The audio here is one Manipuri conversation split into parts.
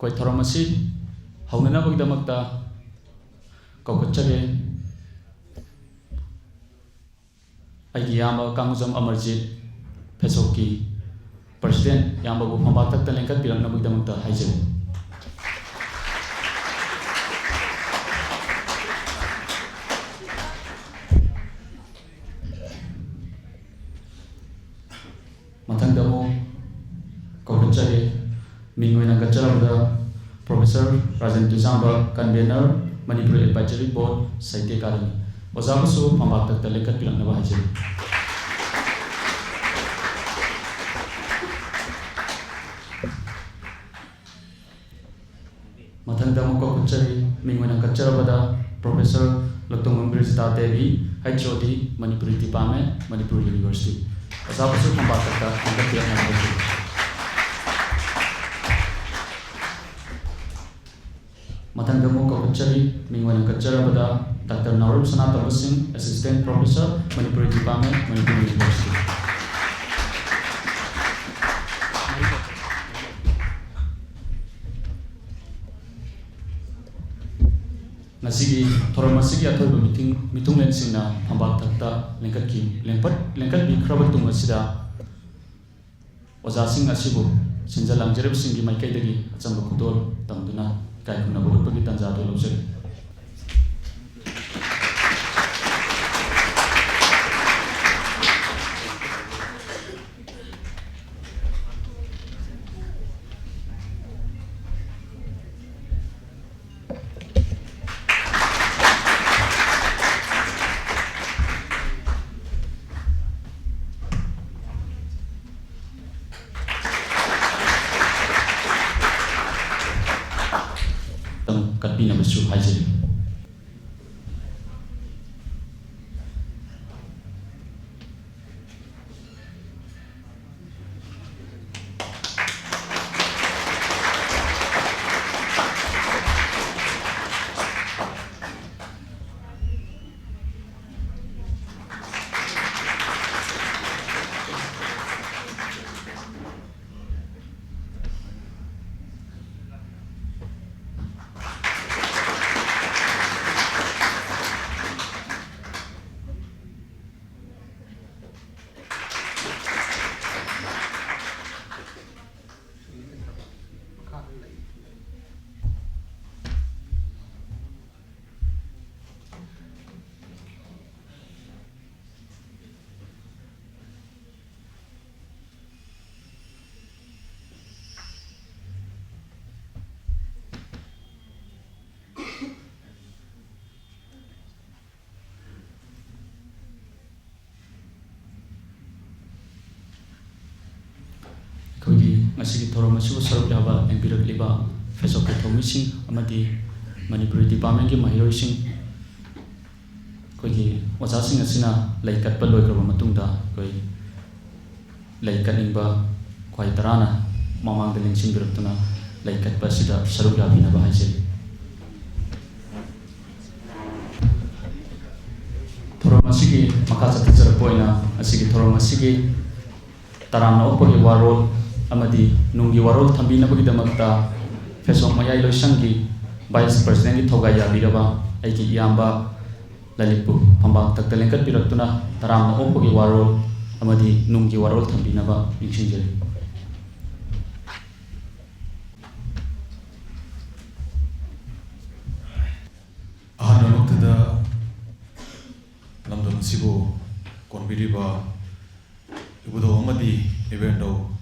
कोई थोरमसी हौननाबगीदमक्ता कौखटचगे अगी याम कांगुजम अमरजीत फेसोकी प्रेसिडेंट यामबू फंबातक लेंकत पिरंगनाबगीदमक्ता हाइजे मथंगदमो कौखटचगे मिंगोइना गच्चरबदा प्रोफेसर राजेंद्र जांबा convener Manipur advisory board Sahitya Akademi ओजाबसु फंबातक लेंकत पिरंगनाबा हाइजे मथंगदमो कौखटचगे मिंगोइना गच्चरबदा professor Laktongam Birjita Devi HOD Manipur department Manipur university ओजाबसु फंबातक लेंकत पिरंगनाबा हाइजे मथंगदमो कौखटचगे मिंगोइना गच्चरबदा doctor Narul Sanatan Singh assistant professor Manipur department Manipur university नसीगी थोरमसीगी अथोइबा मिथुंगलेनसिंगना फंबातकता लेंकत बिख्रब तुंग असिदा ओजासिंग असिबु सिंजलांजरबसिंगी माइकैदगी अचंबा खुदोल तंगदुना कायखुनाबा उटपगी तंजादो लौजरी कटबीनबसु हाइजरी ngasi thoromasibu saruk yaba engbirakliba fesok thomising amadi manipuri department ki mahiroising kogi ojasing asina laikat pa loikraba matungda koi laikatningba khwai tarana mamang de lengsing biraktuna laikat pa sida saruk yabina ba haise thoromasigi makasa tjara poina asigi thoromasigi tarana opori warol amadi nungi warol thambinabagidamagta fesok mayai loisangi vice president ki thogai yabiraba aigi iyamba lalipu phambak takta lengkat piraktuna taramna opagi warol amadi nungi warol thambinaba ningsingjari ahanamaktada lamdam sibo konbiriba ibudo amadi evento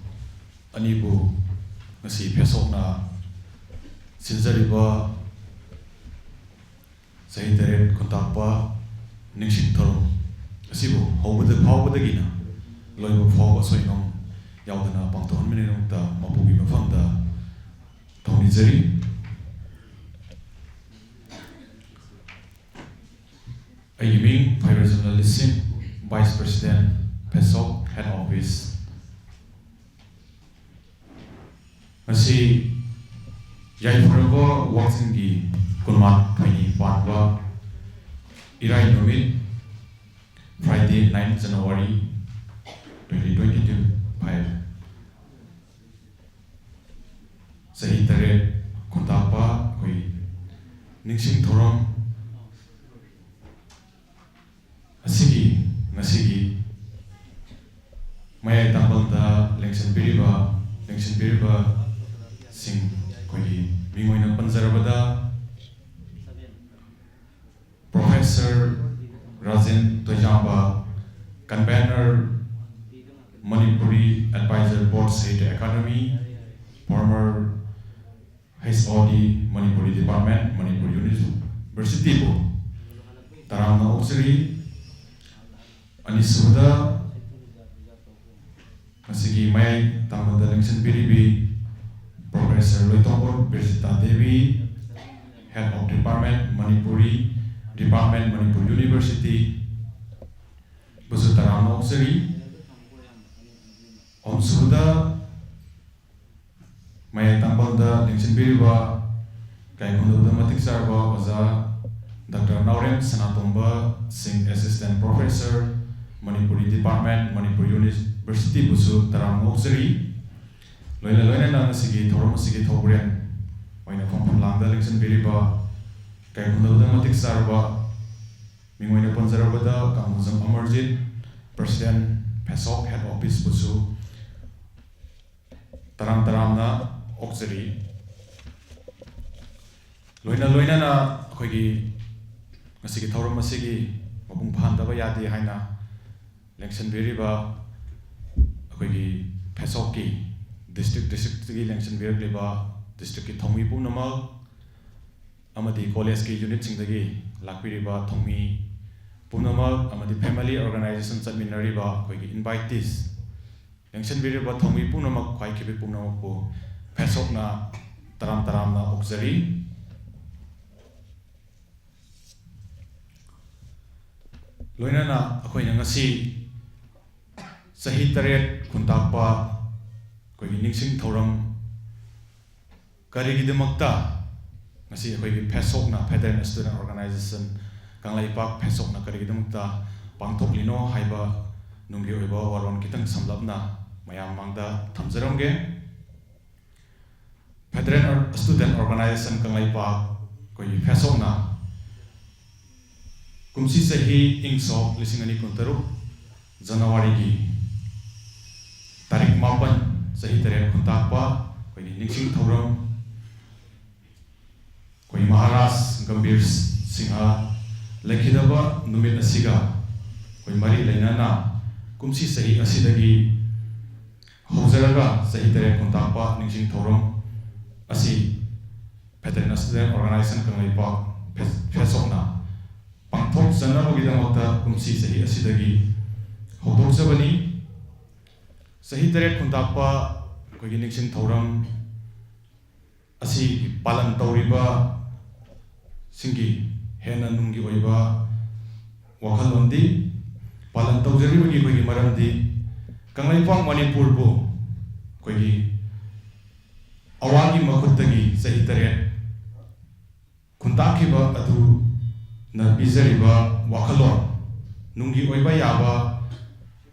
अनिबु ngasi fesokna sinjariba sahitare kontakpa ningsing thorom asibu hobada phawbadagina loiba phawba soinom yaudana pangton minenokta mapugi mafamda thonijari ayiming journalist vice president pesok head office Masih Yai Faraba Waksingi Kunmat Kaini Panwa Irai Numit Friday 9 January 2022 5 Sahih Taret ningsing thoram asigi ngasigi mayai tambalda lengsan biriba sing koi mingoina panjarabada Professor Rajen Toijamba, convener Manipuri Advisor Board State Academy, former HOD Manipuri Department, Manipur University Bo, Taramna Oksiri, Anisuda, Masigi May, Tamada Lengsan Biribi, Professor Loitongor Birsita Devi, Head of Department Manipuri Department Manipur University, Busutaram Oksiri, Om Suda, Maya Tambalda, Lengsan Biriba, Kaikunduda Matik Sarva, Oza, Dr. Naurem Sanatomba Singh, Assistant Professor, Manipuri Department, Manipur University, Busutaram Oksiri, Loina Nasigi, Toromasigi Tobren, Waina Kompon Landa, Lengsan Biriba, Kaikunduda Matik Sarva, Mingoina Panjarabada, Kamuzam Amarjit, President, PESOK, Head Office Busu, Taramna, Oksiri. Loina na Kogi Masiki Toromasigi, Mabung Pandava Yadi Haina, Lengsan Biriba, Kogi PESOK, District Lengsan Biriba, District Tongi Punamal, Amadi College Unit Singdagi, Lakpiriba, Tongi Punamal, Amadi Family Organization Subminariba, Kogi invitees. Lengsan Biriba, Tongi Punamak, Kwaikibi Punamaku, PESOK Taramna Oksiri. Loina na ako'y ngasi sahi taret kuntakpa ako'y ningsing thoram karigidamakta ngasi ako'y PESOK na Federal Student Organization kanglaipak PESOK na karigidamakta pangtoklino haiba nunggi oiba waron kitang samlapna mayam mangda thamjaramge Federal Student Organization kanglaipak ako'y PESOK na Kumsi sahi ingsok lisingani kuntaru Januari gi tarik mapan sahi tarik kuntakpa koi ningsing thoram koi Maharaj Gambir Singha lekhidaba numit asiga koi mari lainana kumsi sahi asidagi hojaraga sahi tarik kuntakpa ningsing thoram asi Federal Student Organization kanglaipa PESOK na Pangthok Janabagidamata Kumsi Sahi Asidagi Hodok Sabani Sahi Taret Kuntakpa Kogi Ningsing Thoram Asi Palan Tauriba Singi Hena Nungi Oiba Wakalondi Palan Taujari Kogi Marandi Kanglaipak Manipur Bu Kogi Awagi Makutagi Sahi Taret Kuntakiba Adu na bizariba wakalon nungi oiba yaba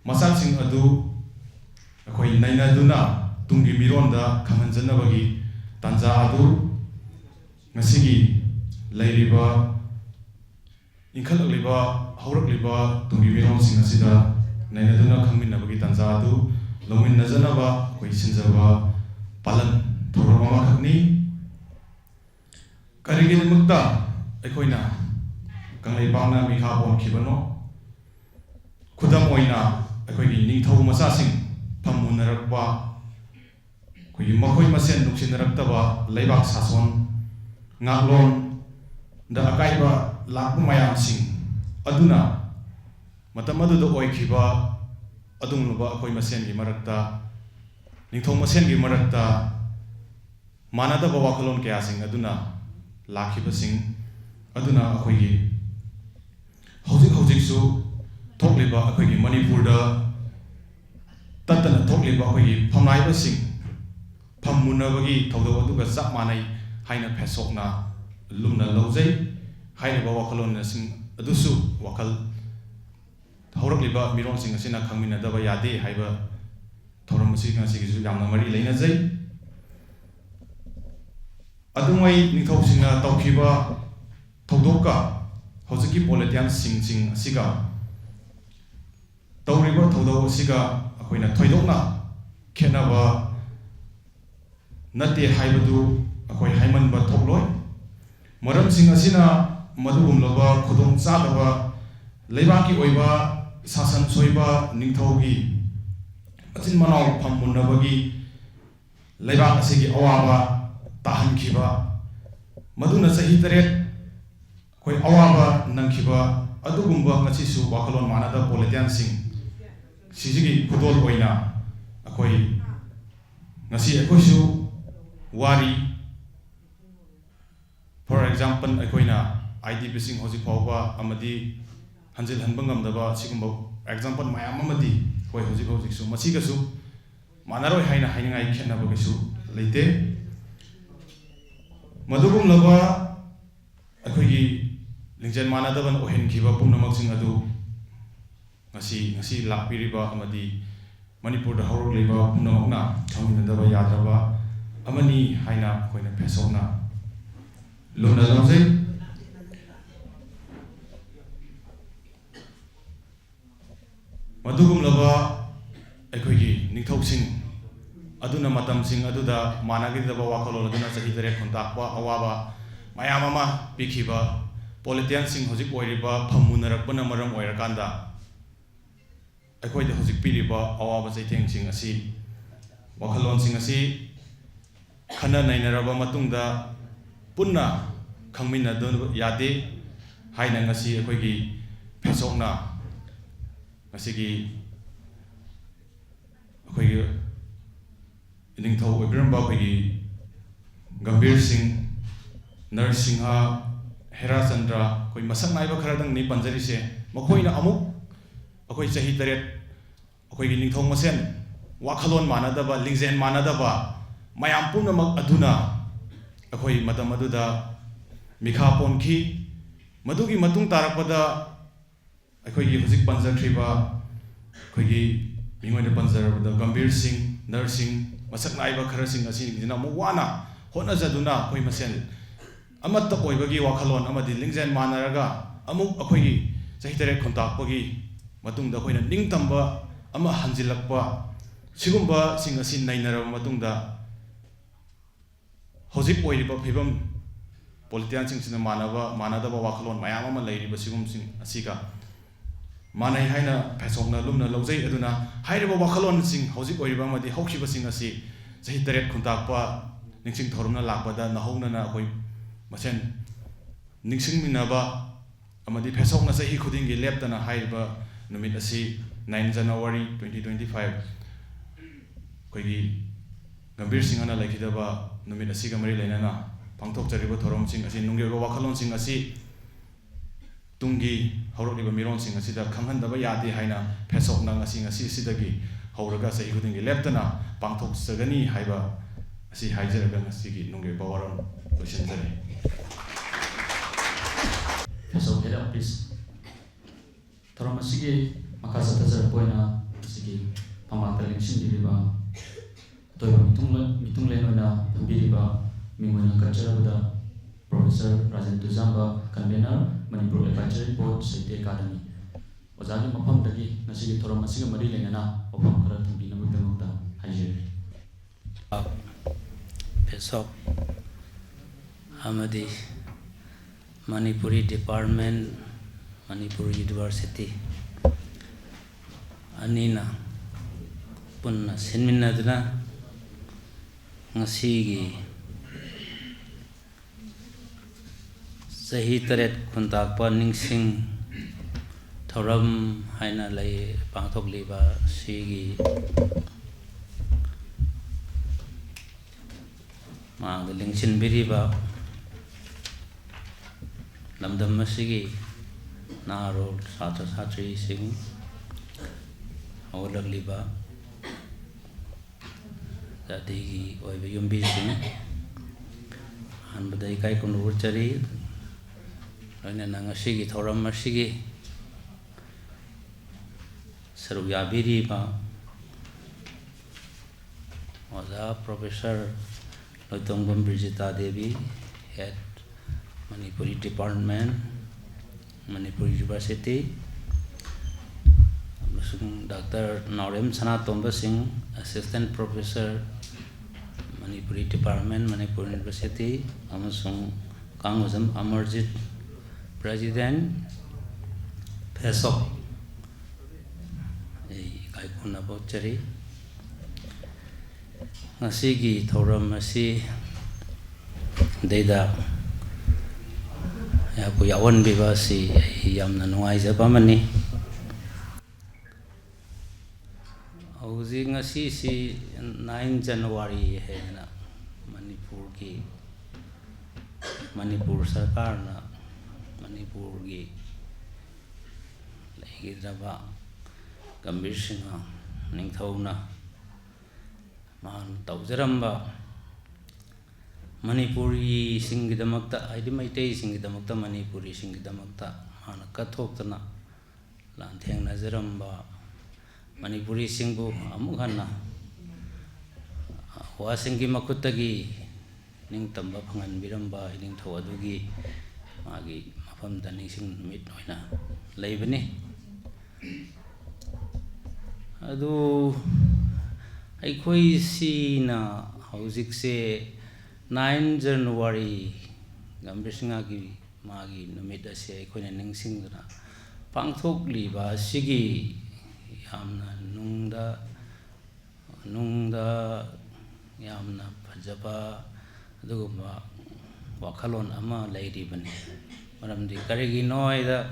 masaksing adu akoi nainaduna tungi mironda khamanjanabagi tanja adu ngasigi lairiba inkhalakliba haurakliba tungi miron sing asida nainaduna khangminnabagi tanja adu lomin najanaba koi sinjaba palan thorama khakni karigin mukta akoina Kanglaipak Mikha Bon Kibano Kudam Oina, Akogi Ningthau Masasing, Pamunarakwa, Kogi Makoi Masen Nuksinarakaba, Laibak Sason, Ngaklon, the Akaiba Lakumayam Sing, Aduna, Matamadu the Oikiba, Adumuba Akoi Masen Gimarakta, Ningthau Masen Gimarakta, Manada Bawakalon Kiasing, Aduna, Lakiba Sing, Aduna Akogi. Hojik su thokliba akogi Manipurda tatana thokliba akogi phamnaiba sing phammunabagi thaudaw aduga chap manai haina PESOK na lumna lawjai haina ba wakalon na sing adusu wakal haurakliba miron sing asina khangminadaba yade haiba thoram asi ngasi gi yamna mari leina jai adumai ningthau singna tawkhiba ꯊꯧꯗꯣꯛꯀ ꯍꯧꯖꯤꯛꯀꯤ ꯄꯣꯂꯤꯇꯤꯌꯥꯟꯁꯤꯡ ꯑꯁꯤꯒ ꯇꯧꯔꯤꯕ ꯊꯧꯗꯣꯛ ꯑꯁꯤꯒ ꯑꯩꯈꯣꯏꯅ ꯊꯣꯏꯗꯣꯛꯅ ꯈꯦꯠꯅꯕ ꯅꯠꯇꯦ ꯍꯥꯏꯕꯗꯨ ꯑꯩꯈꯣꯏ ꯍꯥꯏꯃꯟꯕ ꯊꯣꯛꯂꯣꯏ ꯃꯔꯝꯁꯤꯡ ꯑꯁꯤꯅ ꯃꯗꯨꯒꯨꯝꯂꯕ ꯈꯨꯗꯣꯡꯆꯥꯗꯕ ꯂꯩꯕꯥꯛꯀꯤ ꯑꯣꯏꯕ ꯁꯥꯁꯟ ꯁꯣꯏꯕ ꯅꯤꯡꯊꯧꯒꯤ ꯃꯆꯤꯟ ꯃꯅꯥꯎ ꯐꯝꯃꯨꯟꯅꯕꯒꯤ ꯂꯩꯕꯥꯛ ꯑꯁꯤꯒꯤ ꯑꯋꯥꯕ ꯇꯥꯍꯟꯈꯤꯕ ꯃꯗꯨꯅ ꯆꯍꯤ 7 ꯑꯩꯈꯣꯏ ꯑꯋꯥꯕ ꯅꯪꯈꯤꯕ ꯑꯗꯨꯒꯨꯝꯕ ꯉꯁꯤꯁꯨ ꯋꯥꯈꯜꯂꯣꯟ ꯃꯥꯟꯅꯗꯕ ꯄꯣꯂꯤꯇꯤꯌꯥꯟꯁꯤꯡ ꯁꯤꯒꯤ ꯈꯨꯗꯣꯜ ꯑꯣꯏꯅ ꯑꯩꯈꯣꯏ ngasi ꯑꯩꯈꯣꯏꯁꯨ ꯋꯥꯔꯤ ꯐꯣꯔ ꯑꯦꯛꯖꯥꯝꯄꯜ ꯑꯩꯈꯣꯏꯅ IDPꯁꯤꯡ ꯍꯧꯖꯤꯛ ꯐꯥꯎꯕ ꯑꯃꯗꯤ ꯍꯟꯖꯤꯜꯍꯟꯕ ꯉꯝꯗꯕ ꯁꯤꯒꯨꯝꯕ ꯑꯦꯛꯖꯥꯝꯄꯜ ꯃꯌꯥꯝ ꯑꯃꯗꯤ ꯑꯩꯈꯣꯏ ꯍꯧꯖꯤꯛꯁꯨ ꯃꯁꯤꯒꯁꯨ ꯃꯥꯟꯅꯔꯣꯏ ꯍꯥꯏꯅ ꯍꯥꯏꯅꯤꯡꯉꯥꯏ ꯈꯦꯠꯅꯕ ꯀꯩꯁꯨ ꯂꯩꯇꯦ ꯃꯗꯨꯒꯨꯝꯂꯕ ꯑꯩꯈꯣꯏꯒꯤ ꯂꯤꯡꯖꯦꯜ ꯃꯥꯟꯅꯗꯕꯅ ꯑꯣꯏꯍꯟꯈꯤꯕ ꯄꯨꯝꯅꯃꯛꯁꯤꯡ ꯑꯗꯨ ngasi ꯂꯥꯛꯄꯤꯔꯤꯕ ꯑꯃꯗꯤ ꯃꯅꯤꯄꯨꯔꯗ ꯍꯧꯔꯛꯂꯤꯕ ꯄꯨꯝꯅꯃꯛꯅ ꯈꯪꯃꯤꯟꯅꯗꯕ ꯌꯥꯗ꯭ꯔꯕ ꯑꯃꯅꯤ ꯍꯥꯏꯅ ꯑꯩꯈꯣꯏꯅ ꯐꯦꯁꯣꯛꯅ ꯂꯨꯅ ꯂꯧꯖꯩ ꯃꯗꯨꯒꯨꯝꯂꯕ ꯑꯩꯈꯣꯏꯒꯤ ꯅꯤꯡꯊꯧꯁꯤꯡ ꯑꯗꯨꯅ ꯃꯇꯝꯁꯤꯡ ꯑꯗꯨꯗ ꯃꯥꯟꯅꯒꯤꯗꯕ ꯋꯥꯈꯜꯂꯣꯟ ꯑꯗꯨꯅ ꯆꯍꯤ 8 ꯈꯨꯟꯇꯥꯛꯄ ꯑꯋꯥꯕ ꯃꯌꯥꯝ ꯑꯃ ꯄꯤꯈꯤꯕ ꯄꯣꯂꯤꯇꯤꯌꯥꯟꯁꯤꯡ ꯍꯧꯖꯤꯛ ꯑꯣꯏꯔꯤꯕ ꯐꯝꯃꯨꯅꯔꯛꯄꯅ ꯃꯔꯝ ꯑꯣꯏꯔꯀꯥꯟꯗ ꯑꯩꯈꯣꯏꯗ ꯍꯧꯖꯤꯛ ꯄꯤꯔꯤꯕ ꯑꯋꯥꯕ ꯆꯩꯊꯦꯡꯁꯤꯡ ꯑꯁꯤ ꯋꯥꯈꯜꯂꯣꯟꯁꯤꯡ ꯑꯁꯤ ꯈꯟꯅ ꯅꯩꯅꯔꯕ ꯃꯇꯨꯡꯗ ꯄꯨꯟꯅ ꯈꯪꯃꯤꯟꯅꯗꯕ ꯌꯥꯗꯦ ꯍꯥꯏꯅ ngasi ꯑꯩꯈꯣꯏꯒꯤ ꯐꯦꯁꯣꯛꯅ ngasiꯒꯤ ꯑꯩꯈꯣꯏꯒꯤ ꯅꯤꯡꯊꯧ ꯑꯣꯏꯕꯤꯔꯝꯕ ꯑꯩꯈꯣꯏꯒꯤ ꯒꯝꯚꯤꯔ ꯁꯤꯡ ꯅꯔꯁꯤꯡꯍ ꯍꯦꯔꯥꯆꯟꯗ꯭ꯔ ꯑꯩꯈꯣꯏ ꯃꯁꯛ ꯅꯥꯏꯕ ꯈꯔꯗꯪꯅꯤ ꯄꯟꯖꯔꯤꯁꯦ ꯃꯈꯣꯏꯅ ꯑꯃꯨꯛ ꯑꯩꯈꯣꯏ ꯆꯍꯤ 8 ꯑꯩꯈꯣꯏꯒꯤ ꯅꯤꯡꯊꯧ ꯃꯁꯦꯟ ꯋꯥꯈꯜꯂꯣꯟ ꯃꯥꯟꯅꯗꯕ ꯂꯤꯡꯖꯦꯜ ꯃꯥꯟꯅꯗꯕ ꯃꯌꯥꯝ ꯄꯨꯝꯅꯃꯛ ꯑꯗꯨꯅ ꯑꯩꯈꯣꯏ ꯃꯇꯝ ꯑꯗꯨꯗ ꯃꯤꯈꯥ ꯄꯣꯟꯈꯤ ꯃꯗꯨꯒꯤ ꯃꯇꯨꯡ ꯇꯥꯔꯛꯄꯗ ꯑꯩꯈꯣꯏꯒꯤ ꯍꯧꯖꯤꯛ ꯄꯟꯖꯈ꯭ꯔꯤꯕ ꯑꯩꯈꯣꯏꯒꯤ ꯃꯤꯉꯣꯏꯅ ꯄꯟꯖꯔꯕꯗ ꯒꯝꯚꯤꯔ ꯁꯤꯡ ꯅꯔꯁꯤꯡ ꯃꯁꯛ ꯅꯥꯏꯕ ꯈꯔꯁꯤꯡ ꯑꯁꯤꯅ ꯑꯃꯨꯛ ꯋꯥꯅ ꯍꯣꯠꯅꯖꯗꯨꯅ ꯑꯩꯈꯣꯏ ꯃꯁꯦꯟ ꯑꯃꯠꯇ ꯑꯣꯏꯕꯒꯤ ꯋꯥꯈꯜꯂꯣꯟ ꯑꯃꯗꯤ ꯂꯤꯡꯖꯦꯜ ꯃꯥꯟꯅꯔꯒ ꯑꯃꯨꯛ ꯑꯩꯈꯣꯏꯒꯤ ꯆꯍꯤ 8 ꯈꯨꯟꯇꯥꯛꯄꯒꯤ ꯃꯇꯨꯡꯗ ꯑꯩꯈꯣꯏꯅ ꯅꯤꯡꯇꯝꯕ ꯑꯃ ꯍꯟꯖꯤꯜꯂꯛꯄ ꯁꯤꯒꯨꯝꯕꯁꯤꯡ ꯑꯁꯤ ꯅꯩꯅꯔꯕ ꯃꯇꯨꯡꯗ ꯍꯧꯖꯤꯛ ꯑꯣꯏꯔꯤꯕ ꯐꯤꯕꯝ ꯄꯣꯂꯤꯇꯤꯌꯥꯟꯁꯤꯡꯁꯤꯅ ꯃꯥꯟꯅꯗꯕ ꯋꯥꯈꯜꯂꯣꯟ ꯃꯌꯥꯝ ꯑꯃ ꯂꯩꯔꯤꯕ ꯁꯤꯒꯨꯝꯕꯁꯤꯡ ꯑꯁꯤꯒ ꯃꯥꯟꯅꯩ ꯍꯥꯏꯅ ꯐꯦꯁꯣꯛꯅ ꯂꯨꯝꯅ ꯂꯧꯖꯩ ꯑꯗꯨꯅ ꯍꯥꯏꯔꯤꯕ ꯋꯥꯈꯜꯂꯣꯟꯁꯤꯡ ꯍꯧꯖꯤꯛ ꯑꯣꯏꯔꯤꯕ ꯑꯃꯗꯤ ꯍꯧꯈꯤꯕꯁꯤꯡ ꯑꯁꯤ ꯆꯍꯤ 8 ꯈꯨꯟꯇꯥꯛꯄ ꯅꯤꯡꯁꯤꯡ ꯊꯧꯔꯝꯅ ꯂꯥꯛꯄꯗ ꯅꯍꯧꯅꯅ ꯑꯩꯈꯣꯏ ꯃꯁꯦꯟ ꯅꯤꯡꯁꯤꯡꯃꯤꯟꯅꯕ ꯑꯃꯗꯤ ꯐꯦꯁꯣꯛꯅ ꯆꯍꯤ ꯈꯨꯗꯤꯡꯒꯤ ꯂꯦꯞꯇꯅ ꯍꯥꯏꯔꯤꯕ ꯅꯨꯃꯤꯠ ꯑꯁꯤ 9 ꯖꯅꯋꯥꯔꯤ 2025 ꯑꯩꯈꯣꯏꯒꯤ ꯒꯝꯚꯤꯔ ꯁꯤꯡꯍꯅ ꯂꯩꯈꯤꯗꯕ ꯅꯨꯃꯤꯠ ꯑꯁꯤꯒ ꯃꯔꯤ ꯂꯩꯅꯅ ꯄꯥꯡꯊꯣꯛꯆꯔꯤꯕ ꯊꯧꯔꯝꯁꯤꯡ ꯑꯁꯤ ꯅꯨꯡꯒꯤ ꯑꯣꯏꯕ ꯋꯥꯈꯜꯂꯣꯟꯁꯤꯡ ꯑꯁꯤ ꯇꯨꯡꯒꯤ ꯍꯧꯔꯛꯂꯤꯕ ꯃꯤꯔꯣꯟꯁꯤꯡ ꯑꯁꯤꯗ ꯈꯪꯍꯟꯗꯕ ꯌꯥꯗꯦ ꯍꯥꯏꯅ ꯐꯦꯁꯣꯛꯅ ꯉꯁꯤꯗꯒꯤ ꯍꯧꯔꯒ ꯆꯍꯤ ꯈꯨꯗꯤꯡꯒꯤ ꯂꯦꯞꯇꯅ ꯄꯥꯡꯊꯣꯛꯆꯒꯅꯤ ꯍꯥꯏꯕ ꯑꯁꯤ ꯍꯥꯏꯖꯔꯒ ꯉꯁꯤꯒꯤ ꯅꯨꯡꯒꯤ ꯑꯣꯏꯕ ꯋꯥꯔꯣꯜ ꯂꯣꯏꯁꯤꯟꯖꯔꯤ ꯐꯦꯁꯣꯛ ꯍꯦꯗ ꯑꯣꯐꯤꯁ ꯊꯧꯔꯝ ꯑꯁꯤꯒꯤ ꯃꯈꯥ ꯆꯠꯊꯖꯔꯛꯄ ꯑꯣꯏꯅ ꯑꯁꯤꯒꯤ ꯐꯝꯕꯥꯛꯇ ꯂꯦꯡꯁꯤꯟꯕꯤꯔꯤꯕ ꯑꯇꯣꯏꯕ ꯃꯤꯇꯨꯡꯂꯦꯟ ꯑꯣꯏꯅ ꯐꯝꯕꯤꯔꯤꯕ ꯃꯤꯡ ꯑꯣꯏꯅ ꯀꯠꯆꯔꯕꯗ ꯄ꯭ꯔꯣꯐꯦꯁꯔ ꯔꯥꯖꯦꯟ ꯇꯨꯖꯥꯝꯕ convener Manipur advisory board Sahitya Akademi ꯑꯣꯖꯥꯒꯤ ꯃꯐꯝꯗꯒꯤ ꯉꯁꯤꯒꯤ ꯊꯧꯔꯝ ꯑꯁꯤꯒ ꯃꯔꯤ ꯂꯩꯅꯅ ꯋꯥꯐꯝ ꯈꯔ ꯊꯝꯕꯤꯅꯕꯒꯤꯗꯃꯛꯇ ꯍꯥꯏꯖꯔꯤ ꯐꯦꯁꯣꯛ ꯑꯃꯗꯤ ꯃꯅꯤꯄꯨꯔꯤ ꯗꯤꯄꯥꯔꯠꯃꯦꯟ ꯃꯅꯤꯄꯨꯔ ꯌꯨꯅꯤꯚꯔꯁꯤꯇꯤ ꯑꯅꯤꯅ ꯄꯨꯟꯅ ꯁꯤꯟꯃꯤꯟꯅꯗꯨꯅ ngasiꯒꯤ ꯆꯍꯤ 8 ꯈꯨꯟꯇꯥꯛꯄ ꯅꯤꯡꯁꯤꯡ ꯊꯧꯔꯝ ꯍꯥꯏꯅ ꯄꯥꯡꯊꯣꯛꯂꯤꯕ ꯁꯤꯒꯤ ꯃꯥꯡꯗ ꯂꯦꯡꯁꯤꯟꯕꯤꯔꯤꯕ ꯂꯝꯗꯝ ꯑꯁꯤꯒꯤ ꯅꯍꯥꯔꯣꯜ ꯁꯥꯇ꯭ꯔ ꯁꯥꯇ꯭ꯔꯤꯁꯤꯡ ꯍꯧꯒꯠꯂꯛꯂꯤꯕ ꯖꯥꯇꯤꯒꯤ ꯑꯣꯏꯕ ꯌꯨꯝꯕꯤꯁꯤꯡ ꯑꯍꯥꯟꯕꯗ ꯏꯀꯥꯏ ꯈꯨꯝꯅꯕ ꯎꯠꯆꯔꯤ ꯂꯣꯏꯅꯅ ngasiꯒꯤ ꯊꯧꯔꯝ ꯑꯁꯤꯒꯤ ꯁꯔꯨꯛ ꯌꯥꯕꯤꯔꯤꯕ ꯑꯣꯖꯥ professor Loitongbam ꯕ꯭ꯔꯤꯖꯤꯇꯥ Devi head Manipuri Department, Manipuri University, Dr. Naurem Sanatomba Singh, Assistant Professor, Manipuri Department, Manipuri University, Amasung Kangwazam Amarjit, President, PESOC, Kaikuna Bochari, Nasigi Thoramasi, Deda. Aku yawan bibasi yam nanuai zabamani. Auzi ngasi si 9 January hai na Manipur sarkar na Manipur ki lagi draba Gambhir Singha ningthau na man taujaramba Manipuri Singidamakta, I did my day Singidamakta, Manipuri Singidamakta, Hanakatok, Lantang Nazaramba, Manipuri Singbu, Amuhana, Wasingi Makutagi, Ningtamba Pangan Biramba, Ningtawadugi, Magi, Mapam Danising Midnoina, Labani Adu Aikoi Sina, Hauzik se 9 January Gambhir Singha ki magi numit ase aikoina ningsingduna pangthokliba sigi yamna nungda yamna phajaba adugumba wakhalon ama leiribani maramdi karigi noida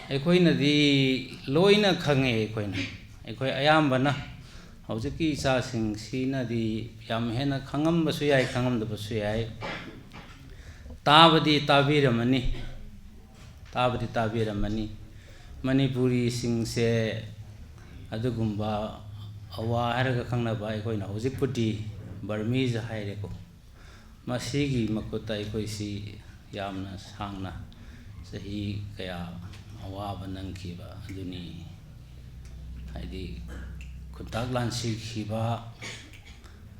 aikoina di loina khange aikoi ayambana Haujuki sa sing sina di yam hena khangam basu yai khangam da basu yai tabadi tabiramani Manipuri sing se adugumba awa haraga khangnaba aikoina hojikputi Burmese haireko masigi makuta aikoi si yamna sangna sahi kaya awaba nangkiba aduni haidi Kuntak Lansi Kiba,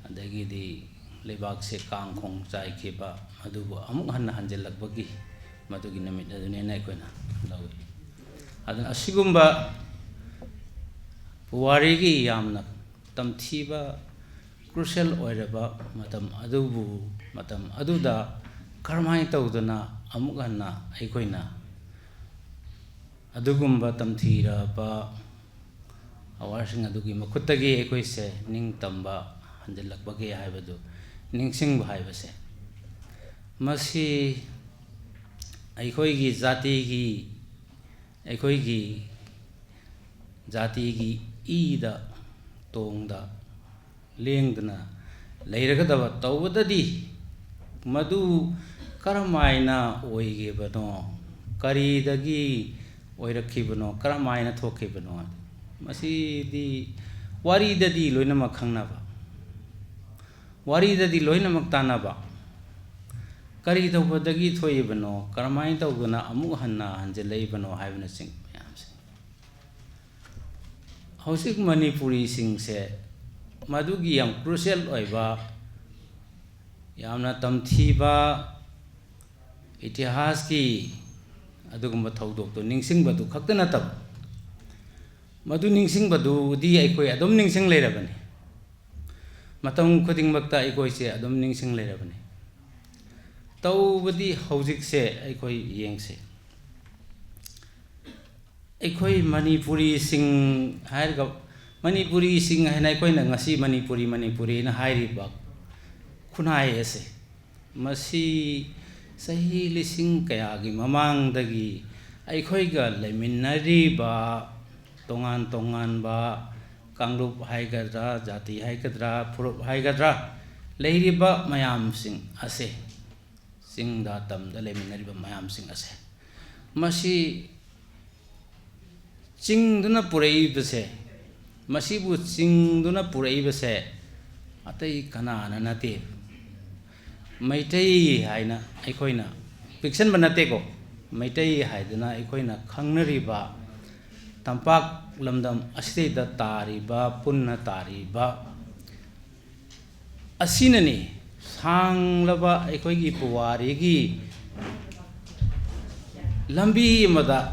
Adagidi Lebak se Kangkong Chai Kiba, Madubu Amukhan Hanjelak Bagi, Maduginamit Adunena, Adan Asigumba Puarigi Yamna, Tamtiba, Crucial Oiraba, Madam Adubu, Madam Aduda, Karmai Taudana, Amukhana, Aikoina, Adugumba Tamtira, Ba. Awarsing adugi makutagi ekoise ning tamba handelakbagi haibadu ningsing haibase masi aikoigi jati gi ida tongda lengdna leiragadaba tawdadi madu karamaina oigebano karidagi oirakhibano karamaina thokibano Masi di wari dadi loina makangnaba wari dadi loina maktanaba kari tawbadagi thoibano karamai tawguna amu hanna hanjeleibano haibna sing yamse Hausik Manipuri sing se madugi yam crucial oiba yamna tamthiba itihas ki adugumba thawdok to ningsing badu khaktana tab Madu ningsing badu di aikoi adom ningsing leirabani matam khudingmakta aikoi se adom ningsing leirabani tawbadi haujik se aikoi yengse aikoi Manipuri sing hairga Manipuri sing haina aikoi na ngasi Manipuri na hairiba khunai ese masi sahi lising kaya gi mamangdagi aikoi ga leminariba tongan ba kanglup haigadra jati haigadra purup haigadra leiriba mayam sing ase sing datam da leminariba mayam sing ase masi chingduna purei bese masi bu chingduna purei bese atai kanana nate maitai haina aikoina fiction banate ko maitai haiduna aikoina khangnariba Tampak lamdam asida tariba punna tariba asinani sang laba aikoigi puwari gi lambi amada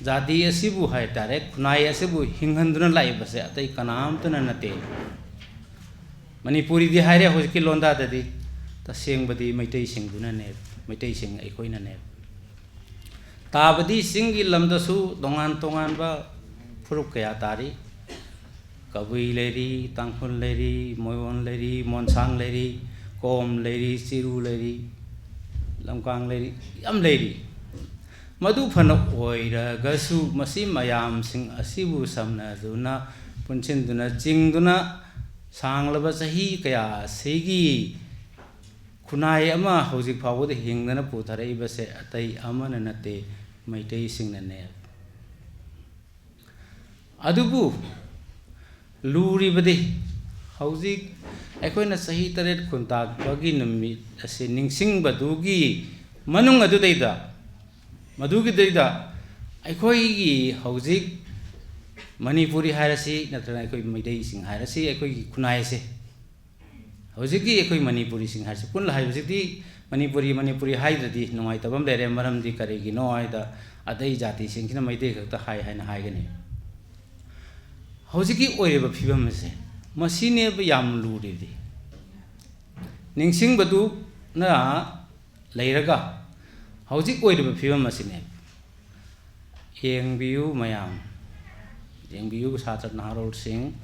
jati asibu hai tare kunai asibu hinghanduna lai base atai kanam tuna nate Manipuri di haire hojki londa dadi ta seng badi maitai sing duna ne maitai sing aikoina ne tabadi singi lamdasu dongan tongan ba furuk kaya tari kabui leri tangkhun leri moyon leri monsang leri kom leri siru leri lamkang leri yam leri madu phana oira gasu masi mayam sing asibu samna duna punchin duna jing duna sanglaba sahi kaya segi kunai ama hojik phawod hingdana putharai base atai amana nate maitai singna ne adubu luri bade hojik aikoina sahi taret kuntak bagi numi ase ningsing badugi manung adu deida madugi deida aikoi gi hojik Manipuri hairasi natrana aikoi maitai sing hairasi aikoi kunai se hojiki aikoi Manipuri sing hairasi pun lai hojiki Manipuri haidadi nongai tabam lere maram di karegi no aida adai jati sing kina maitai khakta hai haina haigani hojiki oireba phibam se masine ba yam luri di ningsing badu na leiraga hojik oireba phibam masine yengbiu mayam yengbiu satra naharol sing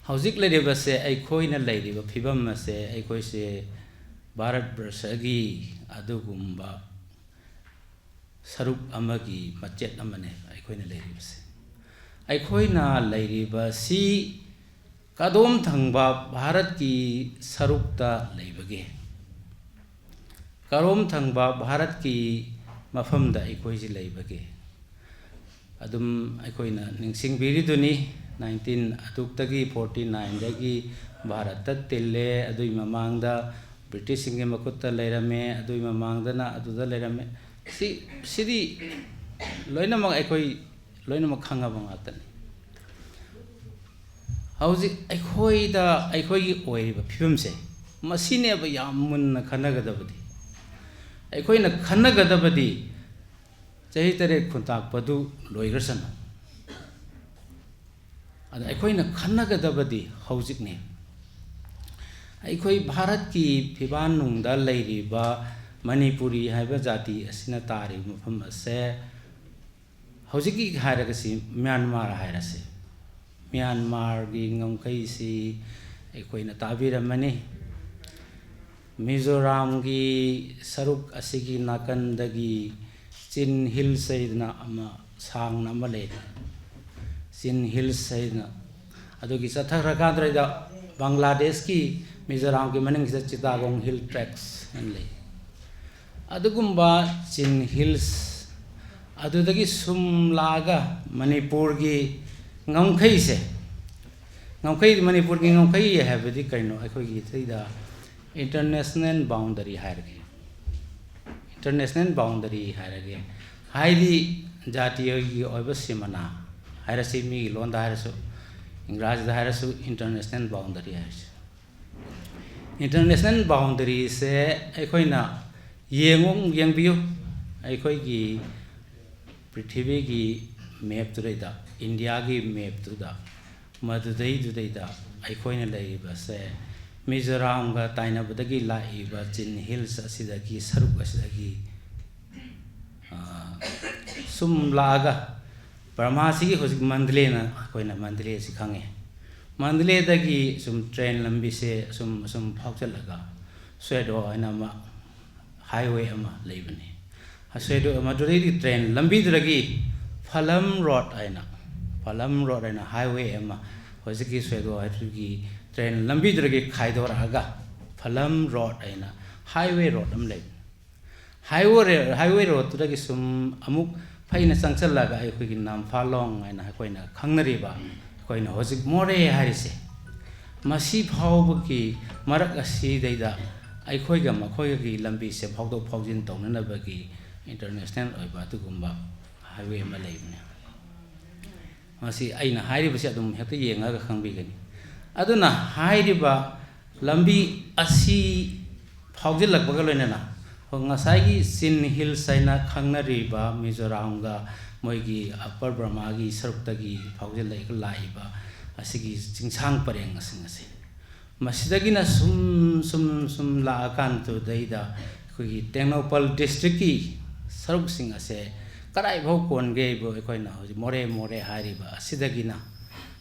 hojik leireba se aikoina leiriba phibam se aikoi se Bharat Barsagi adugumba saruk amagi machet amane aikoina leiriba se aikoina leiriba si kadom thangba Bharat ki sarukta leibage karom thangba Bharat ki mafamda aikoi ji leibage adum aikoina ningsing biri duni 19 aduktagi 49 dagi Bharat ta tille adui mamangda British singe makutta leirame adui mamangda na aduda leirame sidi loina mang aikoi loina mak khanga bangatani hauji aikoi da aikoi gi oiriba phibamse masine ba yamun khanagadabadi aikoi na khanagadabadi chahi tare khuntak padu loigrasana ada aikoi na khanagadabadi haujik ne aikoi Bharat ki phiban nungda leiriba Manipuri haiba jati asina tari mafam ase haujiki hairagasi Myanmar hairase Myanmar gi ngomkai si aikoi na tabiramani Mizoram gi saruk asigi nakandagi Chin Hills saidna ama sangna ama le Chin Hills saidna adugi satharagadra Bangladesh ki Mizoram ki maning sa Chittagong Hill Tracks anle adugumba Chin Hills adudagi sumlaga Manipur gi ngomkai se ngomkai Manipur gi ngomkai habedi kaino aikoi gi thaida international boundary hairage international boundary hairage haidi jatiyo gi oiba simana hairasi mi londa hairasu इंग्राज दायरसु इंटरनेशनल बाउंड्री है इंटरनेशनल बाउंड्री से अखोइना येंबियो अखोइगी पृथ्वी की मैप तुरैदा इंडिया की मैप तुदा मदुदैदा अखोइना लेइबा से मिजोराम का ताइनाबदगी लाइबा चिन हिल्स असिदगी सरुक असिदगी सुमलागा Parmasi hojik Mandalay na akoina Mandalay si khange Mandalay dagi sum train lambi se sum phauchalaga swedo aina ma highway ama leibani ha swedo ama duri train lambi dragi Phalam road aina highway ama hojiki swedo aitugi train lambi dragi khaidoraga Phalam road aina highway road am leib highway road dragi sum amuk Paina Sangchalaga, I quick nam falong and I coin a kangnariba, coin a hosic more harise. Masip Haubuki, Marakasi data, I coigam a coigi lambi se powder poujin town and a buggy, international or Batugumba, highway Malay. Masi Aina Hairi Basadum Hati Yanga Kangbigani. Aduna Hairiba Lambi Asi Paujilak Bagalena. ngasai Chin Hills aina khangnariba Mizoramga moigi Upper Burma gi saruktagi phaujel laiba asigi chingsang pareng asingase masidagina sum la kan to daida koi Tengnoupal district ki saruk sing ase karai bhau kon ge bo koi na hoji more hariba asidagina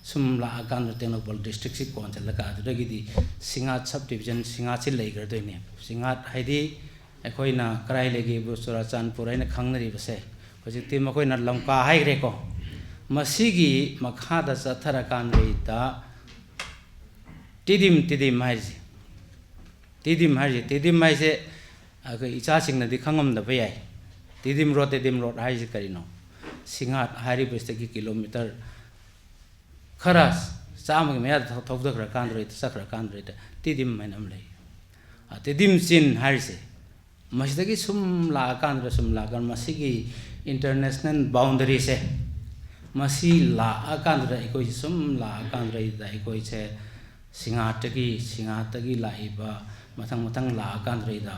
sum la kan Tengnoupal district si kon chala ka adagi di Singat subdivision Singat si lai gar doine Singat haidi koi na karai legi bo Churachandpur aina khangnari base hoji ti ma koi na lamka hai re ko masigi makha da chathara kan reita tidim mai se agai icha sing na di khangam da bayai tidim road hai se karino Singat hari bestagi kilometer kharas chama ge maya thobda khra kan reita sakra kan reita tidim mai nam lei tidim Chin hari se masidagi sum la kan masigi international boundary se masi la akan ra ikoi sum la akan ra da ikoi che singatagi laiba mathang la akan ra da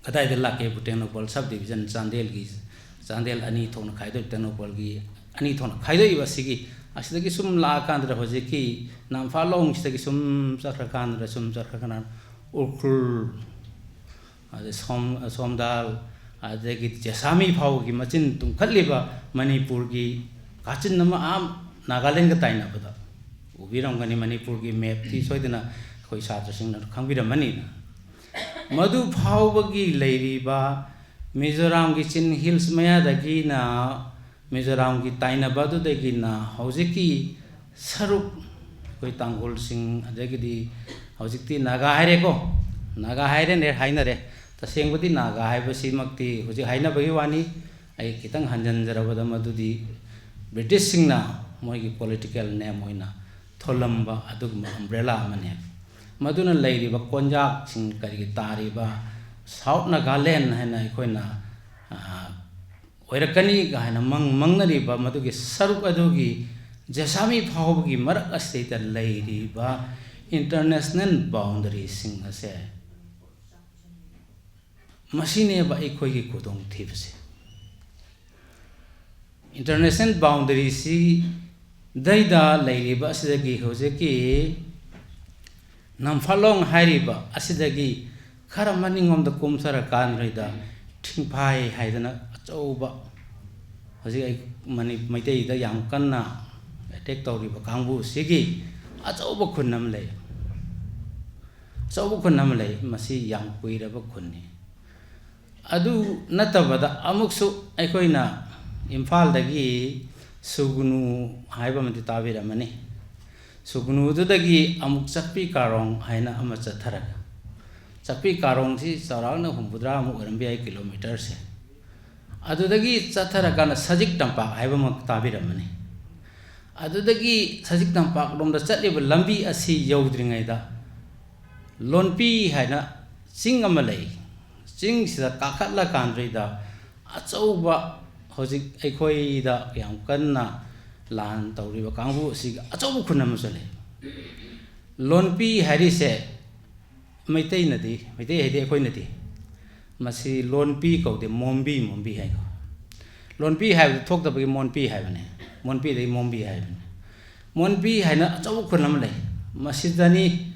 kadai de la ke Tengnoupal subdivision Chandel ani thon khai do Tengnoupal gi ani thon khai do iba sigi asidagi sum la akan ra hoje ki namfa long sidagi sum chakra kan ra sum chakra kan urkhul ade somdal adagi Jasami phau gi machin tum khalliba Manipur gi kachin nama am Nagaland ga taina bada ubiram gani Manipur gi map ti soidana khoi satra sing na khangbira mani madu phau gi leiriba Mizoram gi Chin Hills maya dagi na Mizoram gi taina badu dagi na hojiki saruk koi Tanggol sing adagi di hojikti Naga haire ko Naga haire ne haina re tasengbudi Naga haiba simakti hoji haina bagi wani ai kitang hanjan jarabada madudi British singna moigi political name hoina tholamba adugma umbrella mane maduna leiriba konjak sing kari tariba South Nagaland haina ikoina oirakani ga haina mangnariba madugi saruk adugi Jasami phawgi marak asita leiriba international boundary sing ase machine ba ikoi ki kudong thibse international boundary si daida leiriba asidagi hojeki namfalong hairiba asidagi kharamani ngomda kumsara kan reida thingphai haidana achouba hoji ai mani maitei da yam kanna attack tawriba kangbu sigi achouba khunnam lei masi yam kuiraba khunni adu natabada amuksu aikoina Imphal dagi Sugunu haiba mati tabira mani Sugunu du dagi amuk chakpi karong haina ama chatharaga chakpi karong si sarang na humbudra amuk rambiai kilometer se adu dagi chatharaga na Sajik Tampak haiba mak tabira mani adu dagi Sajik Tampak lomda chatliba lambi asi yaudringai da Lonpi haina ching ama lei ching sida kakatla kanrei da achouba hojik aikoi da yam kanna lan tawriba kangbu siga achoubu khunam sale Lonpi hari se maitei haide aikoi nadi masi Lonpi kaude mombi hai ko Lonpi hai thok da bagi monpi hai bane monpi dei mombi hai bane monpi hai na achoubu khunam le masidani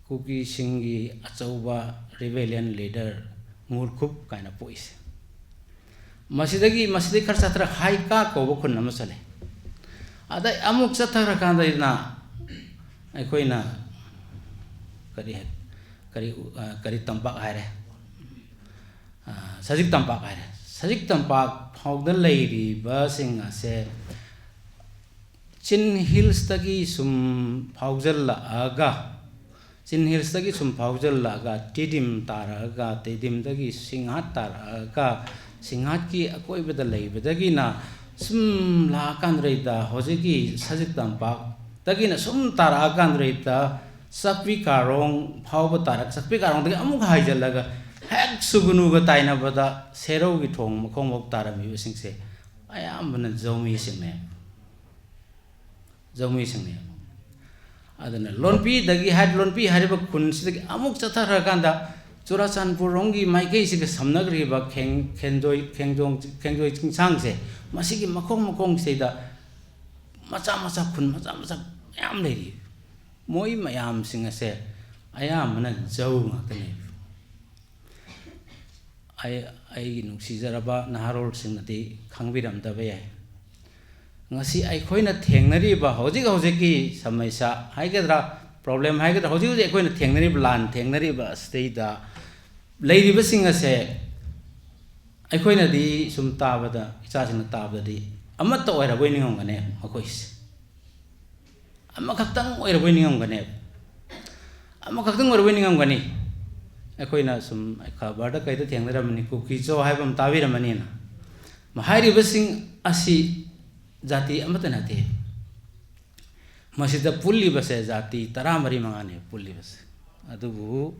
kuki singi achouba rebellion leader Ngurkhup kaina poise masidagi khar chatra haika ko bokun namasale ada amuk chatra kanda ina aikoina kari tampak haire Sajik Tampak phawda leiri ba singa se Chin Hills tagi sum phawjalla aga Chin Hills tagi sum phawjalla aga tidim taraga tidim tagi Singat taraga Singat ki akoi beda leibadagi na sum la kan reita hojiki Sajik Tampak tagi na sum tara kan reita Sakpi Karong phawba tarak Sakpi Karong tagi amuk haijalaga hek Sugunu ga taina bada serau gi thong makhong mok tarami singse ayam bana zomi singne adana Lonpi dagi had Lonpi hariba khun sidagi amuk chathara kanda Churachandpur rongi maikei sig samnagri ba khengjoi chingsang se masigi makong se da macha khun macha yam leri moi mayam sing ase ayam na jau ngakane ai nungsi jaraba naharol sing nati khangbiram da ba ngasi ai khoina thengnari ba hojik ki samaisa haigedra problem haigedra hojik ai khoina thengnari plan thengnari ba state da leiri ba sing ase ai khoina di sum tabada icha sing tabada di amatta oira boi ningom gane makois amma khaktang oira boi ningom gane amma khaktang oira boi ningom gane ai khoina sum khabar da kaida thengnara mani ku ki cho haibam tawira mani na mahari ba sing asi jati amata nate masida pulli base jati taramari mangane pulli base adubu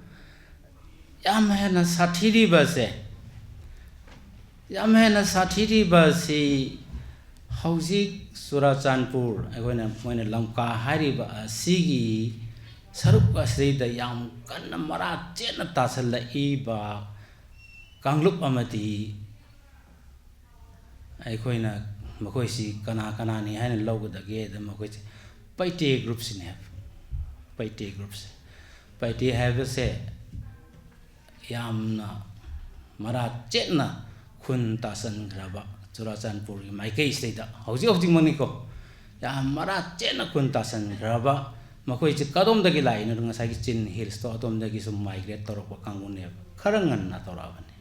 yamena sathiri base hausi Churachandpur agoina moina lamka hariba asigi saruk asida yam kanna mara chena tasalla iba kanglup amati agoina makoisi kana ni haina logudage da makoisi paite groups ne paite groups paite have se yamna mara chetna khun tasan graba Churachandpur gi maikei state da hauji mani ko yam mara chetna khun tasan graba makoisi kadom dagi lai na nga sagi chin hills to atom dagi sum migrate torok kangun ne kharangan na torabane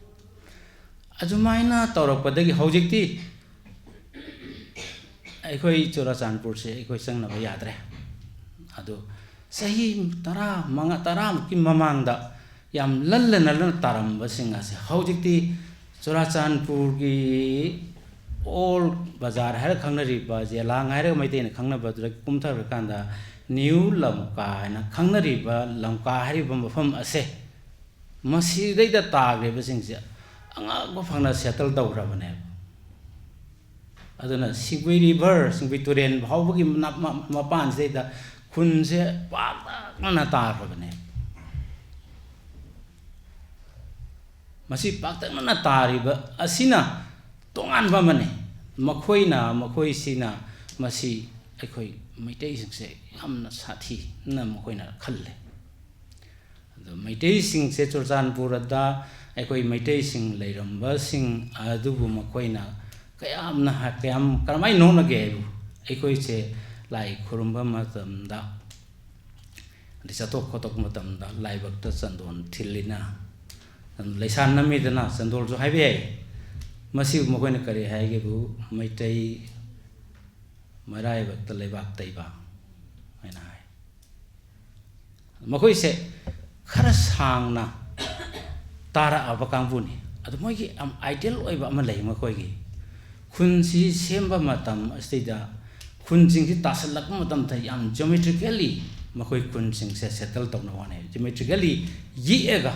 ajumaina torok padagi hauji ti akhoi Churachandpur se akhoi sangnaba yadre adu sahi tara ki mamangda yam lallan taram basing ase haujikti Churachandpur gi all bazar har khangnari ba jela ngai maite ne khangna ba dra kumthar kanda new lamka na khangnari ba lamka hari ba mafam ase masi dei da tagre basing se anga go phangna settle dawra bane aduna Singpui river Singpui turen bhawgi mapan se da khun se pa na tar bane masi pak na tari ba asina tongan ba mane makhoi sina masi akhoi maitai sing se yamna sathi na makhoi na khalle ado maitai sing se Churachandpur da akhoi maitai sing leiram ba sing adu bu makhoi na kayam na kayam karmai no na ge akhoi se lai khurumba matam da disatok khotok matam da lai bak ta chandon thilina leisan nami dana sandol jo haibe masi mokoina kare haige bu maitai marai bak ta lebak taiba aina hai makoi se khara sangna tara abakang buni adu moi gi am ideal oiba ama lei makoi gi khunsi semba matam astida khunjing si tasalak matam thai am geometrically makoi khunjing se settle tawna wane geometrically yi ega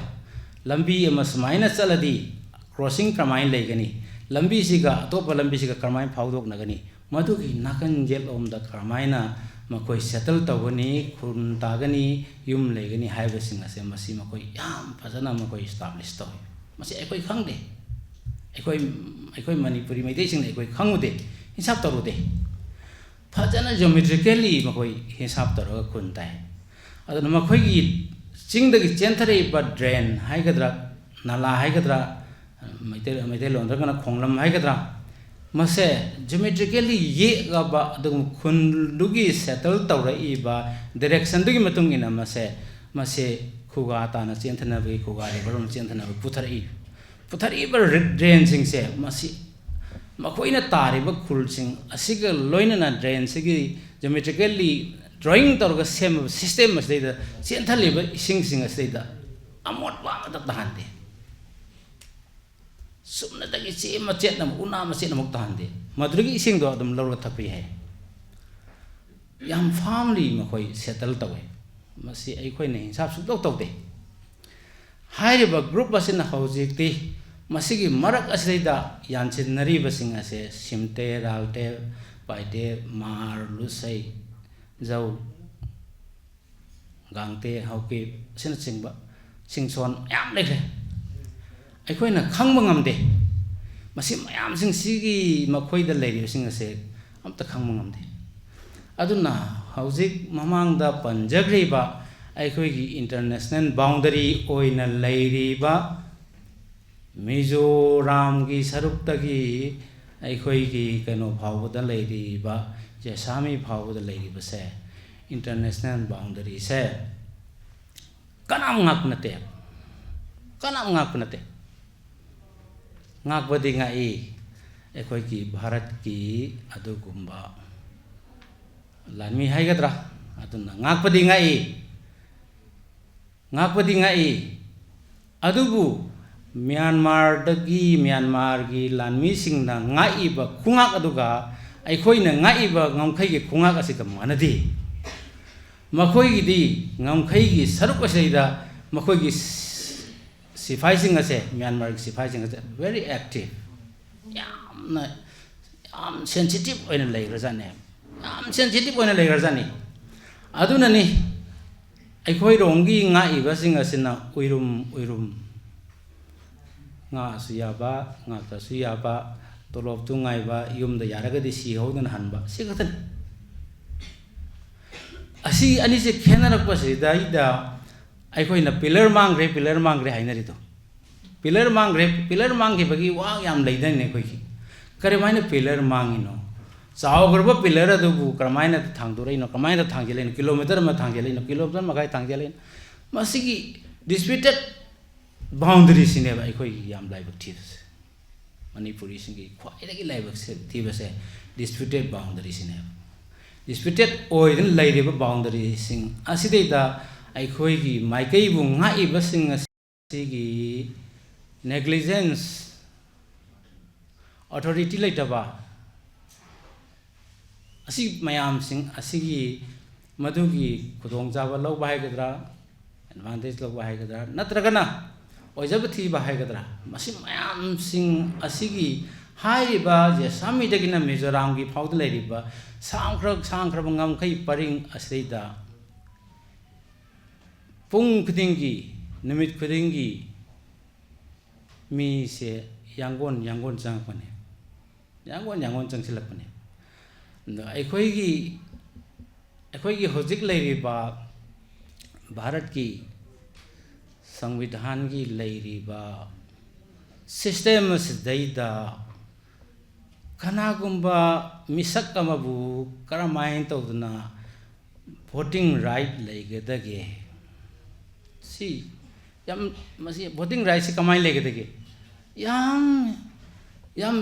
lambi ama samaina chaladi crossing kramain legani lambi siga topa lambi siga kramain phawdok nagani madugi nakan jel om da kramaina makoi settle tawani khun tagani yum legani haiba singa se masi makoi yam phajana makoi establish tawi masi ekoi khangde ekoi manipuri mai dei sing ekoi khangude hisab tarude phajana geometrically makoi hisab taro khun tai adana makoi gi chingdagi chenthare ba drain haigadra nala haigadra maite londra kana khonglam haigadra mase geometrically ye ga ba dum khundugi settle tawrai ba direction dugi matung ina mase khuga ta na chenthana bi khuga re barum chenthana bi puthari ba drain sing se masi makoina tari ba khul sing asiga loina na drain sigi geometrically drawing torga sem system mas deida chenthali ba sing asida amot ba ta tahande sumna dagi che ma chet na una ma chet na mok tahande madrugi sing do adum lawra thapi hai yam family ma koi settle tawe masi ai khoi nei sap su tok tok de hai ba group basin na hojik ti masigi marak asida yanchin nari basing ase simte ralte paite mar lusai zau gangte hauke sina chingba ꯁꯤꯡꯁꯣꯟ ꯃꯌꯥꯝ ꯂꯩꯈ꯭ꯔꯦ ꯑꯩꯈꯣꯏꯅ ꯈꯪꯕ ꯉꯝꯗꯦ ꯃꯁꯤ ꯃꯌꯥꯝꯁꯤꯡꯁꯤꯒꯤ ꯃꯈꯣꯏꯗ ꯂꯩꯔꯤꯕꯁꯤꯡ ꯑꯁꯦ ꯑꯝꯇ ꯈꯪꯕ ꯉꯝꯗꯦ ꯑꯗꯨꯅ ꯍꯧꯖꯤꯛ ꯃꯃꯥꯡꯗ ꯄꯟꯖꯈ꯭ꯔꯤꯕ ꯑꯩꯈꯣꯏꯒꯤ ꯏꯟꯇꯔꯅꯦꯁꯅꯦꯜ ꯕꯥꯎꯟꯗꯔꯤ ꯑꯣꯏꯅ ꯂꯩꯔꯤꯕ ꯃꯤꯖꯣꯔꯥꯝꯒꯤ ꯁꯔꯨꯛꯇꯒꯤ ꯑꯩꯈꯣꯏꯒꯤ ꯀꯩꯅꯣ ꯐꯥꯎꯕꯗ ꯂꯩꯔꯤꯕ ꯖꯦꯁꯥꯃꯤ ꯐꯥꯎꯕꯗ ꯂꯩꯔꯤꯕꯁꯦ इंटरनेशनल बाउंड्री से कनाम ngak nate कनाम ngak nate ngak badi ngai एकोई की भारत की अदुगुम्बा लानमी हाइगद्रा अदुना ngak badi ngai अदुबु म्यांमार की लानमी सिंगना ngai ba khungak aduga एकोई न ngai ba ngamkhai की khungak asi ka manadi मखोई दी ngमखई की सरुक असेदा मखोई की सिपाही सिंह असे म्यांमार की सिपाही सिंह असे वेरी एक्टिव याम सेंसिटिव ओइन लेग्रजाने याम सेंसिटिव ओइन लेग्रजाने अदुननी अखोई रोंगी nga इबा सिंह असेना उइरुम nga सुयाबा nga ta सुयाबा तोलोब तुंगाइबा युमदा यारगदि सिहौदन हनबा सिगतन असी अनी से खेनरकपसिदा इदा अखोइना पिलर मांग्रे हाइनरिदो पिलर मांगेबगी वा याम लैदने अखोइकी करमाइना पिलर मांगिनो चावग्रब पिलर अदुबु करमाइना थांदोरैनो करमाइना थांजेलेनो किलोमीटर मा थांजेलेनो किलोमीटर मगाय थांजेलेनो मसिगी डिस्प्यूटेड बाउंड्री सिनेबा अखोइगी याम लाइबक थिबसे मणिपुरी सिंगी ख्वाइदगी लाइबक से थिबसे डिस्प्यूटेड बाउंड्री सिनेबा डिस्प्यूटेड ओइदन लैरिबा बाउंड्री सिंग असिदैदा अखोइगी माइकैबु ngai सिंग असिगी नेग्लिजेंस अथॉरिटी लैतबा असि मयाम सिंग असिगी मधुगी खुदोंजाबा लौबा हाइगद्रा एडवांटेज लौबा हाइगद्रा नत्रगना ओइजब थीबा हाइगद्रा मसि मयाम सिंग असिगी हाइरिबा जेसामीदगिना मिजोराम की फाउद लैरिबा सांख्रब ngमखै परिंग असिदा पुंग खुदिंगी निमित खुदिंगी मी से यांगोन चंगपने यांगोन चंगसिलपने अखोइगी होजिक लैरिबा भारत की संविधान की लैरिबा सिस्टम सिदैदा कनागुम्बा मिसक अमबु करमाइन तौदना वोटिंग राइट लेगदगे सी याम मसी वोटिंग राइट से कमाइन लेगदगे याम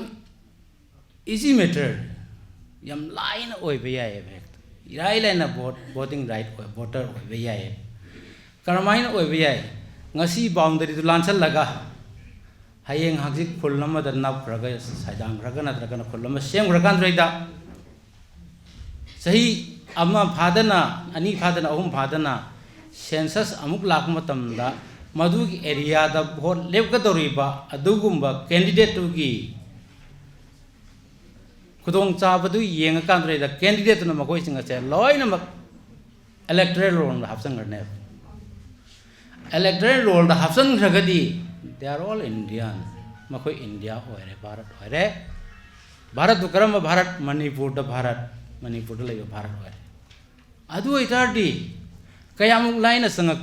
इजी मैटर याम लाइन ओइबे याय इफेक्ट इराई लाइन वोटिंग राइट वोटर ओइबे याय करमाइन ओइबे याय ngasi boundary du lanchal laga hayeng hajik khulnama da napkraga saidang raga natragana khulnama semgragan roida sahi amma phadana ani phadana ahum phadana census amuk lak matamda madu ki area da vote lebga doriba adugumba candidate tu gi khudong chabadu yenga kan roida candidate na makoi singa che loina mak electoral roll hapsang garne electoral roll da hapsang ragadi they are all Indian मखोई इंडिया होरे भारत तो करम भारत मणिपुर द भारत लैब भारत होरे अदु इतारदी कयामुक लाइन संगक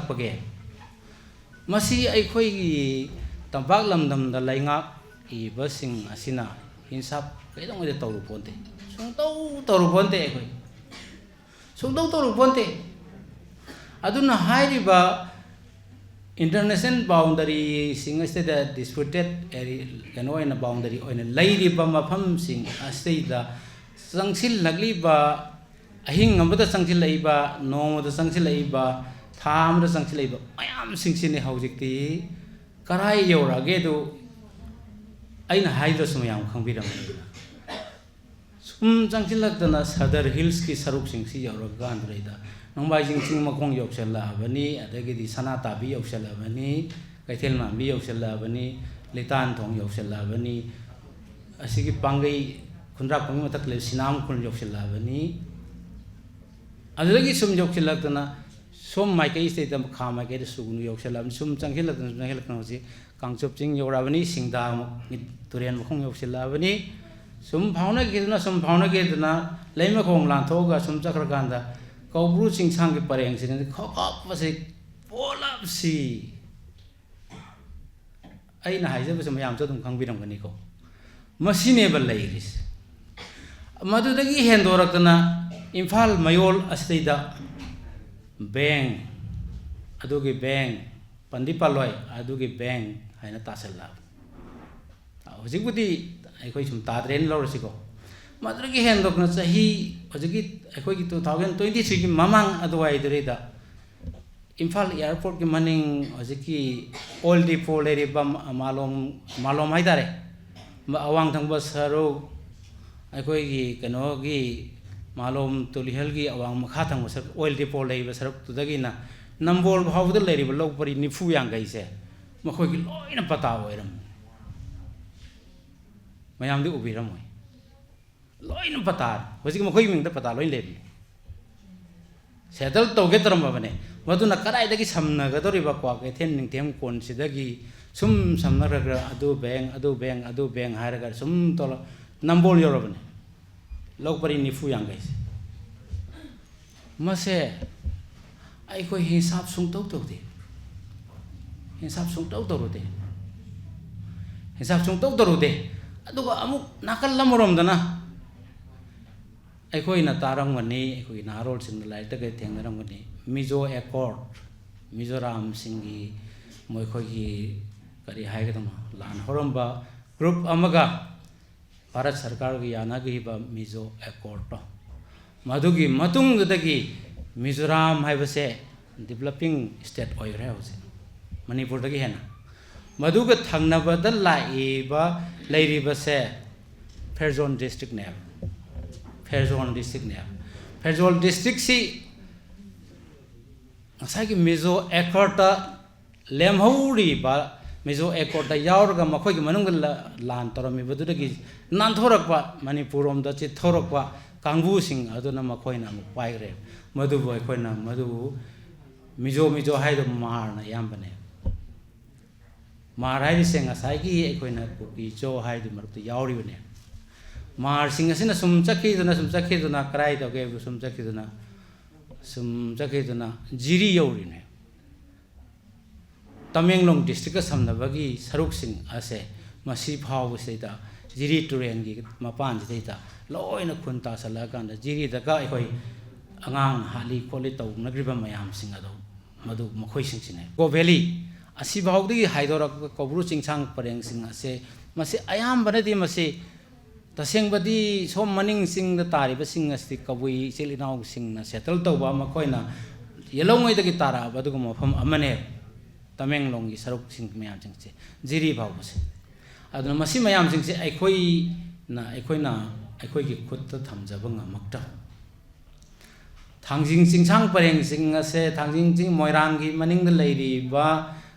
पगे मसी अखोइगी तंबाक लमदम द लैंगाक इबसिंग असिना हिंसाप कैदोंगदे तौरुपोंते तौरुपोंते अखोइ तौरुपोंते अदुना हाइरिबा इंटरनेशनल बाउंड्री सिंग अस्तेदा डिस्प्यूटेड एरिया कनो इन बाउंड्री ओइन लैरिबा मफम सिंग अस्तेदा संगसिल लगलिबा अहिंग अमदा संगसिल लैबा नोमदा संगसिल लैबा थामदा संगसिल लैबा मयाम सिंगसिने हौजिकती कराय यौरागे दो अइना हाइद्रस मयाम खंबिरमनी सुम संगसिलदना सदर हिल्स की सरुक सिंगसि यौरागा अंद्रैदा नोंबाइजिंग चिंग मखोंग यौसलाबनी अदगिदी सना ताबी यौसलाबनी कैथेल मांबी यौसलाबनी लेतान थोंग यौसलाबनी असिगी पांगई खुंद्रा पंग मथक ले सिनाम खुन यौसलाबनी अदुदगी सुम योक्सिलक्तना सोम माइकई स्टेट खा माइकई सुगुनु योक्सिलम सुम चंगिलक्तना होसी कांगचोप चिंग योराबनी सिंगदा तुरेन मखों योक्सिलाबनी सुम भावना गिदना लेम खोंग लांथोगा सुम चक्रकांदा कौब्रू चिंगसांग के परेंग से खोकापसे पोलापसी अइना हाइजबसे मयाम च दुम खंगबिरंगनिको मसिनेबल लैरिस मदुदगी हेंदोरक्तना इम्फाल मयोल अस्तेदा बैंक अदुगी बैंक पंडिपालोय अदुगी बैंक हाइना तासला हजिकबुदी अखोई सुम ताद्रेन लौरसिको मदुगी हेंदोकना सही हजिकी अखोई 2023 की ममांग अदवाइदरेदा इम्फाल एयरपोर्ट की मनिंग हजिकी ओल्ड डिपो लेरिबा मालोम हाइदारे अवांग थंगबा सरो अखोई कनोगी मालोम तुलिहलगी अवांग मखा थंगबा सर ओइल डिपो लेरिबा सरक तुदगिना नंबोल भावद लेरिबा लोकपरी निफु यांगैसे मखोगी लोइना पता ओइरम मयामदि उबिरमोय लोइना पता हजिकी मखोई मिंगदा पता लोइन लेबि सेटल तौगे तरमबने मदुना कराइदगी समनगदोरिबा क्वाकेथेन निंगथेम कोनसिदगी सुम समनरगा अदु बैंक हारगा सुम तोल नंबोल योरबने लोकपरी निफु यांगैस मसे आइको हिसाब सुंगतौ तौदे हिसाब सुंगतौ तौदे अदुगा अमुक नाकल लमरोमदना अखोइना तारंगनी अखोइ नारोल सिंग लाइटगे थेंगरंगनी मिजो एकॉर्ड मिजोराम सिंगी मोइखोगी करी हाइगदम लान होरंबा ग्रुप अमगा भारत सरकार की यानागिबा मिजो एकॉर्ड मधुगी मतुंगदगी मिजोराम हाइबसे डेवलपिंग स्टेट ओइरे होसे मणिपुर दगी हेना मधुगा थंगनबद लाइबा लेरिबसे फेरजोन डिस्ट्रिक्ट ने फेरजोन डिस्ट्रिक्ट सी की मिजो एकॉर्ड लेमहौरीबा मिजो एकॉर्ड यावरगा मखोई की मनुंग लान तोरमिबदुदगी नानथोरकपा मणिपुर रोम द चिथोरकपा कांगबू सिंग अदुना मखोइना पाइग्रे मधुबो अखोइना मधु मिजो हाइदो मारना यामबने मार हाइदिसे ngasai अखोइना कुपीचो हाइदो मरत यावरिबने मार सिंग असिना सुम चखिदुना कराइ तोगे सुम चखिदुना जिरी यौरिने तमेंगलोंग डिस्ट्रिक्ट समनबगी सरुक सिंग असे मसी फावसेदा जिरी टुरेंगी मपान जिदा लोइना खुनता सलाकान जिरी दगा अखोइ अंगांग हाली खोली तौनग्रिबा मयाम सिंग अदो मधु मखोइ सिंगसिने गो वैली असि भावदगी हाइदोरक कबरु चिंगसांग परेंग सिंग असे मसे अयाम बनदि मसे तसेंबदी सोम मनिंग सिंग द तारिबा सिंग अस्ति कबुई चिलिनाउ सिंग न सेटल तौबा मखोइना येलोंगैदगी तारा बदुग मफम अमने तमेंगलोंगी सरुक सिंग मयाम सिंगसे जिरी भावबसे अदुना मसी मयाम सिंगसे अखोइगी खुद थमजब ngमक्ता थांजिंग चिंगसांग परेंग सिंग असे थांजिंग चिंग मोइरांगी मनिंग the लेरिबा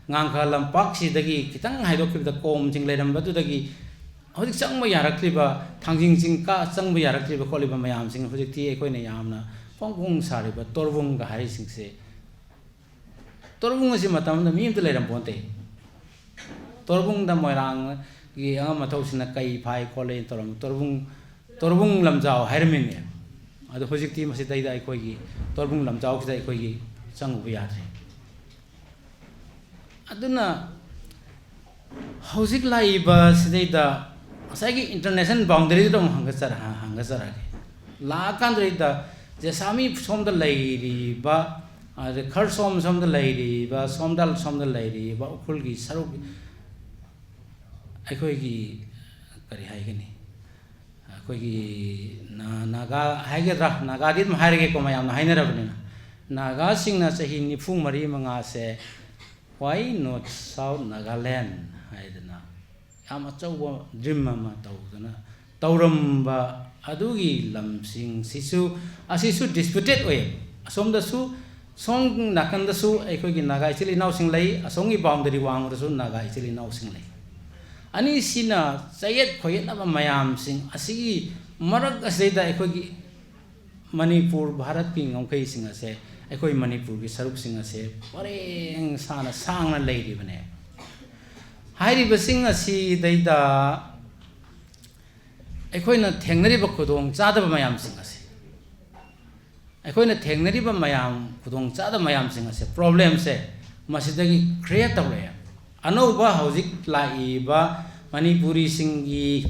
ngang lampak sidagi kitang haidokibda kom jing leirambadudagi hojik changba yarakliba thangjing jingka changba yarakliba kholiba mayam sing hojikti ekoina yamna pongpong sariba torbung ga hari singse torbung asi matamda mimta leiram ponte torbung da moirang gi anga mathausina kai phai khole torbung lamjao hairmine adu hojikti masi daida ekoigi torbung lamjao kida ekoigi changbu yadre aduna hojik laiba sidaida asagi international boundary dom hangachara la kandrida je sami somda lairi ba ade khar somda lairi ba somda lairi ba ukhulgi saruk aikoigi kari haigani aikoigi naga haigedra naga dit maharege ko mayam hainarabnina naga singna chahi nifu mari manga se why not South Nagaland haidana yama chawba dream ma tawdana tawramba adugi lamsing sisu disputed way asomda su song nakanda su aikogi naga ichili naw sing lai asongi boundary wang da su naga ichili naw sing lai ani sina sayet khoyet aba mayam sing asigi marak asida aikogi Manipur Bharat ki ngongkai sing ase akhoi Manipur ki saruk sing ase pareng sana sangna leiri bane hairi basing asi daida akhoi na thengnari ba khudong chada ba mayam sing ase akhoi na thengnari ba mayam khudong chada mayam sing ase problem se masidagi create tawle ano ba hojik lai ba Manipuri singi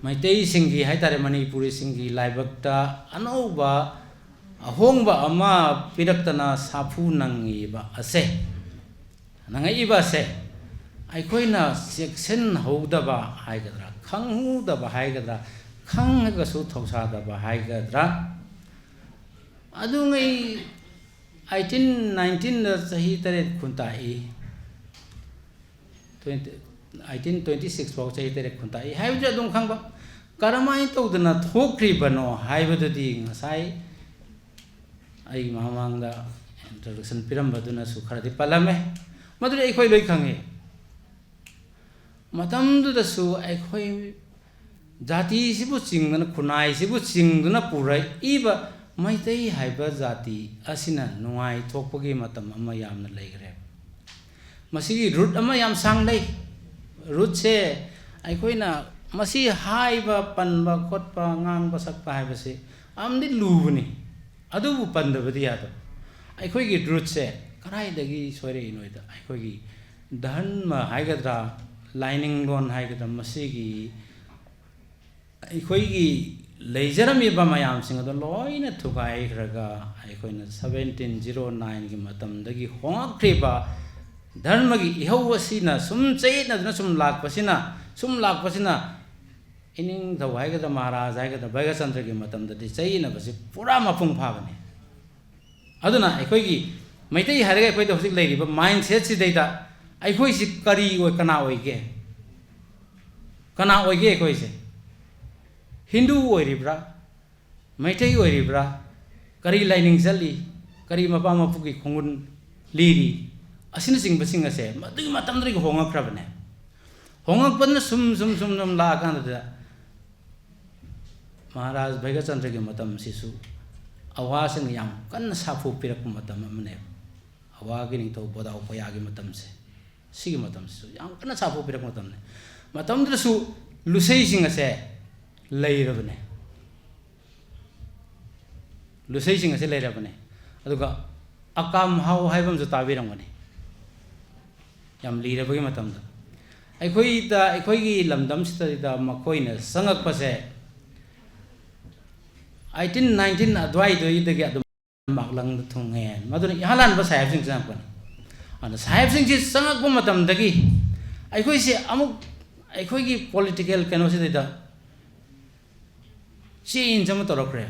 Maitai singi hai tare Manipuri singi laibakta ano ba ahong ba ama piraktana sapu nangi ba ase nangai ba se ai khoi na section hoda ba hai gadra khang da ba hai gadra khang ga su thosa da ba hai gadra adu ngai 18 19 da sahi tare khuntai 1826 fau chai tere khuntai hai ja dum khang ba karamai to dana thokri bano hai ba di ngasai ai mamang da introduction piram baduna su kharadi palame madure ai khoi loi khange matam du da su ai khoi jati sibu chingna khunai sibu chingna purai iba maitai hai ba jati asina nuai thokpagi matam ama yamna leigre masigi root ama yam sang lei root se ai khoi na masi hai ba pan ba khot pa ngang ba sak pa hai ba se amdi lubni adu bu pan da badiya to ai khoi gi root se karai dagi soire inoida ai khoi gi dharma hai gadra lining lon hai gadra masigi ai khoi gi leijarami ba mayam sing ado loina thukai raga ai khoi na 1709 gi matam dagi hongakre ba dharma gi ihau asina sum chei na sum lak pasina ining thau hai ga maharaj hai ga baiga chandra gi matam da chei na basi pura mapung pha bane aduna ai khoi gi maitai hare ga khoi da hosik leiri ba mindset si deita ai khoi si kari oi kana oi ge khoi se Hindu oi ribra maitai oi ribra kari lining jali kari mapa mapu gi khongun liri asina sing basing ase madu matam dri hongak krabne hongak pan sum la kan da Maharaj Bhaiga Chandra gi matam sisu awa sing yam kan sapu pirak matam amne awa gi ning to boda upaya gi matam se sigi matam su yam kan sapu pirak matam ne matam dra su lusei sing ase leirabne lusei sing ase leirabne aduga akam hau haibam ju tabirangani yam lirabagi matam da ai khoi gi lamdam sita da makoina sangak pase 18 19 adwai do idagi adum maklang thungen madun ihalan ba sahib sing jang pan ana sahib sing ji sangak ba matam dagi ai khoi se amuk ai khoi gi political kano se da change jam torokre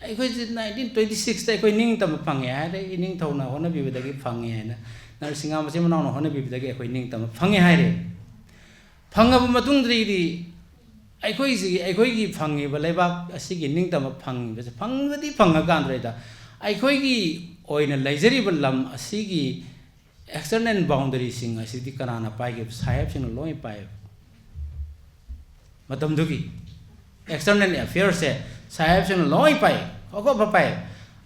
ai khoi 1926 ta ai khoi ning tam phange ha de ning thona hona bi dagi phange na narsinga ma se manaw na hona bi dagi ai khoi ning tam phange ha re phangab matung dri ai khoi gi phangi ba lebak asigi ning tam phang be phangdi phanga kan dre da ai khoi gi oina leijari ba lam asigi external boundary sing asidi kanana pai ge sahib sing loi pai matam dugi external affairs se sahib sing loi pai ko ba pai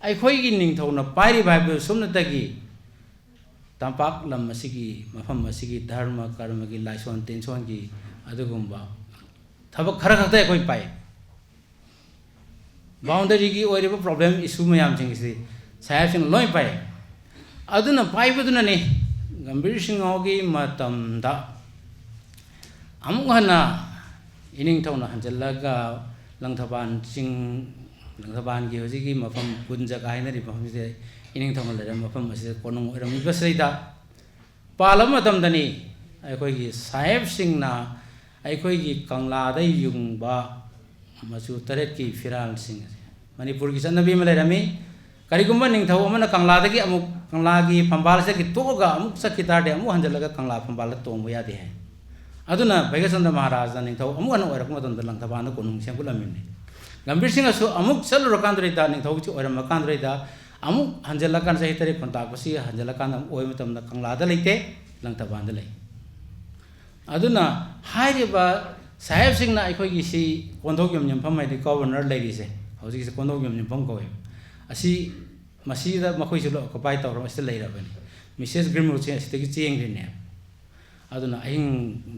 ai khoi gi ning thona pai ri bai be sumna tagi tampak lam asigi mafam asigi dharma karma gi laison tension gi adugumba thabak khara khata koi pai boundary gi oire problem issue mayam jing si sahib sing loi pai aduna pai baduna ne gambir sing ogi matam da amuk hana ining thona hanjalaga langthaban gi hoji gi mafam punja ga haina ri mafam se ining thona le mafam ase konong oram basida palam matam dani ai koi gi sahib sing na ai khoi gi kangla dai yung ba machu taret ki firal sing Manipur gi sanabi ma lerami kari gumba ning thau amana kangla dagi amuk kangla gi phambal se ki to ga amuk sakita de amu hanjalaga kangla phambal to mo ya de hai aduna Bhaiga Chandra Maharaj ning thau amu an oirak ma don lang thaba na konung sem kulamin ne gambir sing asu amuk sal rokandre da ning thau chi oiram makandre da amuk hanjalakan sahi tare kontak pasi hanjalakan am oi matam na kangla da leite lang thaba da lei aduna hairiba sahib sing na ai khoi gi si konthok yom nyam phamai di governor lady se हौजिक से कोंदो यम निफम को असी मसीदा मखोई जुलो ऑक्युपाई तौर मस्त लेरबनी मिसेस ग्रिमरो चे अस्तिगी चेंग्रिने अदुना अहिंग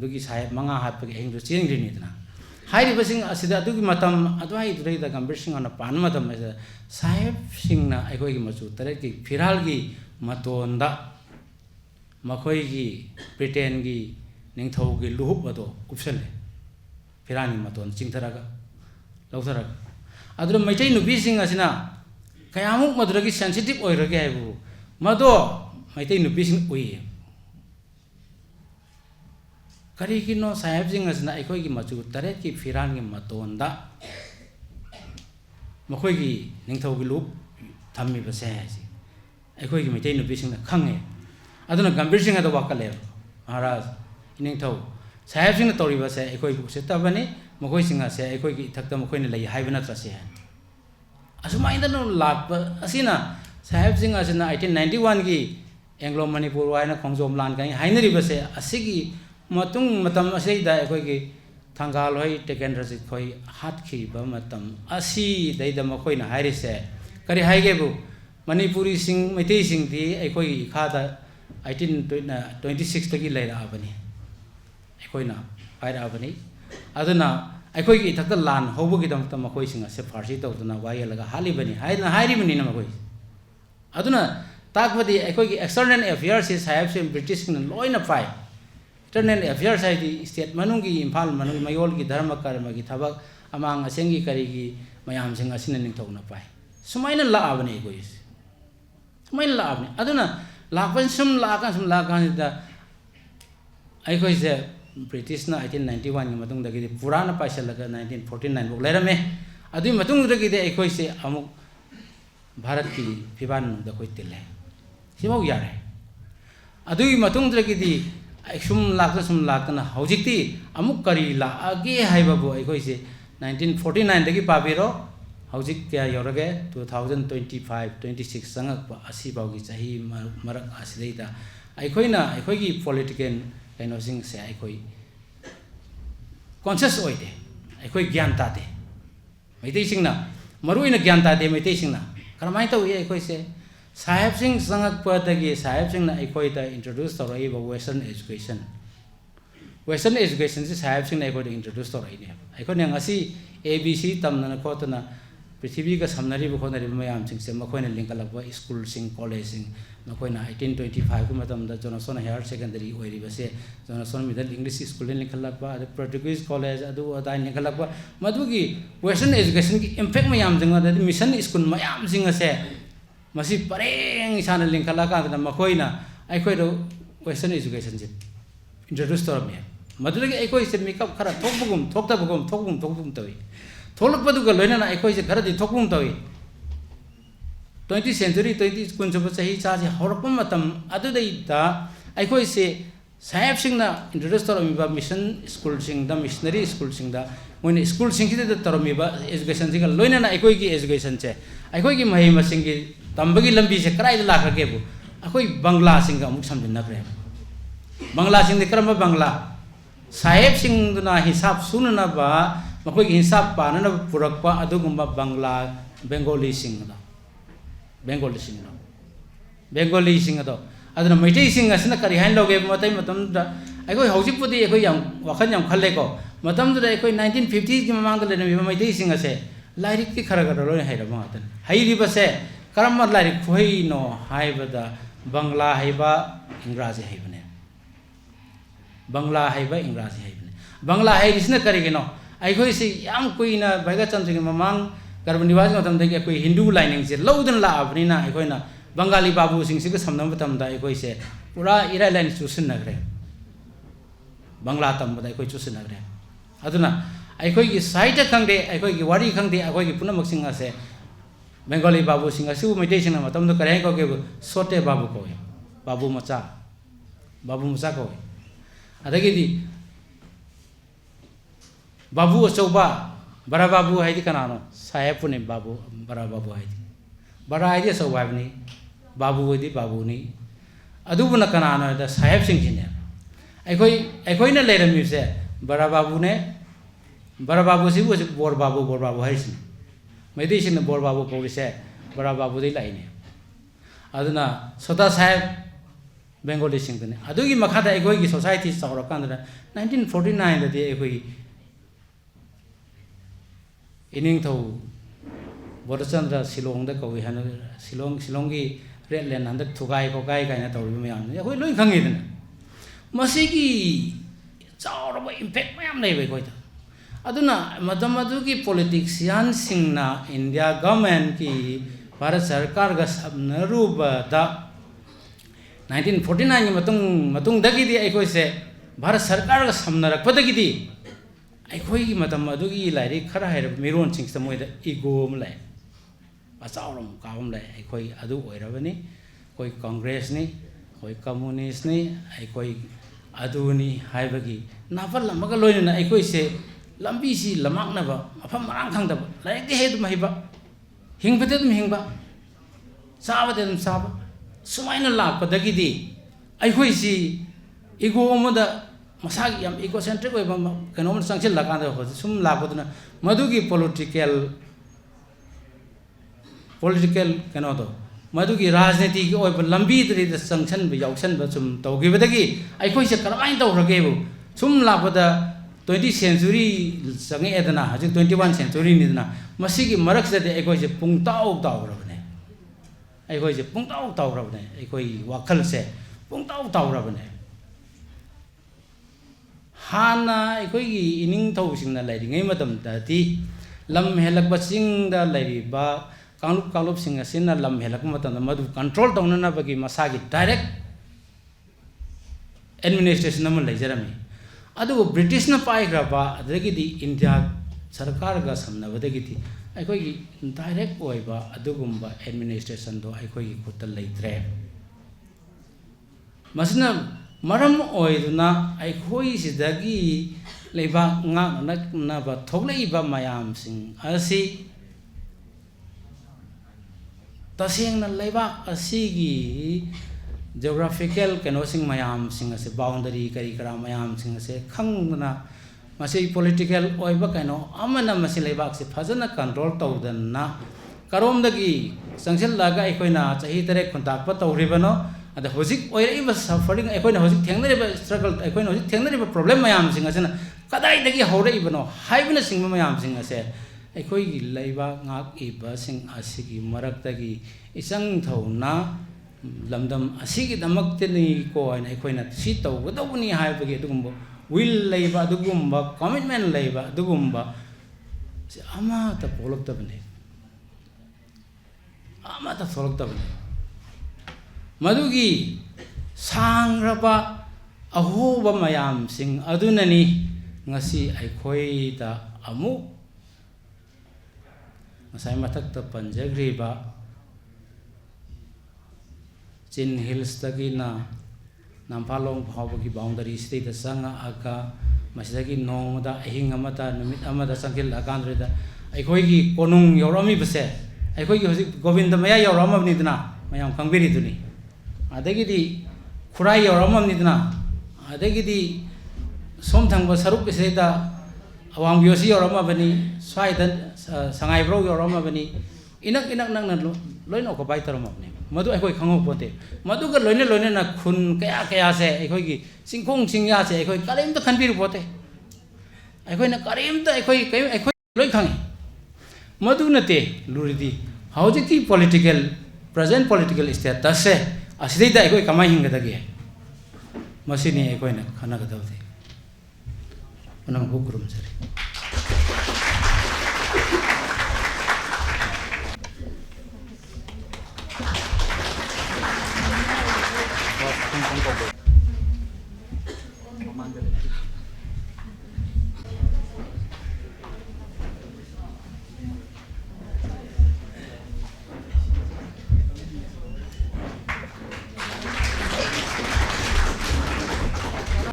दुगी साहेब मंगा हापगे अहिंग दु चेंग्रिने दना हाइरिबसिंग असिदा दुगी मतम अदवाई दुरेदा गंबरसिंग अन पान मतम साहेब सिंगना अखोई मचु तरे की फिराल की मतोंदा मखोई की ब्रिटेन की निंगथौ की लुहुप अदो उपसले फिरानी मतों चिंथरगा लौथरगा अदुर मैथै नुबीसिंग असिना कयामुक मदुरगी सेंसिटिव ओइरगे हाइबु मदो मैथै नुबीसिंग उइ करिगिनो साहेबसिंग असिना अखोई की मचु तरे की फिरानी मतोंदा मखोई की निंगथौ की लुहुप थम्मी बसे हाइसि अखोई की मैथै नुबीसिंग खंगे अदुना गंभीर सिंह अदो वाकले महाराज निंगथौ साहेब सिंह तौरीब से अखोई बुसे तबने मखोई सिंह से अखोई की थक्ता मखोई ने लई हाइबना त्रसे असुमाइंदा नो लाप असिना साहेब सिंह असिना 1891 की एंग्लो मणिपुर वाइना खोंजोम लान काई हाइनरिब से असिगी मतुंग मतम असेदा अखोई की थंगाल होई टेकेंद्रजित खोई हातखी ब मतम असि दैदा मखोई ना हाइरिसे करी हाइगेबु मणिपुरी सिंह मैथै सिंह दी अखोई खादा 1826 तकी लेराबनी अखोइना पाइराबनी अदुना अखोई की थक्ता लान होबगी दमत मखोई सिंह से फारसी तौदना वायलगा हालिबनी हाइना हाइरिबनी न मखोई अदुना ताकबदी अखोई की एक्सटर्नल अफेयर्स से साहेब से ब्रिटिश न लोइना पाइ इंटरनल अफेयर्स हाइदी स्टेट मनुंगी इम्फाल मनुंग मयोल की धर्म कर्म की थबक अमांग असेंगी करी की मयाम सिंह असिन निंगथौना पाइ सुमाइना लाबनी अखोई सुमाइना लाबनी अदुना लापन सुम लाकान दा अखोई से ब्रिटिश ना 1891 की मतुंग दगी पुराना पाइसलगा 1949 बो लेरमे अदुई मतुंग दगी दे अखोई से अमुक भारत की फिबान द खोई तिले सिबाउ यारे अदुई मतुंग दगी दी सुम लाकना हौजिकती अमुक करी ला आगे हाइबाबो अखोई से 1949 दगी पाबिरो हौजिक क्या यौरगे 2025 26 संगक असिबाउगी चाही मरक असिदैदा अखोइना अखोइगी पॉलिटिकल कैनोसिंग से अखोई कॉन्शियस ओइदे अखोई ज्ञान तादे मैतै सिंगना मरुइना ज्ञान तादे मैतै सिंगना करमाइ तौ ये अखोई से साहेब सिंह संगक पदगी साहेब सिंगना अखोइदा इंट्रोड्यूस तौरइबो वेस्टर्न एजुकेशन से साहेब सिंगना अखोइदा इंट्रोड्यूस तौरइने अखोइना ngasi ABC तमना खोतना पृथ्वी का समनरी बखोनरी मयाम सिंह से मखोइना लिंकलबो स्कूल सिंह कॉलेज सिंह मखोइना 1825 को मतम द जोनासन हायर सेकेंडरी ओइरिबसे जोनासन मिडल इंग्लिश स्कूल लिंकलबा द पोर्टुगीज कॉलेज अदु अदाइ लिंकलबा मधुगी वेस्टर्न एजुकेशन की इंपैक्ट मयाम सिंह द मिशन स्कूल मयाम सिंह से मसी परेंग इसाना लिंकला का मखोइना अखोइदो वेस्टर्न एजुकेशन से इंट्रोड्यूस तौरमे मधुगी अखोइ से मेकअप खरा थोकबगुम थोकतबगुम तोइ थोलकपदुगा लोइना अखोइ से खरदि थोकबुम तोइ 20th century 20 कुनसुब चाही चाजे हरकम मतम अदुदैदा अखोइ से साहेब सिंगना इंट्रोड्यूस तौरमिबा मिशन स्कूल सिंग द मिशनरी स्कूल सिंग द मोइन स्कूल सिंग की तौरमिबा एजुकेशन सिंग लोइना अखोइ की एजुकेशन से अखोइ की महै मसिंग की तंबगी लंबी से कराइ लाखगेबु अखोइ बंगला सिंग अमुक समजिनखरे बंगला सिंग क्रम बंगला साहेब सिंग दुना हिसाब सुननबा मखोइ की हिसाब पानन पुरकपा अदुगुम्बा बंगला बेंगोली सिंग अदो अदुना मैथै सिंग असना करि हाइन लोगे मतै मतम द अखोइ हौजिपुदी अखोइ याम वखन याम खल्लेको मतम द अखोइ 1950 की ममांग द लेने मैथै सिंग असे लाइरिक की खरग लोय हाइरा मातन हाइरिबसे करम लाइरिक खोइनो हाइबदा बंगला हाइबा इंग्राजी हाइबने बंगला हाइबा इंग्राजी हाइबने बंगला हाइरिसना करिगिनो अखोइ से याम कुइना भाइगा चंद्रगी ममांग गर्भनिवास मतम दगी अखोइ हिंदू लाइनिंग से लौदन लाबनिना अखोइना बंगाली बाबू सिंह से समनम मतमदा अखोइ से पूरा इराय लाइन चुसन नगरे बंगला तमबदा अखोइ चुसन नगरे अदुना अखोइ की साहित्य खंगदे अखोइ की वारी खंगदे अखोइ की पुनमक सिंह से बेंगाली बाबू सिंह असु मैथै सिंह मतम द करे को के सोटे बाबू को बाबू मचा को अदगी बाबू अचौबा बड़ा बाबू है कनानो साहेब पुने बाबू बड़ा बाबू है बड़ा है अचौबा है बाबू है बाबूनी अदुबुना कनानो है साहेब सिंह ने अखोइना लेरमीसे बड़ा बाबू ने बड़ा बाबू से बोर बाबू है मैदेसिन बोर बाबू पौरिसे बरा बाबू दे लाइने अदुना सोता साहेब बेंगोली सिंगने अदुगी मखादा एगोई सोसाइटी चाउर कांदना 1949 दे एगोई इनिंग थौ बोरचंद्र शिलोंग द कवि हन शिलोंग की रेड लैंड हंदक थुगाई को गाय गायना तौरिबा मयाम एगोई लोई खंगेदना मसिगी चाउर बा इंपैक्ट मयाम नै बे कोइदा अदुना मदम अदुगी पॉलिटिशियन सिंगना इंडिया गवर्नमेंट की भारत सरकार का सबनरुबदा 1949 मतुंग दगिदी अखोइसे भारत सरकार का समनरकपदगिदी अखोइगी मतम अदुगी लाइरि खरा हैर मिरोन सिंगस मोइदा इगोम लाइ अचाउरम काबम लाइ अखोइ अदु ओइरबनी कोइ कांग्रेस नि कोइ कम्युनिस्ट नि अखोइ अदुनी हाइबगी नाफल लमगा लोइना अखोइसे लंबी सी लमाकनबा अफम मरांग खंगदब लाइक हेद महिबा हिंगबदे तुम हिंगबा साबदे तुम साब सुमाइना लापदगिदी अखोइसी इगो अमदा मसागी याम इकोसेंट्रिक ओइबा कनोम संगसिल लगादा हो सुम लापदना मधुगी पॉलिटिकल कनोदो मधुगी राजनीति की ओइबा लंबी दरी संगसन बे याउसन बा सुम तौगिबदगी अखोइसे करमाइन तौरगेबो सुम लापदा 20th century संगे एदना हजि 21st century निदना मसिगी मरक से अखोइसे पुंगताउ ताउरबने अखोइसे पुंगताउ ताउरबने अखोइ वाखल से पुंगताउ ताउरबने हाना अखोइगी इनिंग थौसिंगना लाइरिङै मतमदति लम हेलक बसिंगदा लाइरिबा कांगलुप सिंग असिना लम हेलक मतमदा मधु कंट्रोल तौननाबगी मसागी डायरेक्ट एडमिनिस्ट्रेशन अम लेजरमी अदुगो ब्रिटिश न पाइग्रबा अदगिदी इंडिया सरकार का समनबदगिदी अखोइगी डायरेक्ट ओइबा अदुगुम्बा एडमिनिस्ट्रेशन दो अखोइगी खुद लेत्रे मसना मरम ओइदुना अखोइ सिदगी लेबा nga naknaba thogleiba mayam sing asi tasengna leiba asigi geographical kenosing mayam sing ase boundary kari kara mayam sing ase khangna masi political oiba kano amana masi leiba se phajana control tawdanna karomdagi sangsil laga ekoina chahi tare khuntak pa tawribano ada hojik oiraiba suffering ekoina hojik thengnariba struggle ekoina hojik thengnariba problem mayam sing asena kadai dagi horaibano haibna singma mayam sing ase ekoi gi leiba ngak iba sing asigi maraktagi isang thauna lamdam asigi damakte ni ko aina ekoina si tawgadawni haibagi dugumba will leiba dugumba commitment leiba dugumba ama ta poloktabane ama ta tholoktabane madugi sangraba ahoba mayam sing adunani ngasi akhoi da amu ngasai mathak ta panjagriba chin hills tagina nampalong phawgi boundary state sanga aga masagi nomda ahing amata numit amada sangil akandreda akhoi gi konung yorami base akhoi gi hojik govinda maya yoramabni dina mayam kangbiri duni adagidi khurai yoramabni dina adagidi som thangba saruk seida awang biosi yoramabani swaida sangai bro yoramabani inak nang loin ok bai taramabni madu akhoi khangok pote madu ga loine na khun kaya se akhoi gi singkhong singya se akhoi karim ta khanbir pote akhoi na karim ta akhoi loi khangi madu nate luridi howji ki political present political status se asidai da akhoi kamai hingadagi masini akhoi na khana ga dawde Unang hukum sari.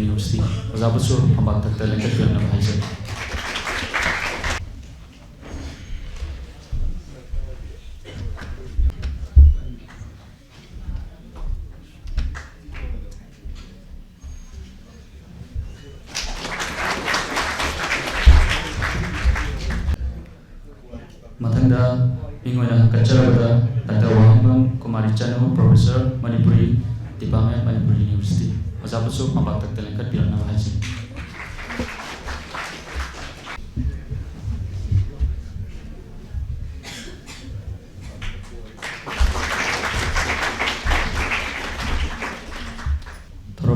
University, Zabasur, Hambat, Telenggara, dan Malaysia. मथंगदा मिंगोना कच्चरबदा doctor Wahengbam Kumari Chanu professor Manipuri department Manipuri university ओजाबसु पंबाक तक तलेंकत पिरना हाजी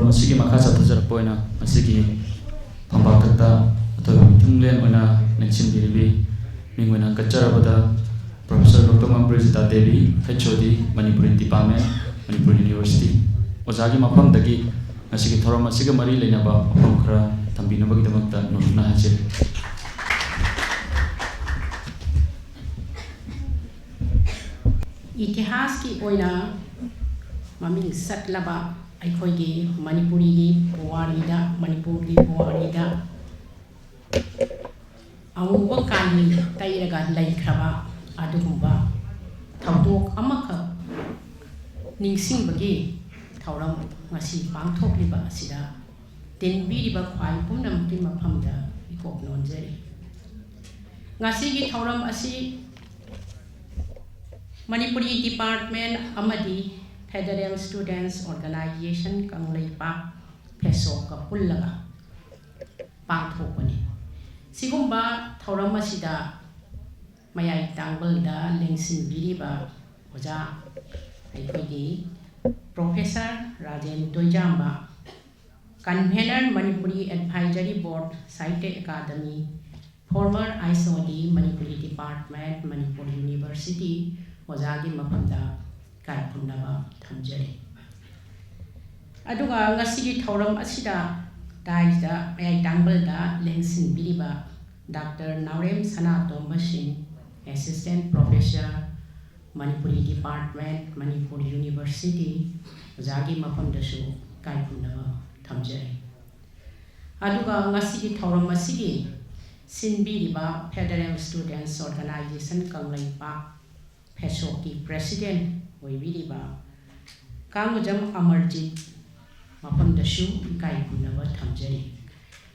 मसीगी मखा चथजरपोइना मसीगी फंबाकता अथवा मिथुंगलेन ओना नेक्सिन बिरिबी मिंगोना कच्चरबदा professor doctor Mambrijita Devi HOD Manipuri department Manipuri university ओजागी मफमदगी मसीगी थोरम मसीगी मरी लेनाबा मफम खरा थंबिनबगीदमक्ता नोना हाजे इतिहास की ओइना ममिंग सटलबा अखोगी मणिपुरी की पुवारीदा मणिपुर की पुवारीदा अमुब कानी तैरगा लैख्रबा अदुगुंबा थौदोक अमख निंगसिंबगी थौरम ngasi पांथोकलिबा असिदा तेनबीरिबा ख्वाई पुमनमकी मफमदा इकोक नोंजरी ngasi की थौरम असि मणिपुरी डिपार्टमेंट अमदी Federal Students Organization Kanglaipak Peso Kapulaga Pangthokani Sigumba Thauramasida Mayai Tangbalda Lengsin Biriba Oja Aikogi Professor Rajen Doijamba Convener Manipuri Advisory Board Site Academy Former ISOD Manipuri Department Manipur University Ojagi Mapamda Kai Punaba Tamjari. Aduga Ngasigi Thoram Asida Daida May Dangbelda Lengsin Biriba Dr. Naurem Sanato Machine Assistant Professor Manipuri Department Manipur University Zagi Mapamdasu Kai Punaba Tamjari. Aduga Ngasigi Thoram Asigi Sinbiriba Federal Students Organization Kanglaipak Pesoki President Oibiriba Kamujam Amarjit Mapamdasu Kai Punaba Tamjari.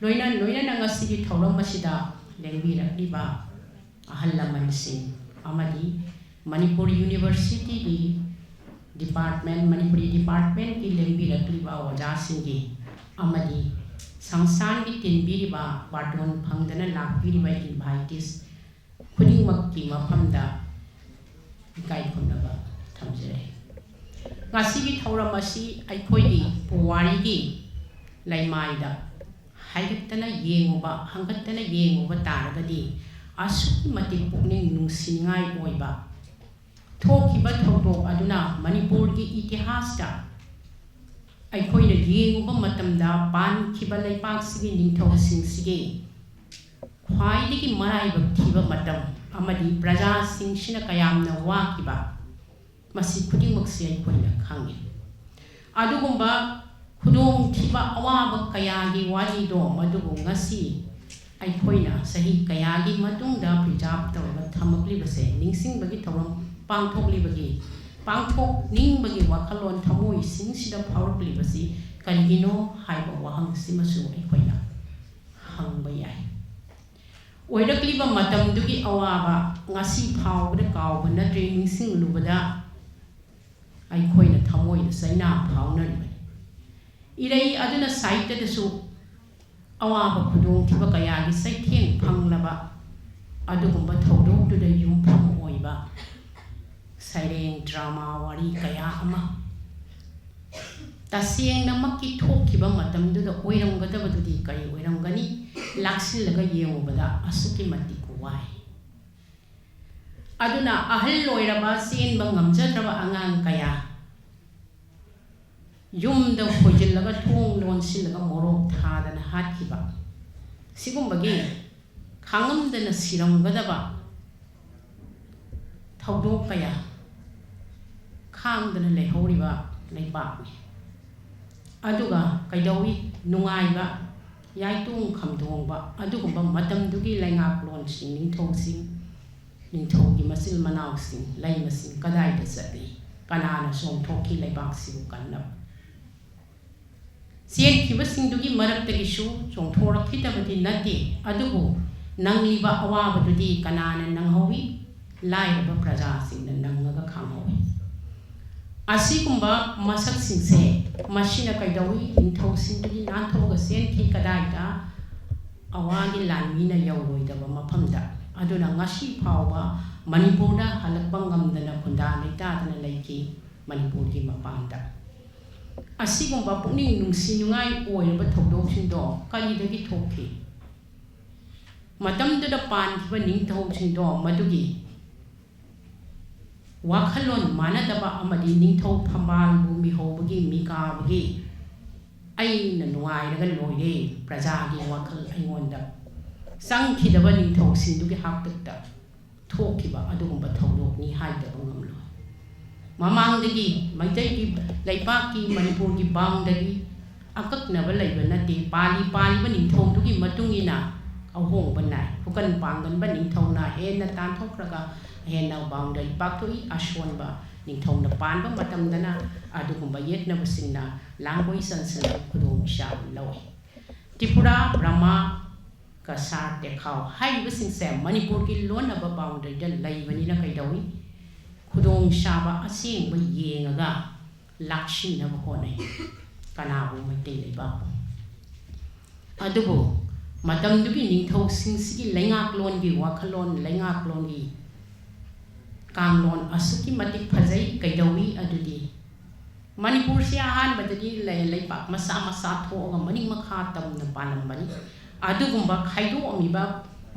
Loina Nangasigi Thoramasida Lengvira Liba Ahalaman Singh Amadi Manipur University Department Manipuri Department ki Lengvira Liba Wajasingi Amadi Sangsan ki Tinbiriba Baton Pangdana Lakbiriba Invitees Puding Makki Mapamda Kai Punaba Tamjari. Ngasigi Thauramasi Aikoigi Puwarigi Laimaida Haigatana Yenguba Hangatana Yenguba Taragadi Asuk Mati Pugning Nusingai Oiba Tokiba Toto Aduna Manipurgi Itihasta Aikoina Yenguba Matamda Ban Kibalai Paksigi Ninto Sing Sige Kwaidigi Maraiba Kiba Matam Amadi Praja Sing Shina Kayamna Wakiba Masi Puding Moxia Koina Kangi Adugumba Kudong Tiba Awaba Kayagi Wadi Do Madugu Ngasi Aikoina Sahi Kayagi Matunda Prijap Tawa Tamakli Base Ningsing Bagi Tawam Pangtokli Bagi Pangtok Ning Bagi Wakalon Tamui Sing Sida Powerfully Basi Kanigino Haiba Wahang Simasu Aikoina Hang Bayai Oirakliba Matam Dugi Awaba Ngasi Pow the Cow when the training sing Lubada Aikoina Tamoy the Saina Powner Irei Aduna site the soup Awaba Kudung Tibakayagi Saitian Panglaba Adugumba Todo to the Yum Pam Oiba Siren Drama Wari Kayama Tasing Namaki Tokiba Matam do the Oiram Gadaba to the Kai Oiram Gani Laxilaga Yemubada Asuki Matikuai Aduna Ahal Loiraba Sin Bangam Jatraba Angan Kaya Yum the Hojilaga Tung Lon Silaga Moro Tad and Hatkiba Sigumbagi Kangam than a Siram Gadaba Taudo Kaya Kang than a Lehoriba Lebak Aduga Kaidawi Nungaiba Yaitung Kamdongba Adugumba Madam Dugi Langap launch in Nintosing Nintogi Masil Manausing Laimasing Kadaida Sadi Kanana Som Toki Lebaxi Kanab Sien Kibasing Dugi Maratagi Song Tora Kitabati Nati Adugu Nangliba Awaba Dudi Kanana Nanghowi ꯂꯥꯏꯔꯕ ꯄ꯭ꯔꯖꯥꯁꯤꯡꯅ ꯅꯪꯉꯒ ꯈꯥꯡꯍꯧꯏ ꯑꯁꯤꯒꯨꯝꯕ ꯃꯁꯛꯁꯤꯡꯁꯦ ꯃꯁꯤꯅ ꯀꯩꯗꯧꯏ ꯅꯤꯡꯊꯧꯁꯤꯡꯗꯒꯤ ꯅꯥꯟꯊꯣꯛꯑꯒ ꯆꯦꯟꯈꯤ ꯀꯗꯥꯏꯗ ꯑꯋꯥꯒꯤ ꯂꯥꯟꯃꯤꯅ ꯌꯧꯔꯣꯏꯗꯕ ꯃꯐꯝꯗ ꯑꯗꯨꯅ ꯉꯁꯤ ꯐꯥꯎꯕ ꯃꯅꯤꯄꯨꯔꯗ ꯍꯜꯂꯛꯄ ꯉꯝꯗꯅ ꯈꯨꯟꯗꯥ ꯂꯩꯇꯥꯗꯅ ꯂꯩꯈꯤ ꯃꯅꯤꯄꯨꯔꯒꯤ ꯃꯄꯥꯟꯗ ꯑꯁꯤꯒꯨꯝꯕ ꯄꯨꯛꯅꯤꯡ ꯅꯨꯡꯁꯤꯅꯤꯡꯉꯥꯏ ꯑꯣꯏꯔꯕ ꯊꯧꯗꯣꯛꯁꯤꯡꯗꯣ ꯀꯔꯤꯗꯒꯤ ꯊꯣꯛꯈꯤ ꯃꯇꯝꯗꯨꯗ ꯄꯥꯟꯈꯤꯕ ꯅꯤꯡꯊꯧꯁꯤꯡꯗꯣ ꯃꯗꯨꯒꯤ ꯋꯥꯈꯜꯂꯣꯟ ꯃꯥꯟꯅꯗꯕ ꯑꯃꯗꯤ ꯅꯤꯡꯊꯧ ꯐꯝꯕꯥꯜꯕꯨ ꯃꯤꯍꯧꯕꯒꯤ ꯃꯤꯀꯥꯕꯒꯤ ꯑꯩꯅ ꯅꯨꯡꯉꯥꯏꯔꯒ ꯂꯣꯏꯔꯦ ꯄ꯭ꯔꯖꯥꯒꯤ ꯋꯥꯈꯜ ꯑꯩꯉꯣꯟꯗ ꯆꯪꯈꯤꯗꯕ ꯅꯤꯡꯊꯧꯁꯤꯡꯗꯨꯒꯤ ꯍꯥꯛꯇꯛꯇ ꯊꯣꯛꯈꯤꯕ ꯑꯗꯨꯒꯨꯝꯕ ꯊꯧꯗꯣꯛꯅꯤ ꯍꯥꯏꯗꯕ ꯉꯝꯂꯣꯏ ꯃꯃꯥꯡꯗꯒꯤ ꯃꯩꯇꯩꯒꯤ ꯂꯩꯄꯥꯛꯀꯤ ꯃꯅꯤꯄꯨꯔꯒꯤ ꯕꯥꯎꯟꯗꯔꯤ ꯑꯀꯛꯅꯕ ꯂꯩꯕ ꯅꯠꯇꯦ ꯄꯥꯜꯂꯤꯕ ꯅꯤꯡꯊꯧꯗꯨꯒꯤ ꯃꯇꯨꯡ ꯏꯟꯅ ꯑꯍꯣꯡꯕ ꯅꯥꯏ ꯐꯨꯀꯟ ꯄꯥꯡꯒꯟꯕ ꯅꯤꯡꯊꯧꯅ ꯍꯦꯟꯅ ꯇꯥꯟꯊꯣꯛꯈ꯭ꯔꯒ ꯍꯦꯟꯅ ꯕꯥꯎꯟꯗꯔꯤ ꯄꯥꯛꯊꯣꯛꯏ ꯑꯁꯣꯟꯕ ꯅꯤꯡꯊꯧꯅ ꯄꯥꯟꯕ ꯃꯇꯝꯗꯅ ꯑꯗꯨꯒꯨꯝꯕ ꯌꯦꯠꯅꯕꯁꯤꯡꯅ ꯂꯥꯡꯕꯩ ꯆꯟꯁꯤꯟꯅ ꯈꯨꯗꯣꯡꯆꯥꯕ ꯂꯧꯏ ꯇ꯭ꯔꯤꯄꯨꯔꯥ ꯕ꯭ꯔꯍ꯭ꯃꯥ ꯀꯁꯥꯔ ꯇꯦꯈꯥꯎ ꯍꯥꯏꯔꯤꯕꯁꯤꯡꯁꯦ ꯃꯅꯤꯄꯨꯔꯒꯤ ꯂꯣꯟꯅꯕ ꯕꯥꯎꯟꯗꯔꯤꯗ ꯂꯩꯕꯅꯤꯅ ꯀꯩꯗꯧꯏ ꯈꯨꯗꯣꯡꯆꯥꯕ ꯑꯁꯦꯡꯕ ꯌꯦꯡꯉꯒ ꯂꯥꯛꯁꯤꯟꯅꯕ ꯍꯣꯠꯅꯩ ꯀꯅꯥꯕꯨ ꯃꯩꯇꯩ ꯂꯩꯕꯥꯛꯄꯨ ꯑꯗꯨꯕꯨ ꯃꯇꯝꯗꯨꯒꯤ ꯅꯤꯡꯊꯧꯁꯤꯡꯁꯤꯒꯤ ꯂꯩꯉꯥꯛꯂꯣꯟꯒꯤ ꯋꯥꯈꯜꯂꯣꯟ ꯂꯩꯉꯥꯛꯂꯣꯟꯒꯤ ꯀꯥꯡꯂꯣꯟ ꯑꯁꯨꯛꯀꯤ ꯃꯇꯤꯛ ꯐꯖꯩ ꯀꯩꯗꯧꯏ ꯑꯗꯨꯗꯤ ꯃꯅꯤꯄꯨꯔꯁꯤ ꯑꯍꯥꯟꯕꯗꯗꯤ ꯂꯩꯄꯥꯛ ꯃꯆꯥ ꯃꯆꯥ ꯊꯣꯛꯑꯒ ꯃꯅꯤꯡ ꯃꯈꯥ ꯇꯝꯅ ꯄꯥꯜꯂꯝꯕꯅꯤ ꯑꯗꯨꯒꯨꯝꯕ ꯈꯥꯏꯗꯣꯛꯑꯝꯃꯤꯕ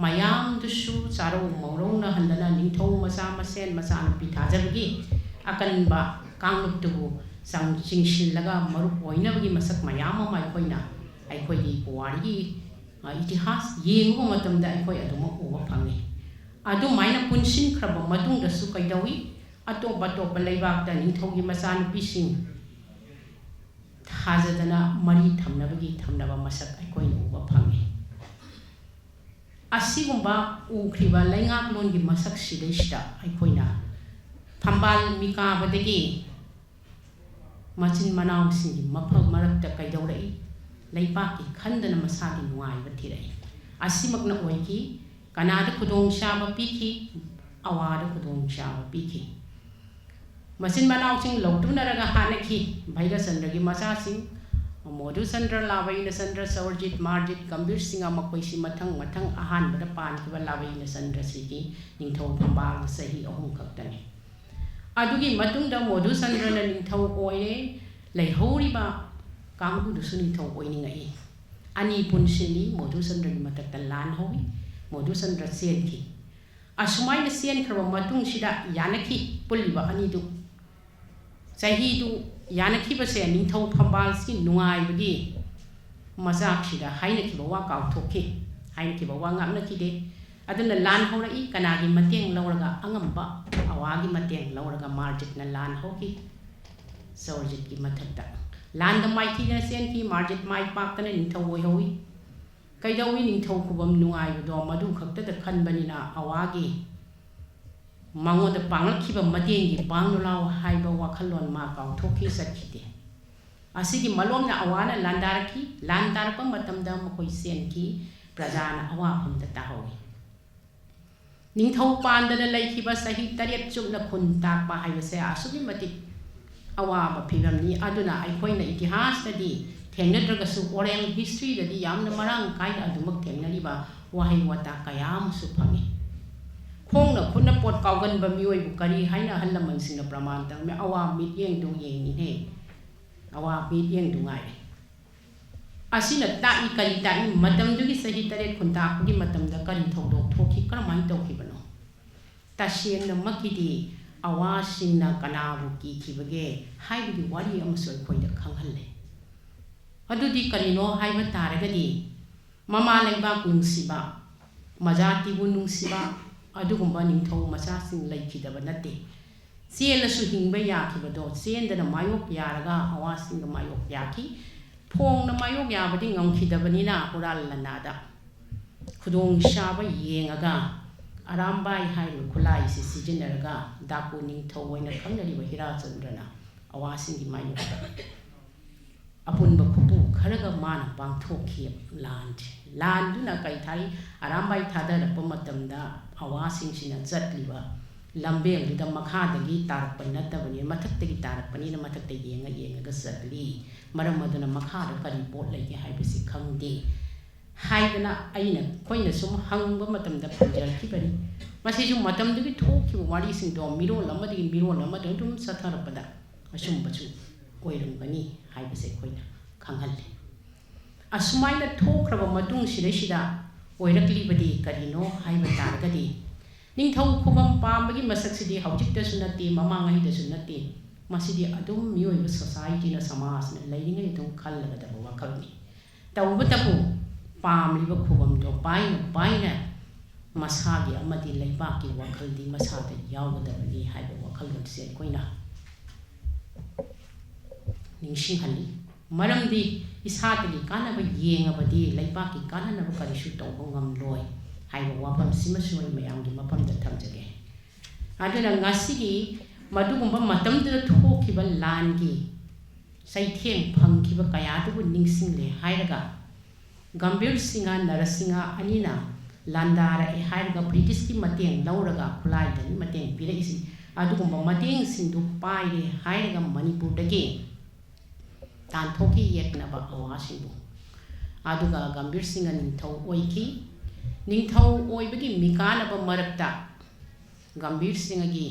ꯃꯌꯥꯝꯗꯨꯁꯨ ꯆꯥꯔꯧ ꯃꯧꯔꯧꯅꯍꯟꯗꯅ ꯅꯤꯡꯊꯧ ꯃꯆꯥ ꯃꯁꯦꯟ ꯃꯆꯥꯅꯨꯄꯤ ꯊꯥꯖꯕꯒꯤ ꯑꯀꯟꯕ ꯀꯥꯡꯂꯨꯞꯇꯨꯕꯨ ꯆꯤꯡꯁꯤꯜꯂꯒ ꯃꯔꯨꯞ ꯑꯣꯏꯅꯕꯒꯤ ꯃꯁꯛ ꯃꯌꯥꯝ ꯑꯃ ꯑꯩꯈꯣꯏꯒꯤ ꯄꯨꯋꯥꯔꯤꯒꯤ ꯏꯇꯤꯍꯥꯁ ꯌꯦꯡꯉꯨꯕ ꯃꯇꯝꯗ ꯑꯩꯈꯣꯏ ꯑꯗꯨꯃꯛ ꯎꯕ ꯐꯪꯉꯤ ꯑꯗꯨꯃꯥꯏꯅ ꯄꯨꯟꯁꯤꯟꯈ꯭ꯔꯕ ꯃꯇꯨꯡꯗꯁꯨ ꯀꯩꯗꯧꯏ ꯑꯇꯣꯞ ꯑꯇꯣꯞꯄ ꯂꯩꯕꯥꯛꯇ ꯅꯤꯡꯊꯧꯒꯤ ꯃꯆꯥꯅꯨꯄꯤꯁꯤꯡ ꯊꯥꯖꯗꯅ ꯃꯔꯤ ꯊꯝꯅꯕ ꯃꯁꯛ ꯑꯩꯈꯣꯏꯅ ꯎꯕ ꯐꯪꯉꯤ ꯑꯁꯤꯒꯨꯝꯕ ꯎꯈ꯭ꯔꯤꯕ ꯂꯩꯉꯥꯛꯂꯣꯟꯒꯤ ꯃꯁꯛꯁꯤꯗꯩꯁꯤꯗ ꯑꯩꯈꯣꯏꯅ ꯐꯝꯕꯥꯜ ꯃꯤꯀꯥꯕꯗꯒꯤ ꯃꯆꯤꯟ ꯃꯅꯥꯎꯁꯤꯡꯒꯤ ꯃꯐꯝ ꯃꯔꯛꯇ ꯀꯩꯗꯧꯔꯛꯏ ꯂꯩꯄꯥꯛꯀꯤ ꯈꯟꯗꯅ ꯃꯁꯥꯒꯤ ꯅꯨꯡꯉꯥꯏꯕ ꯊꯤꯔꯛꯏ ꯑꯁꯤꯃꯛꯅ ꯑꯣꯏꯈꯤ ꯀꯅꯥꯗ ꯈꯨꯗꯣꯡꯆꯥꯕ ꯄꯤꯈꯤ ꯑꯋꯥꯗ ꯈꯨꯗꯣꯡꯆꯥꯕ ꯄꯤꯈꯤ ꯃꯆꯤꯟ ꯃꯅꯥꯎꯁꯤꯡ ꯂꯧꯇꯨꯅꯔꯒ ꯍꯥꯠꯅꯈꯤ ꯚꯩꯔꯆꯟꯗ꯭ꯔꯒꯤ ꯃꯆꯥꯁꯤꯡ ꯃꯣꯙꯨꯆꯟꯗ꯭ꯔ ꯂꯥꯕꯩꯅꯆꯟꯗ꯭ꯔ ꯁꯧꯔꯖꯤꯠ ꯃꯥꯔꯖꯤꯠ ꯒꯝꯚꯤꯔꯁꯤꯡ ꯃꯈꯣꯏꯁꯤ ꯃꯊꯪ ꯑꯍꯥꯟꯕꯗ ꯄꯥꯟꯈꯤꯕ ꯂꯥꯕꯩꯅꯆꯟꯗ꯭ꯔꯁꯤꯒꯤ ꯅꯤꯡꯊꯧ ꯐꯝꯕꯥꯜ ꯆꯍꯤ 3 ꯈꯛꯇꯅꯤ ꯑꯗꯨꯒꯤ ꯃꯇꯨꯡꯗ ꯃꯣꯙꯨꯆꯟꯗ꯭ꯔꯅ ꯅꯤꯡꯊꯧ ꯑꯣꯏꯔꯦ ꯂꯩꯍꯧꯔꯤꯕ ꯀꯥꯡꯕꯨꯗꯨꯁꯨ ꯅꯤꯡꯊꯧ ꯑꯣꯏꯅꯤꯡꯉꯛꯏ ꯑꯅꯤ ꯄꯨꯟꯁꯤꯜꯂꯤ ꯃꯣꯙꯨꯆꯟꯗ꯭ꯔꯒꯤ ꯃꯊꯛꯇ ꯂꯥꯟ ꯍꯧꯏ ꯃꯣꯙꯨꯆꯟꯗ꯭ꯔ ꯆꯦꯟꯈꯤ ꯑꯁꯨꯃꯥꯏꯅ ꯆꯦꯟꯈ꯭ꯔꯕ ꯃꯇꯨꯡꯁꯤꯗ ꯌꯥꯅꯈꯤ ꯄꯨꯜꯂꯤꯕ ꯑꯅꯤꯗꯨ ꯆꯍꯤꯗꯨ ꯌꯥꯅꯈꯤꯕꯁꯦ ꯅꯤꯡꯊꯧ ꯐꯝꯕꯥꯜꯁꯤꯒꯤ ꯅꯨꯡꯉꯥꯏꯕꯒꯤ ꯃꯆꯥꯛꯁꯤꯗ ꯍꯥꯏꯅꯈꯤꯕ ꯋꯥ ꯀꯥꯎꯊꯣꯛꯈꯤ ꯍꯥꯏꯅꯈꯤꯕ ꯋꯥ ꯉꯥꯛꯅꯈꯤꯗꯦ ꯑꯗꯨꯅ ꯂꯥꯟ ꯍꯧꯔꯛꯏ ꯀꯅꯥꯒꯤ ꯃꯇꯦꯡ ꯂꯧꯔꯒ ꯑꯉꯝꯕ ꯑꯋꯥꯒꯤ ꯃꯇꯦꯡ ꯂꯧꯔꯒ ꯃꯥꯔꯖꯤꯠꯅ ꯂꯥꯟ ꯍꯧꯈꯤ ꯁꯧꯔꯖꯤꯠꯀꯤ ꯃꯊꯛꯇ ꯂꯥꯟꯗ ꯃꯥꯏꯊꯤꯗꯅ ꯆꯦꯟꯈꯤ ꯃꯥꯔꯖꯤꯠ ꯃꯥꯏ ꯄꯥꯛꯇꯅ ꯅꯤꯡꯊꯧ ꯑꯣꯏꯍꯧꯏ ꯀꯩꯗꯧꯏ ꯅꯤꯡꯊꯧ ꯈꯨꯕꯝ ꯅꯨꯡꯉꯥꯏꯕꯗꯣ ꯃꯗꯨ ꯈꯛꯇꯗ ꯈꯟꯕꯅꯤꯅ ꯑꯋꯥꯒꯤ ꯃꯉꯣꯟꯗ ꯄꯥꯡꯂꯛꯈꯤꯕ ꯃꯇꯦꯡꯒꯤ ꯄꯥꯡꯂꯨ ꯂꯥꯎ ꯍꯥꯏꯕ ꯋꯥꯈꯜꯂꯣꯟ ꯃꯥ ꯀꯥꯎꯊꯣꯛꯈꯤ ꯆꯠꯈꯤꯗꯦ ꯑꯁꯤꯒꯤ ꯃꯂꯣꯝꯅ ꯑꯋꯥꯅ ꯂꯥꯟꯗꯥꯔꯛꯈꯤ ꯂꯥꯟ ꯇꯥꯔꯛꯄ ꯃꯇꯝꯗ ꯃꯈꯣꯏ ꯆꯦꯟꯈꯤ ꯄ꯭ꯔꯖꯥꯅ ꯑꯋꯥꯐꯝꯗ ꯇꯥꯍꯧꯏ ꯅꯤꯡꯊꯧ ꯄꯥꯟꯗꯅ ꯂꯩꯈꯤꯕ ꯆꯍꯤ 7 ꯆꯨꯞꯅ ꯈꯨꯟ ꯇꯥꯛꯄ ꯍꯥꯏꯕꯁꯦ ꯑꯁꯨꯛꯀꯤ ꯃꯇꯤꯛ ꯑꯋꯥꯕ ꯐꯤꯕꯝꯅꯤ ꯑꯗꯨꯅ ꯑꯩꯈꯣꯏꯅ ꯏꯇꯤꯍꯥꯁꯇꯗꯤ ꯊꯦꯡꯅꯗ꯭ꯔꯒꯁꯨ ꯑꯣꯔꯦꯜ ꯍꯤꯁꯇ꯭ꯔꯤꯗꯗꯤ ꯌꯥꯝꯅ ꯃꯔꯥꯡ ꯀꯥꯏꯅ ꯑꯗꯨꯃꯛ ꯊꯦꯡꯅꯔꯤꯕ ꯋꯥꯍꯩ ꯋꯥꯇꯥ ꯀꯌꯥ ꯑꯃꯁꯨ ꯐꯪꯉꯤ ꯈꯣꯡꯅ ꯈꯨꯠꯅ ꯄꯣꯠ ꯀꯥꯎꯒꯟꯕ ꯃꯤꯑꯣꯏꯕꯨ ꯀꯔꯤ ꯍꯥꯏꯅ ꯑꯍꯜ ꯂꯃꯟꯁꯤꯡꯅ ꯄ꯭ꯔꯃꯥꯟ ꯇꯧꯔꯝꯃꯤ ꯑꯋꯥ ꯃꯤꯠꯌꯦꯡꯗꯨ ꯌꯦꯡꯉꯤꯅꯦ ꯑꯋꯥ ꯃꯤꯠꯌꯦꯡꯗꯨ ꯉꯥꯏꯔꯦ ꯑꯁꯤꯅ ꯇꯥꯛꯏ ꯀꯔꯤ ꯇꯥꯛꯏ ꯃꯇꯝꯗꯨꯒꯤ ꯆꯍꯤ 7 ꯈꯨꯟꯇꯥꯛꯄꯒꯤ ꯃꯇꯝꯗ ꯀꯔꯤ ꯊꯧꯗꯣꯛ ꯊꯣꯛꯈꯤ ꯀꯔꯝꯍꯥꯏꯅ ꯇꯧꯈꯤꯕꯅꯣ ꯇꯁꯦꯡꯅꯃꯛꯀꯤꯗꯤ ꯑꯋꯥꯁꯤꯡꯅ ꯀꯅꯥꯕꯨ ꯀꯤꯈꯤꯕꯒꯦ ꯍꯥꯏꯕꯒꯤ ꯋꯥꯔꯤ ꯑꯃꯁꯨ ꯑꯩꯈꯣꯏꯗ ꯈꯪꯍꯜꯂꯦ ꯑꯗꯨꯗꯤ ꯀꯔꯤꯅꯣ ꯍꯥꯏꯕ ꯇꯥꯔꯒꯗꯤ ꯃꯃꯥ ꯂꯩꯕꯥꯛ ꯅꯨꯡꯁꯤꯕ ꯃꯖꯥꯇꯤꯕꯨ ꯅꯨꯡꯁꯤꯕ ꯑꯗꯨꯒꯨꯝꯕ ꯅꯤꯡꯊꯧ ꯃꯆꯥꯁꯤꯡ ꯂꯩꯈꯤꯗꯕ ꯅꯠꯇꯦ ꯆꯦꯜꯂꯁꯨ ꯍꯤꯡꯕ ꯌꯥꯈꯤꯕꯗꯣ ꯆꯦꯟꯗꯅ ꯃꯥꯌꯣꯛ ꯌꯥꯔꯒ ꯑꯋꯥꯁꯤꯡꯒ ꯃꯥꯌꯣꯛ ꯌꯥꯈꯤ ꯐꯣꯡꯅ ꯃꯥꯌꯣꯛ ꯌꯥꯕꯗꯤ ꯉꯝꯈꯤꯗꯕꯅꯤꯅ ꯍꯨꯔꯥꯜ ꯂꯅꯥꯗ ꯈꯨꯗꯣꯡꯆꯥꯕ ꯌꯦꯡꯉꯒ ꯑꯔꯥꯝꯕꯥꯏ ꯍꯥꯏꯔꯤꯕ ꯈꯨꯠꯂꯥꯏꯁꯤ ꯁꯤꯖꯤꯟꯅꯔꯒ ꯗꯥꯄꯨ ꯅꯤꯡꯊꯧ ꯑꯣꯏꯅ ꯈꯪꯅꯔꯤꯕ ꯍꯤꯔꯥꯆꯟꯗ꯭ꯔꯅ ꯑꯋꯥꯁꯤꯡꯒꯤ ꯃꯥꯌꯣꯛꯇ ꯑꯄꯨꯟꯕ ꯈꯨꯄꯨ ꯈꯔꯒ ꯃꯥꯅ ꯄꯥꯡꯊꯣꯛꯈꯤ ꯂꯥꯟꯗꯨꯅ ꯀꯩ ꯊꯥꯔꯤ ꯑꯔꯥꯝꯕꯥꯏ ꯊꯥꯗꯔꯛꯄ ꯃꯇꯝꯗ ꯑꯋꯥꯁꯤꯡꯁꯤꯅ ꯆꯠꯂꯤꯕ ꯂꯝꯕꯦꯡꯗꯨꯗ ꯃꯈꯥꯗꯒꯤ ꯇꯥꯔꯛꯄ ꯅꯠꯇꯕꯅꯤ ꯃꯊꯛꯇꯒꯤ ꯇꯥꯔꯛꯄꯅꯤꯅ ꯃꯊꯛꯇ ꯌꯦꯡꯉꯒ ꯆꯠꯂꯤ ꯃꯔꯝ ꯑꯗꯨꯅ ꯃꯈꯥꯗ ꯀꯔꯤ ꯄꯣꯠ ꯂꯩꯒꯦ ꯍꯥꯏꯕꯁꯤ ꯈꯪꯗꯦ ꯍꯥꯏꯗꯅ ꯑꯩꯈꯣꯏꯅ ꯁꯨꯝ ꯍꯪꯕ ꯃꯇꯝꯗ ꯐꯪꯖꯔꯛꯈꯤꯕꯅꯤ ꯃꯁꯤꯁꯨ ꯃꯇꯝꯗꯨꯒꯤ ꯊꯣꯛꯈꯤꯕ ꯋꯥꯔꯤꯁꯤꯡꯗꯣ ꯃꯤꯔꯣꯜ ꯑꯃꯗꯒꯤ ꯃꯤꯔꯣꯜ ꯑꯃꯗ ꯑꯗꯨꯝ ꯆꯠꯊꯔꯛꯄꯗ ꯑꯆꯨꯝꯕꯁꯨ ꯑꯣꯏꯔꯝꯒꯅꯤ ꯍꯥꯏꯕꯁꯦ ꯑꯩꯈꯣꯏꯅ ꯈꯪꯍꯜꯂꯤ ꯑꯁꯨꯃꯥꯏꯅ ꯊꯣꯛꯈ꯭ꯔꯕ ꯃꯇꯨꯡꯁꯤꯗꯩꯁꯤꯗ ꯑꯣꯏꯔꯛꯂꯤꯕꯗꯤ ꯀꯔꯤꯅꯣ ꯍꯥꯏꯕ ꯇꯥꯔꯒꯗꯤ ꯅꯤꯡꯊꯧ ꯈꯨꯕꯝ ꯄꯥꯝꯕꯒꯤ ꯃꯁꯛꯁꯤꯗꯤ ꯍꯧꯖꯤꯛꯇꯁꯨ ꯅꯠꯇꯦ ꯃꯃꯥꯡꯉꯩꯗꯁꯨ ꯅꯠꯇꯦ ꯃꯁꯤꯗꯤ ꯑꯗꯨꯝ ꯃꯤꯑꯣꯏꯕ ꯁꯣꯁꯥꯏꯇꯤꯅ ꯁꯃꯥꯖꯅ ꯂꯩꯔꯤꯉꯩ ꯑꯗꯨꯝ ꯈꯜꯂꯒꯗꯕ ꯋꯥꯈꯜꯅꯤ ꯇꯧꯕꯇꯕꯨ ꯄꯥꯝꯂꯤꯕ ꯈꯨꯕꯝꯗꯣ ꯄꯥꯏꯅ ꯃꯁꯥꯒꯤ ꯑꯃꯗꯤ ꯂꯩꯕꯥꯛꯀꯤ ꯋꯥꯈꯜꯗꯤ ꯃꯁꯥꯗ ꯌꯥꯎꯒꯗꯕꯅꯤ ꯍꯥꯏꯕ ꯋꯥꯈꯜꯂꯣꯟꯁꯦ ꯑꯩꯈꯣꯏꯅ ꯅꯤꯡꯁꯤꯡꯍꯜꯂꯤ ꯃꯔꯝꯗꯤ ꯏꯁꯥꯗꯒꯤ ꯀꯥꯟꯅꯕ ꯌꯦꯡꯉꯕꯗꯤ ꯂꯩꯕꯥꯛꯀꯤ ꯀꯥꯟꯅꯅꯕ ꯀꯔꯤꯁꯨ ꯇꯧꯕ ꯉꯝꯂꯣꯏ ꯍꯥꯏꯕ ꯋꯥꯐꯝꯁꯤꯃꯁꯨ ꯑꯩ ꯃꯌꯥꯝꯒꯤ ꯃꯐꯝꯗ ꯊꯝꯖꯒꯦ ꯑꯗꯨꯅ ꯉꯁꯤꯒꯤ ꯃꯗꯨꯒꯨꯝꯕ ꯃꯇꯝꯗꯨꯗ ꯊꯣꯛꯈꯤꯕ ꯂꯥꯟꯒꯤ ꯆꯩꯊꯦꯡ ꯐꯪꯈꯤꯕ ꯀꯌꯥꯗꯨꯕꯨ ꯅꯤꯡꯁꯤꯡꯂꯦ ꯍꯥꯏꯔꯒ ꯒꯝꯚꯤꯔ ꯁꯤꯡꯍ ꯅꯔꯁꯤꯡꯍ ꯑꯅꯤꯅ ꯂꯥꯟꯗꯥꯔꯛꯑꯦ ꯍꯥꯏꯔꯒ ꯕ꯭ꯔꯤꯇꯤꯁꯀꯤ ꯃꯇꯦꯡ ꯂꯧꯔꯒ ꯈꯨꯠꯂꯥꯏꯗꯒꯤ ꯃꯇꯦꯡ ꯄꯤꯔꯛꯏꯁꯤ ꯑꯗꯨꯒꯨꯝꯕ ꯃꯇꯦꯡꯁꯤꯡꯗꯨ ꯄꯥꯏꯔꯦ ꯍꯥꯏꯔꯒ ꯃꯅꯤꯄꯨꯔꯗꯒꯤ ꯇꯥꯟꯊꯣꯛꯈꯤ ꯌꯦꯛꯅꯕ ꯑꯋꯥꯁꯤꯡꯕꯨ ꯑꯗꯨꯒ ꯒꯝꯚꯤꯔ ꯁꯤꯡꯍ ꯅꯤꯡꯊꯧ ꯑꯣꯏꯈꯤ ꯅꯤꯡꯊꯧ ꯑꯣꯏꯕꯒꯤ ꯃꯤꯀꯥꯅꯕ ꯃꯔꯛꯇ ꯒꯝꯚꯤꯔ ꯁꯤꯡꯍꯒꯤ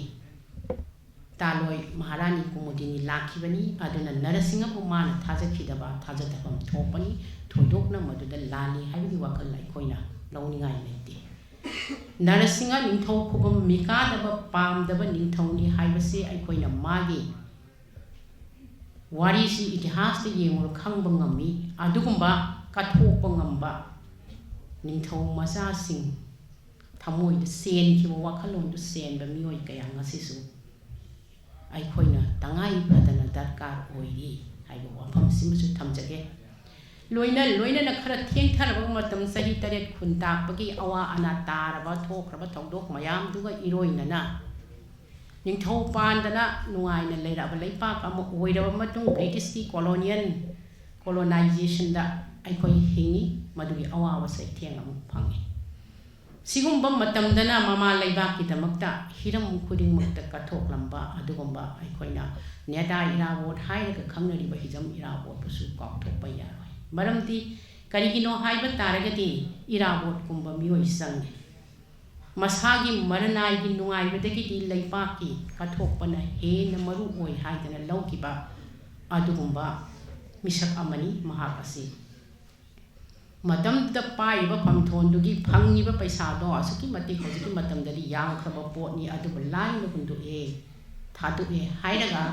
ꯇꯥꯂꯣꯏ ꯃꯍꯥꯔꯥꯅꯤ ꯀꯨꯃꯨꯗꯤꯅꯤ ꯂꯥꯛꯈꯤꯕꯅꯤ ꯑꯗꯨꯅ ꯅꯔꯁꯤꯡꯍꯕꯨ ꯃꯥꯅ ꯊꯥꯖꯗꯐꯝ ꯊꯣꯛꯄꯅꯤ ꯊꯣꯏꯗꯣꯛꯅ ꯃꯗꯨꯗ ꯂꯥꯜꯂꯤ ꯍꯥꯏꯕꯒꯤ ꯋꯥꯈꯜ ꯑꯩꯈꯣꯏꯅ ꯂꯧꯅꯤꯡꯉꯥꯏ ꯂꯩꯇꯦ ꯅꯔꯁꯤꯡꯍ ꯅꯤꯡꯊꯧ ꯈꯨꯕꯝ ꯃꯤꯀꯥꯗꯕ ꯄꯥꯝꯗꯕ ꯅꯤꯡꯊꯧꯅꯤ ꯍꯥꯏꯕꯁꯤ ꯑꯩꯈꯣꯏꯅ ꯃꯥꯒꯤ ꯋꯥꯔꯤꯁꯤ ꯏꯇꯤꯍꯥꯁꯇ ꯌꯦꯡꯉꯨꯔ ꯈꯪꯕ ꯉꯝꯃꯤ ꯑꯗꯨꯒꯨꯝꯕ ꯀꯠꯊꯣꯛꯄ ꯉꯝꯕ ꯅꯤꯡꯊꯧ ꯃꯆꯥꯁꯤꯡ ꯊꯃꯣꯏꯗ ꯆꯦꯟꯈꯤꯕ ꯋꯥꯈꯜꯂꯣꯟꯗꯨ ꯆꯦꯟꯕ ꯃꯤꯑꯣꯏ ꯀꯌꯥ ꯉꯁꯤꯁꯨ ꯑꯩꯈꯣꯏꯅ ꯇꯉꯥꯏ ꯐꯗꯅ ꯗꯔꯀꯥꯔ ꯑꯣꯏꯔꯤ ꯍꯥꯏꯕ ꯋꯥꯐꯝꯁꯤꯃꯁꯨ ꯊꯝꯖꯒꯦ ꯂꯣꯏꯅꯅ ꯈꯔ ꯊꯦꯡꯊꯔꯕ ꯃꯇꯝ ꯆꯍꯤ 7 ꯈꯨꯟꯇꯥꯛꯄꯒꯤ ꯑꯋꯥ ꯑꯅꯥ ꯇꯥꯔꯕ ꯊꯣꯛꯈ꯭ꯔꯕ ꯊꯧꯗꯣꯛ ꯃꯌꯥꯝꯗꯨꯒ ꯏꯔꯣꯏꯅꯅ ꯅꯤꯡꯊꯧ ꯄꯥꯟꯗꯅ ꯅꯨꯡꯉꯥꯏꯅ ꯂꯩꯔꯛꯑꯕ ꯂꯩꯄꯥꯛ ꯑꯃ ꯑꯣꯏꯔꯕ ꯃꯇꯨꯡ ꯕ꯭ꯔꯤꯇꯤꯁꯀꯤ ꯀꯣꯂꯣꯅꯥꯏꯖꯦꯁꯟꯗ ꯑꯩꯈꯣꯏ ꯍꯤꯡꯉꯤ ꯃꯗꯨꯒꯤ ꯑꯋꯥꯕ ꯆꯩꯊꯦꯡ ꯑꯃꯨꯛ ꯐꯪꯉꯤ ꯁꯤꯒꯨꯝꯕ ꯃꯇꯝꯗꯅ ꯃꯃꯥ ꯂꯩꯕꯥꯛꯀꯤꯗꯃꯛꯇ ꯍꯤꯔꯝ ꯈꯨꯗꯤꯡꯃꯛꯇ ꯀꯠꯊꯣꯛꯂꯝꯕ ꯑꯗꯨꯒꯨꯝꯕ ꯑꯩꯈꯣꯏꯅ ꯅꯦꯇꯥ ꯏꯔꯥꯕꯣꯠ ꯍꯥꯏꯔꯒ ꯈꯪꯅꯔꯤꯕ ꯍꯤꯖꯝ ꯏꯔꯥꯕꯣꯠꯄꯨꯁꯨ ꯀꯥꯎꯊꯣꯛꯄ ꯌꯥꯔꯣꯏ ꯃꯔꯝꯗꯤ ꯀꯔꯤꯒꯤꯅꯣ ꯍꯥꯏꯕ ꯇꯥꯔꯒꯗꯤ ꯏꯔꯥꯕꯣꯠꯀꯨꯝꯕ ꯃꯤꯑꯣꯏ ꯆꯪꯉꯤ ꯃꯁꯥꯒꯤ ꯃꯔꯅꯥꯏꯒꯤ ꯅꯨꯡꯉꯥꯏꯕꯗꯒꯤꯗꯤ ꯂꯩꯕꯥꯛꯀꯤ ꯀꯠꯊꯣꯛꯄꯅ ꯍꯦꯟꯅ ꯃꯔꯨ ꯑꯣꯏ ꯍꯥꯏꯗꯅ ꯂꯧꯈꯤꯕ ꯑꯗꯨꯒꯨꯝꯕ ꯃꯤꯁꯛ ꯑꯃꯅꯤ ꯃꯍꯥꯛ ꯑꯁꯤ ꯃꯇꯝꯗꯨꯗ ꯄꯥꯏꯔꯤꯕ ꯐꯝꯊꯣꯟꯗꯨꯒꯤ ꯐꯪꯉꯤꯕ ꯄꯩꯁꯥꯗꯣ ꯑꯁꯨꯛꯀꯤ ꯃꯇꯤꯛ ꯍꯧꯖꯤꯛꯀꯤ ꯃꯇꯝꯗꯗꯤ ꯌꯥꯝꯈ꯭ꯔꯕ ꯄꯣꯠꯅꯤ ꯑꯗꯨꯕꯨ ꯂꯥꯏꯅ ꯍꯨꯟꯗꯣꯛꯑꯦ ꯊꯥꯗꯣꯛꯑꯦ ꯍꯥꯏꯔꯒ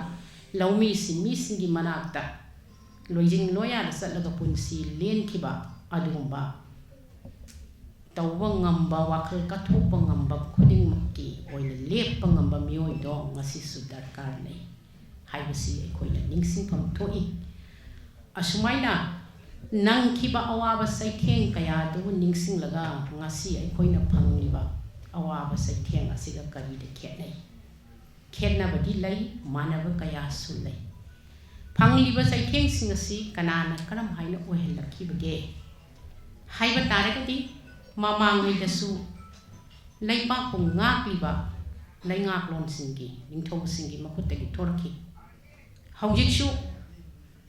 ꯂꯧꯃꯤ ꯁꯤꯟꯃꯤꯁꯤꯡꯒꯤ ꯃꯅꯥꯛꯇ ꯂꯣꯏꯖꯤꯡ ꯂꯣꯌꯥꯗ ꯆꯠꯂꯒ ꯄꯨꯟꯁꯤ ꯂꯦꯟꯈꯤꯕ ꯑꯗꯨꯒꯨꯝꯕ ꯇꯧꯕ ꯉꯝꯕ ꯋꯥꯈꯜ ꯀꯠꯊꯣꯛꯄ ꯉꯝꯕ ꯈꯨꯗꯤꯡꯃꯛꯀꯤ ꯑꯣꯏꯅ ꯂꯦꯞꯄ ꯉꯝꯕ ꯃꯤꯑꯣꯏꯗꯣ ꯉꯁꯤꯁꯨ ꯗꯔꯀꯥꯔ ꯂꯩ ꯍꯥꯏꯕꯁꯤ ꯑꯩꯈꯣꯏꯅ ꯅꯤꯡꯁꯤꯡꯐꯝ ꯊꯣꯛꯏ ꯑꯁꯨꯃꯥꯏꯅ ꯅꯪꯈꯤꯕ ꯑꯋꯥꯕ ꯆꯩꯊꯦꯡ ꯀꯌꯥꯗꯨꯕꯨ ꯅꯤꯡꯁꯤꯡꯂꯒ ꯉꯁꯤ ꯑꯩꯈꯣꯏꯅ ꯐꯪꯂꯤꯕ ꯑꯋꯥꯕ ꯆꯩꯊꯦꯡ ꯑꯁꯤꯒ ꯀꯔꯤꯗ ꯈꯦꯠꯅꯩ ꯈꯦꯠꯅꯕꯗꯤ ꯂꯩ ꯃꯥꯟꯅꯕ ꯀꯌꯥꯁꯨ ꯂꯩ ꯐꯪꯂꯤꯕ ꯆꯩꯊꯦꯡꯁꯤꯡ ꯑꯁꯤ ꯀꯅꯥꯅ ꯀꯔꯝ ꯍꯥꯏꯅ ꯑꯣꯏꯍꯜꯂꯛꯈꯤꯕꯒꯦ ꯍꯥꯏꯕ ꯇꯥꯔꯒꯗꯤ ꯃꯃꯥꯡꯉꯩꯗꯁꯨ ꯂꯩꯕꯥꯛꯄꯨ ꯉꯥꯛꯂꯤꯕ ꯂꯩꯉꯥꯛꯂꯣꯟꯁꯤꯡꯒꯤ ꯅꯤꯡꯊꯧꯁꯤꯡꯒꯤ ꯃꯈꯨꯠꯇꯒꯤ ꯊꯣꯔꯛꯈꯤ ꯍꯧꯖꯤꯛꯁꯨ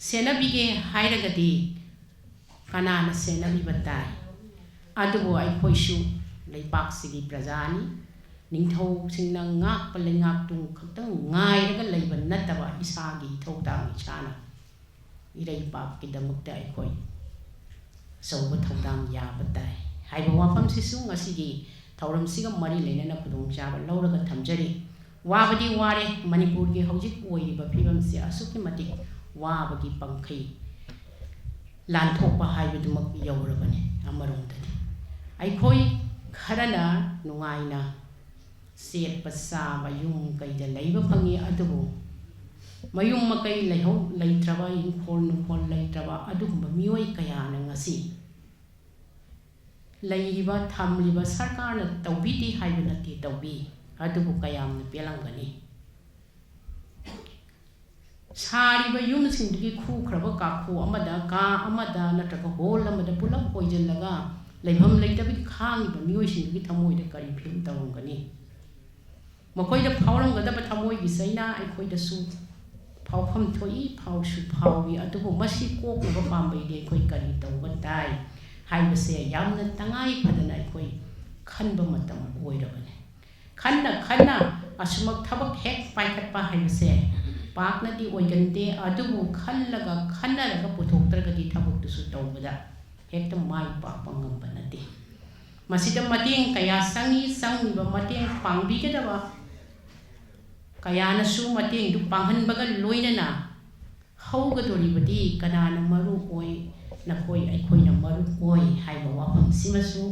ꯁꯦꯟꯅꯕꯤꯒꯦ ꯍꯥꯏꯔꯒꯗꯤ ꯀꯅꯥꯅ ꯁꯦꯟꯅꯕꯤꯕ ꯇꯥꯏ ꯑꯗꯨꯕꯨ ꯑꯩꯈꯣꯏꯁꯨ ꯂꯩꯕꯥꯛꯁꯤꯒꯤ ꯄ꯭ꯔꯖꯥꯅꯤ ꯅꯤꯡꯊꯧꯁꯤꯡꯅ ꯉꯥꯛꯄ ꯂꯩꯉꯥꯛꯇꯨꯡ ꯈꯛꯇꯪ ꯉꯥꯏꯔꯒ ꯂꯩꯕ ꯅꯠꯇꯕ ꯏꯁꯥꯒꯤ ꯏꯊꯧꯗꯥꯡ ꯏꯁꯥꯅ ꯏꯔꯩꯕꯥꯛꯀꯤꯗꯃꯛꯇ ꯑꯩꯈꯣই ꯑꯆꯧꯕ ꯊꯧꯗꯥꯡ ꯌꯥꯕ ꯇꯥꯏ ꯍꯥꯏꯕ ꯋꯥꯐꯝꯁꯤꯁꯨ ꯉꯁꯤꯒꯤ ꯊꯧꯔꯝꯁꯤꯒ ꯃꯔꯤ ꯂꯩꯅꯅ ꯈꯨꯗꯣꯡꯆꯥꯕ ꯂꯧꯔꯒ ꯊꯝꯖꯔꯤ ꯋꯥꯕꯗꯤ ꯋꯥꯔꯦ ꯃꯅꯤꯄꯨꯔꯒꯤ ꯍꯧꯖꯤꯛ ꯑꯣꯏꯔꯤꯕ ꯐꯤꯕꯝꯁꯤ ꯑꯁꯨꯛꯀꯤ ꯃꯇꯤꯛ ꯋꯥꯕꯒꯤ ꯄꯪꯈꯩ ꯂꯥꯟꯊꯣꯛꯄ ꯍꯥꯏꯕꯗꯨꯃꯛ ꯌꯧꯔꯕꯅꯤ ꯑꯃꯔꯣꯝꯗꯗꯤ ꯑꯩꯈꯣꯏ ꯈꯔꯅ ꯅꯨꯡꯉꯥꯏꯅ ꯁꯦꯠꯄ ꯆꯥꯕ ꯌꯨꯝ ꯀꯩꯗ ꯂꯩꯕ ꯐꯪꯉꯤ ꯑꯗꯨꯕు ꯃꯌꯨꯝ ꯃꯀꯩ ꯂꯩꯇ꯭ꯔꯕ ꯏꯪꯈꯣꯜ ꯅꯨꯡꯈꯣꯜ ꯂꯩꯇ꯭ꯔꯕ ꯑꯗꯨꯒꯨꯝꯕ ꯃꯤꯑꯣꯏ ꯀꯌꯥꯅ ꯉꯁꯤ ꯂꯩꯔꯤꯕ ꯊꯝꯂꯤꯕ ꯁꯔꯀꯥꯔꯅ ꯇꯧꯕꯤꯗꯦ ꯍꯥꯏꯕ ꯅꯠꯇꯦ ꯇꯧꯕꯤ ꯑꯗꯨꯕꯨ ꯀꯌꯥꯝꯅ ꯄꯦꯜꯂꯝꯒꯅꯤ ꯁꯥꯔꯤꯕ ꯌꯨꯝꯁꯤꯡꯗꯨꯒꯤ ꯈꯨꯈ꯭ꯔꯕ ꯀꯥꯈꯨ ꯑꯃꯗ ꯀꯥ ꯑꯃꯗ ꯅꯠꯇ꯭ꯔꯒ ꯍꯣꯜ ꯑꯃꯗ ꯄꯨꯂꯞ ꯀꯣꯏꯁꯤꯜꯂꯒ ꯂꯩꯐꯝ ꯂꯩꯇꯕꯒꯤ ꯈꯥꯡꯉꯤꯕ ꯃꯤꯑꯣꯏꯁꯤꯡꯗꯨꯒꯤ ꯊꯃꯣꯏꯗ ꯀꯔꯤ ꯐꯤꯕꯝ ꯇꯧꯔꯝꯒꯅꯤ ꯃꯈꯣꯏꯗ ꯐꯥꯎꯔꯝꯒꯗꯕ ꯊꯃꯣꯏꯒꯤ ꯆꯩꯅꯥ ꯑꯩꯈꯣꯏꯗꯁꯨ ꯐꯥꯎꯐꯝ ꯊꯣꯛꯏ ꯐꯥꯎꯁꯨ ꯐꯥꯎꯏ ꯑꯗꯨꯕꯨ ꯃꯁꯤ ꯀꯣꯛꯅꯕ ꯄꯥꯝꯕꯩꯗꯤ ꯑꯩꯈꯣꯏ ꯀꯔꯤ ꯇꯧꯕ ꯇꯥꯏ ꯍꯥꯏꯕꯁꯦ ꯌꯥꯝꯅ ꯇꯉꯥꯏ ꯐꯗꯅ ꯑꯩꯈꯣꯏ ꯈꯟꯕ ꯃꯇꯝ ꯑꯣꯏꯔꯕꯅꯤ खन्ना असुमक थबक हेक पाइखटपा हाइबसे पाकनदी ओइगनदे अदुबु खल्लगा खन्नरगा पुथोक्तरगदी थबकतुसु तौबदा हेक्ता माइ पाकपा ngamba nate masida mateng kaya sangiba mateng pangbigedaba kayana su mateng du panghanbaga loinana haugadoribadi kanana maru oi nakoi aikoina maru oi haiba wafam simasu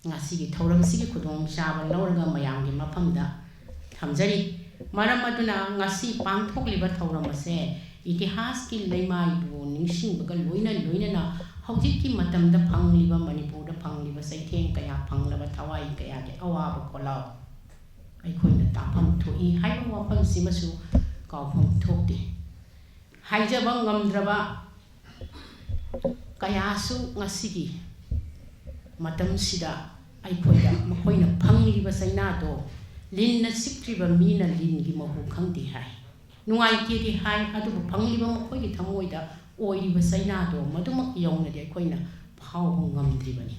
ngasi thauram sigi khudong chaba lawrga mayamgi mafamda thamjari maram aduna ngasi pangthokliba thauram ase itihas ki leimai bu ningsingbaga loina na hojiki matamda phangliba manipurda phangliba saitheng kaya phanglaba thawai kaya ge awaba kholaw aikhoina tapam thoi haiba wafam simasu kawpham thokti haijaba ngamdraba kaya su ngasigi matam sida aikhoida makoina phangliba saina do linna siktriba mina lingi mahu khangdi hai nungai ti di hai adu phangliba makoi thamoida oiriba saina do madumak yongna di aikhoina phau ngamdribani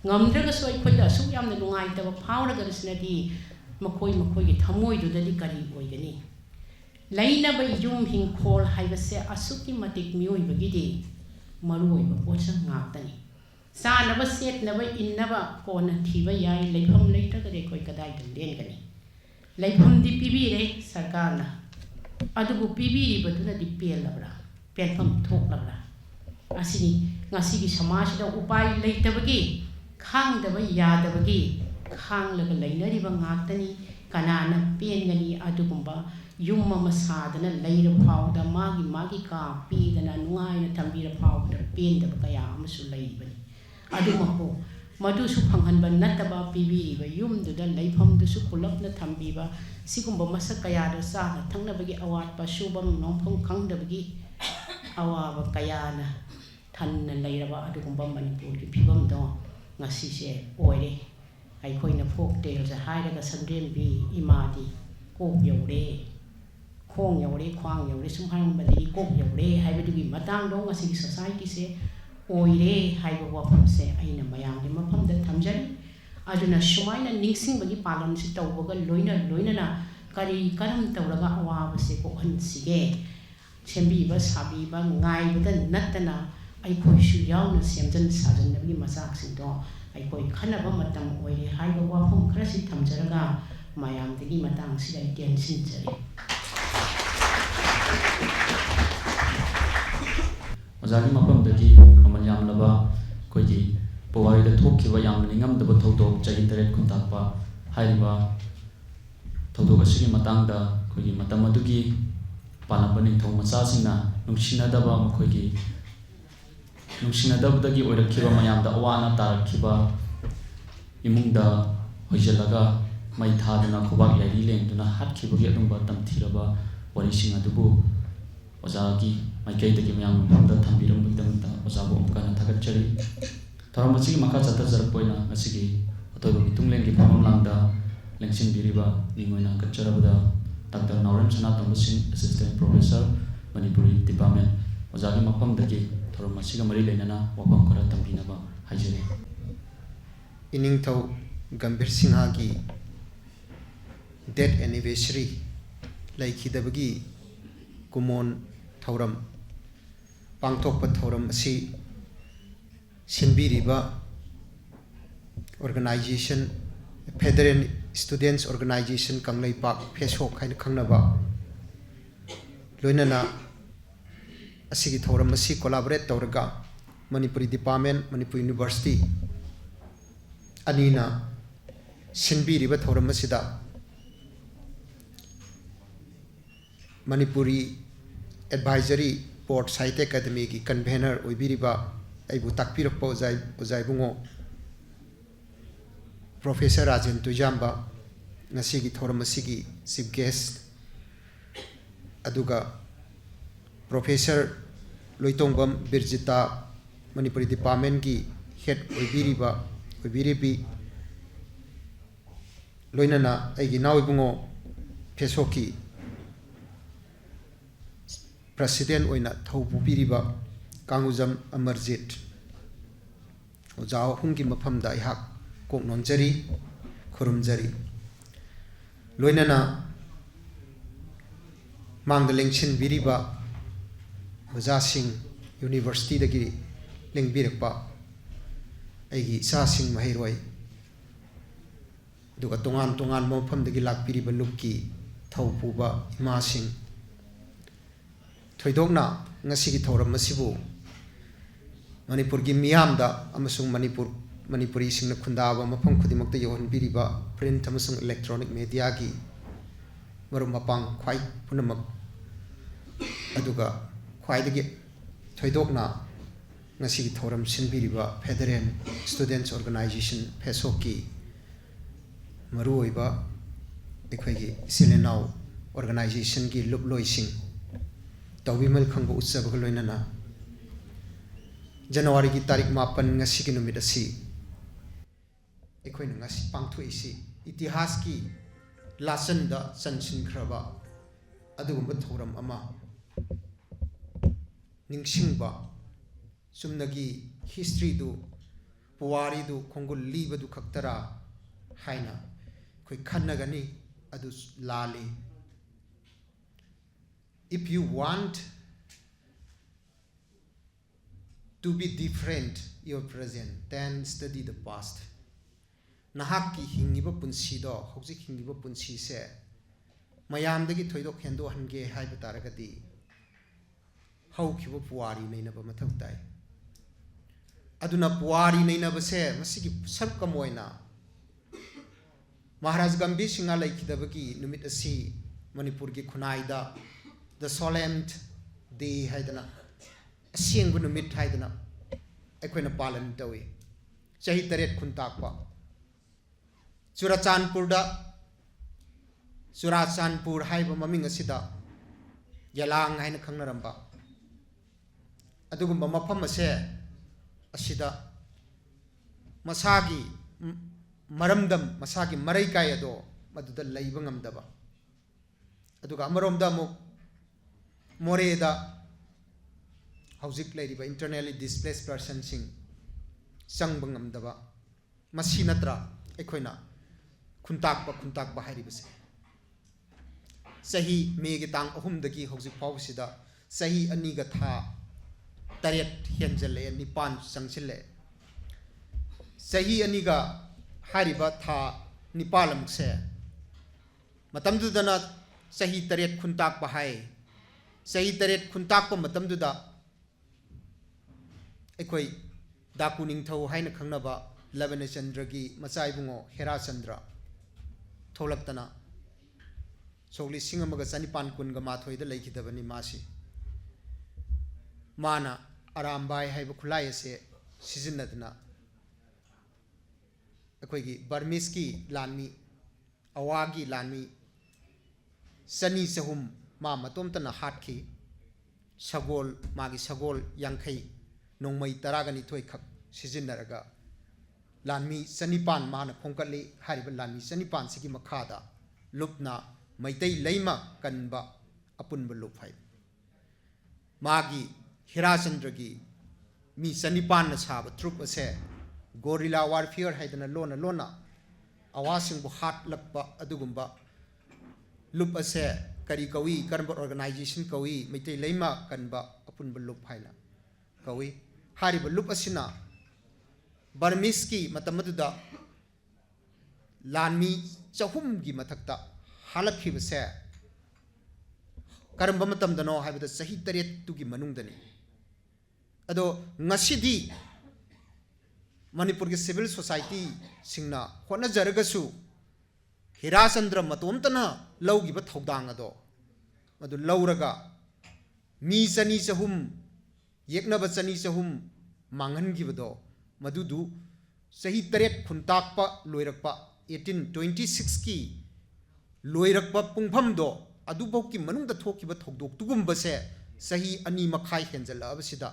ngamdraga so aikhoida su yamna nungai ta phawraga risnadi makoi thamoi do dadi kari oigani laina ba yum hing khol haibase asuki matik mioi bagidi maroi ba pocha ngakani सानबा सेटनबा इन्नबा कोना थीबा याई लेफम लेट्रगदे कोई कदाई लेनगनी लेफम दि पीबीरे सरकारना अदुबु पीबीरिबदुना दि पेलबरा पेलफम थोकलबरा असिनी ngasiगी समाजदा उपाय लेतबगी खांगदबा यादबगी खांगलगा लेनरिबा ngaktani kanana पेनगनी अदुगुंबा युम मसादना लेर फावदा मागी का पीदना नुआइना थंबीरा फावदा पेनदबा कया अमसु लेइबनी अदुमको मधुसु फंगहनबा नतबा पीबीरिबा युमदुदा लेफमदुसु कुलपना थंबीबा सिगुंबा मसक कयादा साना थंगनबगी अवाटपा Shubham नोंफम खंगदबगी अवाबा कयाना थन्ना लेरबा अदुगुंबा मणिपुरगी फिबमदो ngasiसे ओइरे आइखोइना folk tales हाइरगा संद्रेमबी इमादी Coke you're खोंग you're ख्वांग you're sum हाइमबदी Coke you're हाइबदुगी मतांगदो ngasiगी society से ओइरे हाइबा वफमसे आइना मयांगी मफमदा थमजरी अदुना सुमाइना निंगसिंगबगी पालन से तौबगा लोइना करी करम तौरगा अवाबसे कोहनसिगे सेंबीबा साबीबा ngaibada natana आइखोइसु यावना सेमजन साजनबगी मसाकसिंदो आइखोइ खनबा मतम ओइरे हाइबा वफम खरसि थमजरगा मयांगदगी मतांगसिदा टेंशन जरी ओजागी मफमदगी कमल यामलबा कोइगी पवाइदा थोकिबा यामना निंगमदबा थौदोक चही तरेट खुंताकपा हाइरिबा थौदोक असिगी मतांगदा कोइगी मतम अदुगी पालंबा निंथौ मचासिंगना नुंसिनादबा मखोइगी नुंसिनादबदगी ओइरखिबा मयामदा अवाना तारखिबा इमुंगदा होइजलगा मै थादना खुबाक यारी लेंदुना हातखिबगी अदुंबा तमथिरबा वरिसिंग अदुबु ओजागी माइकैदगी मयाम मफमदा थंबिरमबगदमता ओजाबु अमकाना थगतचरी थरमसिगी मखा चतजरपोइना असिगी अतोइबा मितुंगलेंगी फममलांगदा लेंसिनबिरिबा निमोइना कच्चरबदा doctor Naoram Sanatan Singh assistant professor Manipuri department ओजागी मफमदगी थरमसिगा मरी लेनना वफम खरा तंबिनबा हाइजरे इनिंगथौ गंभीर सिंहा की डेथ एनिवर्सरी लाइखिदबगी कुमोन थौरम पांगथोकपा थौरम असि सिनबिरिबा organization federal students organization Kangleipak फेसोक हाइन खंगनबा लोइनना असिगी थौरम असि कोलैबोरेट तौरगा मणिपुरी डिपार्टमेंट मणिपुर यूनिवर्सिटी अनीना सिनबिरिबा थौरम असिदा मणिपुरी एडवाइजरी बोर्ड साहित्य अकादमी की कन्वेनर ओइबिरिबा आइबु ताकपिरपा ओजाइबुंगो प्रोफेसर राजेन तुजाम्बा ngasiगी थौरम असिगी चीफ गेस्ट अदुगा प्रोफेसर लोइतोंगम बिरजिता मणिपुरी डिपार्टमेंट की हेड ओइबिरिबी loinana aigi nawi bungo fesoki president oina thobu piriba kangujam amarjit ojao hungi mafamda ihak kok nonjari khurumjari loinana mangdalengchin biriba ojasing university dagi lengbirakpa aigi sasing mahiroi duga tongan tongan mafamdagi lakpiriba lukki thaupuba imasing thoidokna ngasigi thoram masibu Manipur gi miyamda amasung Manipuri singna khundaba mafam khudimakta yohan biriba print amasung electronic media gi marum mapang khwai punamak aduga khwaidagi thoidokna ngasigi thoram sinbiriba Federal Students Organization FESOKI maruoiba ekhwegi Silenau organization gi luploising tawbimal khangba utsaba loinana January ki tarik 8 ngasi ki numit asi ekhoina ngasi pangthoi si itihas ki lesson da sanchin khraba adugumba thoram ama ningsingba sumnagi history du puwari du khongul liba du khaktara haina khoi khannagani adu lali if you want to be different your present then study the past nahak ki hingiba punsi do hojik hingiba punsi se mayam dagi thoidok hendo hange haiba taragadi haukiba puwari neinaba mathau tai aduna puwari neinaba se masigi sarkam oina Maharaj Gambhir Singha laikidabagi numit asi Manipur gi khunaida the solemn day haidana Siang numit haidana ekhoina palan tawi chahi taret khuntakpa Surachanpur haiba maming asida yalang haina khangnaramba adugumba mafam ase asida masagi maramdam masagi marai kai ado maduda leiba ngamdaba aduga amaromda mu moreda hauzik leiriba internally displaced person sing sangba ngamdaba masi natra ekhoina khuntakba hairibase sahi megi tang ahum dagi hauzik pawsida sahi ani ga tha taret henjale nipan sangchile sahi ani ga hariba tha nipalam se matamdudana sahi taret khuntakba hai sahi taret khuntakba matamduda ekoi daku ningthau haina khangnaba Lavana Chandra gi machai bungo Hera Chandra tholaktana sogli singamaga chanipan kunga mathoi da leikidabani masi mana arambai haiba khulai ase sijinnadna ekoi gi Burmese ki lanmi awagi lanmi sani sahum ma matomtana hatkhi sagol magi sagol yankhai nongmai taragani thoi khak sijinnaraga lanmi sanipan mana khongkali hariba lanmi sanipan sigi makhada lupna maitai leima kanba apunba luphai magi Hirachandra gi mi sanipan na saba troop ase gorilla warfare haidana lona awasing bu hat lakba adugumba lup ase kari kawi karba organization kawi maitai leima kanba apunba luphaila kawi hariba lup asina Burmese ki matamaduda lanmi chahum gi mathakta halakhibase karamba matamdano haibada sahi taret tu gi manungdani ado ngasidi Manipur gi civil society singna hona jaragasu Hirachandra matomtana lawgi ba thodang ado madu lawraga mi chani chahum yeknaba chani chahum manghan gi bado madudu sahi taret khuntakpa loirakpa 1826 ki loirakpa pungpham do adubok ki manungda thokiba thodok tugumba se sahi ani makhai henjala absida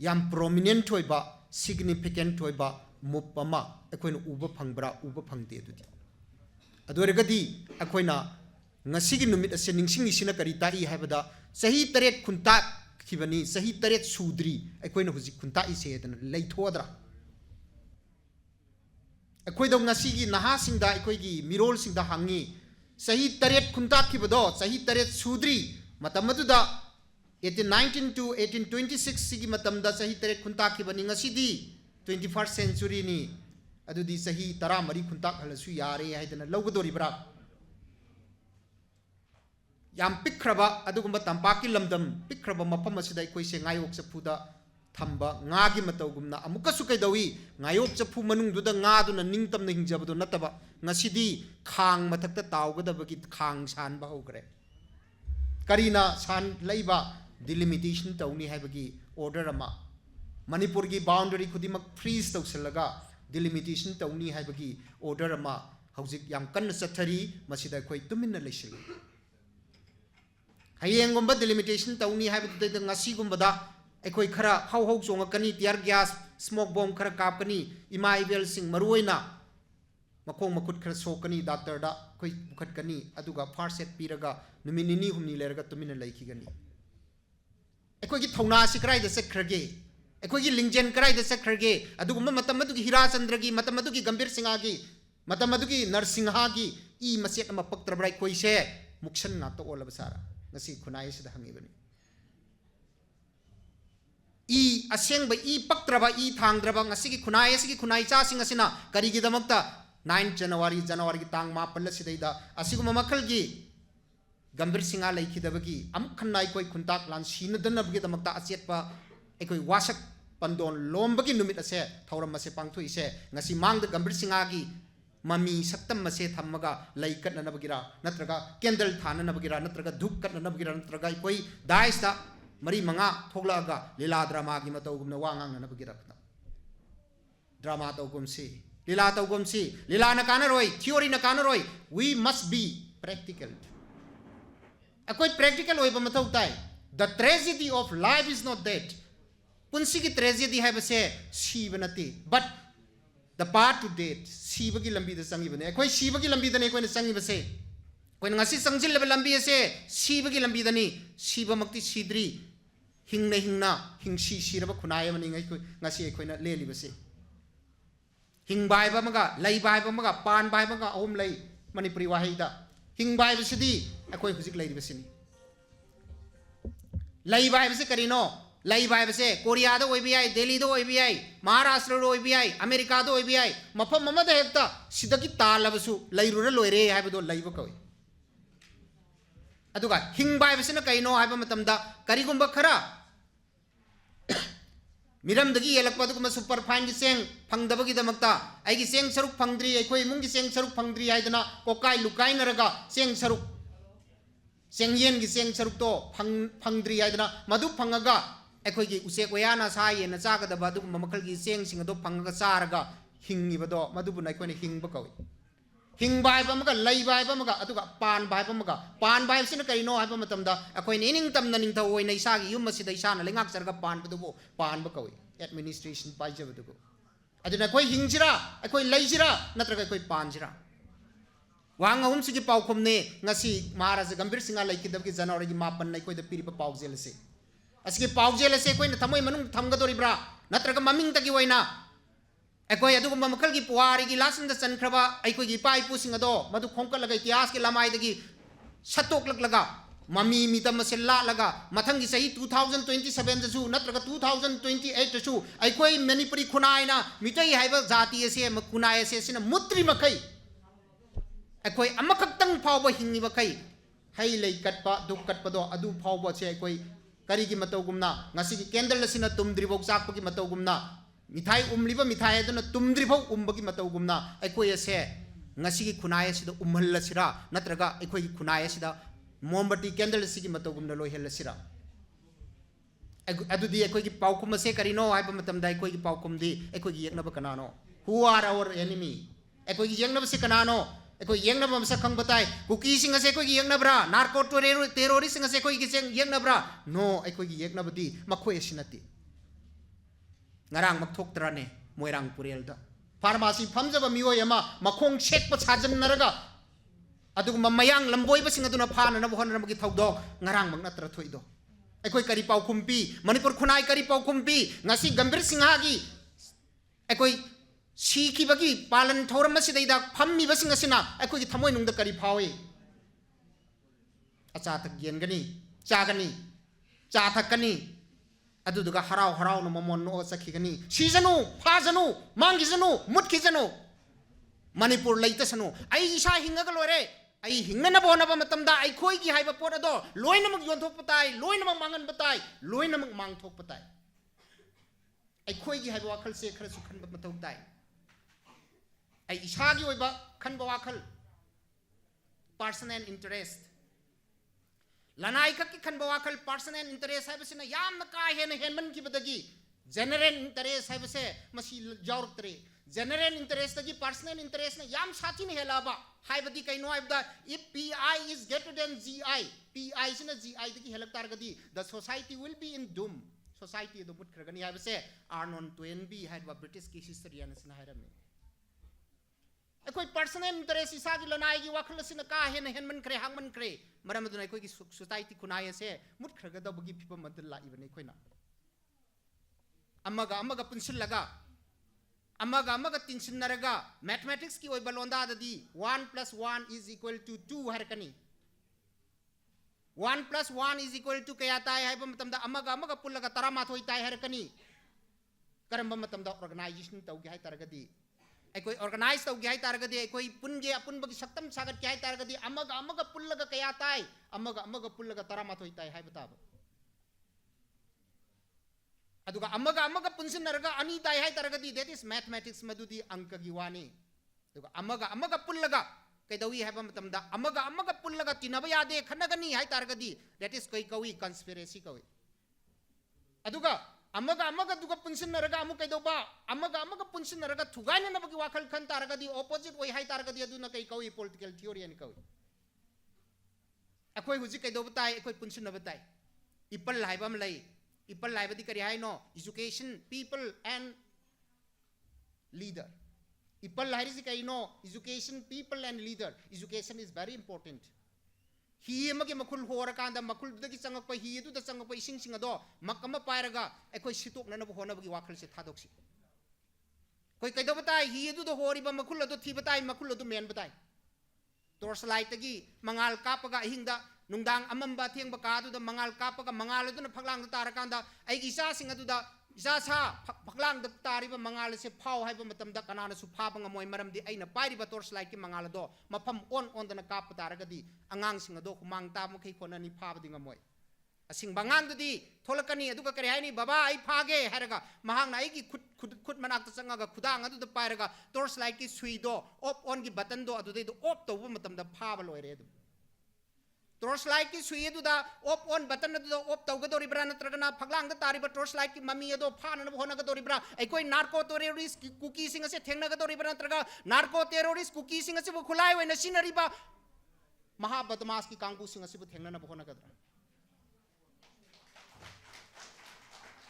yam prominent hoiba significant hoiba mupama ekhoin uba phangbra uba phangte dudi अदुरगदी अखोइना ngasi numit ase ningsing isina kari tai haibada sahi taret khunta khibani sahi taret sudri akoina huji khunta ise dan leithodra akoi do ngasi gi naha singda akoi gi mirol singda hangi sahi taret khunta khibado sahi taret sudri matamadu da 1819 to 1826 sigi matamda sahi taret khunta khibani ngasi di 21st century ni adudi sahi tara mari khunta halasu yare haidana lawgadori bra yam pikraba adugumba tampaki lamdam pikraba mafam asida koise ngayok chafuda thamba ngagi matawgumna amuka su kaidawi ngayok chafu manungduda ngaduna ningtamna hingjabado nataba ngasidi khang mathakta tawgadabagi khang san ba hogre karina san leiba delimitation tawni haibagi order ama manipur gi boundary khudimak freeze tawsalaga delimitation tawni haibagi order ama hojik yam kan sathari masida khoi tuminna leisili hayengomba delimitation tawni haibadu ngasi gumbada ekoi khara hau hau chongakani tear gas smoke bomb khara kapkani ima ibel sing maruina makong makut khara sokani doctor da koi bukhatkani aduga first aid piraga numinini humni lerga tumina laikigani ekoi gi thauna si krai da sakhrage ekoi gi lingjen krai da sakhrage adugumba matam adugi hira chandra gi matam adugi gambir singa gi matam adugi narsingha gi I maset ama paktrabrai koi se muksan na to ola basara ngasi khunai sida hangibani I asengba I paktraba I thangdraba ngasi ki khunai cha sing asina kari gi damakta 9 January gi tang ma palla sidaida asiguma makhal gi gambir singa laikhidabagi amuk khannai koi khuntak lan sina danabgi damakta achetpa ekoi wasak pandon lombagi numit ase thauram ase pangthu ise ngasi mangda gambir singa gi mami saktam mase thammaga laikat nanabagira natraga candle thana nabagira natraga dhuk kat nanabagira natraga koi daista mari manga thoglaga lila drama gi matawgumna wangang nanabagira drama tawgumsi lila na kana roi theory na kana roi we must be practical akoi practical oi ba matau tai the tragedy of life is not that punsi ki tragedy hai base sibanati but the part to date sibagi lambi da sangi bane koi sibagi lambi da ne koi na sangi base koi ngasi sangjil le lambi ase sibagi lambi da ni siba makti sidri hingna hingsi siraba khunai mani ngai koi ngasi koi na le li base hing bai ba maga lai bai ba maga pan bai ba maga om lai manipuri wahai da hing bai basidi koi hujik lai base ni lai bai base karino lai bai base Korea da oi bi Delhi da oi bi Maharashtra da oi bi America da oi bi mafam mama da hekta sidagi talabasu lai runa loire haibado lai ba koi aduga hing bai base na kaino haiba matamda karigumba khara miram dagi yelakpa duguma super fine gi seng phangdabagi damakta ai gi seng saruk phangdri ai koi mung gi seng saruk phangdri haidana kokai lukai naraga seng saruk seng yen gi seng saruk to phangdri haidana madu phangaga ekoi gi usek wayana sa yen na chaga da badu mamakal gi seng sing do phangaga saraga hingi bado madu bu nai koi ne hing ba kawi hing bai ba maga lai bai ba maga atuga pan bai ba maga pan bai sin kai no ha ba matam da ekoi ne ning tam na ning thawoi nei sa gi yum masida isa na lengak sarga pan ba du bo pan ba kawi administration pai je ba du aduna koi hing jira ekoi lai jira natraga koi pan jira wang ahum sigi pau khom ne ngasi maharaj gambir singa lai ki dab ki January gi mapan nai koi da piri ba pau jel se asigi pau jel se koi na thamoi manung thamga dori bra natraga maming ta gi waina ekoi adugumba makhal gi puari gi lasin da chankraba ekoi gi pai pu singa do madu khongkal lagai tias ke lamai dagi satok lak laga mami mitam se la laga mathang gi sahi 2027 ju natraga 2028 ju ekoi manipuri khunai na mitai haiba jati ase khunai ase sina mutri makai ekoi amakaktang phawba hingi bakai hai lei katpa duk katpa do adu phawba che ekoi kari gi matawgumna ngasi gi candle lasina tumdri bok chakpa gi matawgumna mithai umliba mithai aduna tumdri bok umbagi matawgumna ekoi ase ngasi gi khunai asida umhalla sira natraga ekoi gi khunai asida mombati candle sigi matawgumna loi hella sira adu di ekoi gi paukum ase karino haiba matam dai ekoi gi paukum di ekoi gi yekna ba kanano who are our enemy ekoi gi yekna ba se kanano ekoi yengna ba masa khang batai kuki singa se ekoi gi yekna bra narco terrorist singa se ekoi gi yekna bra no ekoi gi yekna badi makhoi sinati ngarang makthok trane moirang purel da pharmacy phamjaba mioi ama makhong chek pa chajan naraga अदुगुम मयांग लंबोइबसिंग अदुना फानना होनरमगी थौदो ngarang mak natra thoido aikoi kari paukhumpi manipur khunai kari paukhumpi ngasi gambir singha gi aikoi si ki bagi palan thoram asidaida phammi basing asina aikoi gi thamoi nungda kari phawi acha tak gengani chagani cha thakani aduduga harau harau no momon no sakhigani sijanu phajanu mangijanu mutkijanu manipur leita sanu ai isa hinga lore ai hingna bona ba matamda ai khoi gi haiba pot ado loina mak yon thok patai loina mak mangan patai loina mak mang thok patai ai khoi gi haiba wakhal se khara su khan ba mathau tai ai isa gi oiba khan ba wakhal personal interest lanai ka ki khan ba wakhal personal interest haiba sina yam na ka hen man ki badagi general interest haiba se masi jawr tre general interest की personal interest ने याम साथी ने हेलाबा हाई बदी कहीं no आइबदा if PI is greater than GI PI से ना GI की हेलक तार गदी the society will be in doom society दो बुट करगनी हाई बसे Arnon Toynbee हाई बा British की history याने से ना हाई रमे कोई personal interest इसा की लनाई की वाखल से ना का हेन मन करे हांग मन करे मरा मधुनाई कोई की society कुनाये से मुट करगदा बगी पिपा मदल ला इबने कोई ना अम्मा का पुंसिल लगा amaga tinsin naraga mathematics ki oi balonda dadi 1 + 1 = 2 harkani 1 + 1 = kaya tai haiba matamda amaga pullaga taramathoi tai harkani karamba matamda organization taugi hai taragadi ai koi organize taugi hai taragadi ai koi punge apunbagi saktam sagat ki hai taragadi amaga pullaga kaya tai amaga pullaga taramathoi tai haiba taba aduga amaga punsin naraga ani tai hai taragadi that is mathematics madudi angka gi wani aduga amaga pullaga kaidawi haiba matamda amaga pullaga tinaba yade khanagani hai taragadi that is koi kawi conspiracy kawi aduga amaga duga punsin naraga amu kaidoba amaga punsin naraga thugaina nabagi wakhal khan taragadi opposite oi hai taragadi aduna kai kawi political theory ani kawi akoi huji kaidoba tai akoi punsin nabatai ipal haiba am lai people library kari hai no education people and leader people library kai no education people and leader education is very important hi amage makul hora kanda makul dagi changak pa hi edu da changak pa ising singa do makama pairaga ekoi sitok na na hona bagi wakhal se thadoksi koi kai do batai hi edu do hori ba makul do thi batai makul do men batai torchlight tagi mangal kapaga hingda nungdang amamba thieng ba ka du da mangal kapaga mangal du na phaglang da tarakanda ai gi sa sing adu da isa sa phaglang da tari ba mangal se phau hai ba matam da kanana su pha ba ngamoi maram di aina pairi ba torchlight ki mangal do mafam on da na kap taragadi angang sing ado kumang ta mo kai kona ni pha ba di ngamoi asing bangang du di tholakani adu ka kare hai ni baba ai phage haraga mahang na ai gi khut manak ta changa ga khudang adu da pairaga torchlight ki sui do off on gi button do adu de do off to ba matam da pha ba loire du torchlight ki sui du da off on button du da off to ga dori bra natragana phaglang da tari ba torchlight ki mami do pha na hona ga dori bra ai koi narco terrorist cookie sing ase thengna ga dori bra natraga narco terrorist cookie sing ase bu khulai we na sinari ba maha badmas ki kangku sing ase bu thengna na hona ga dra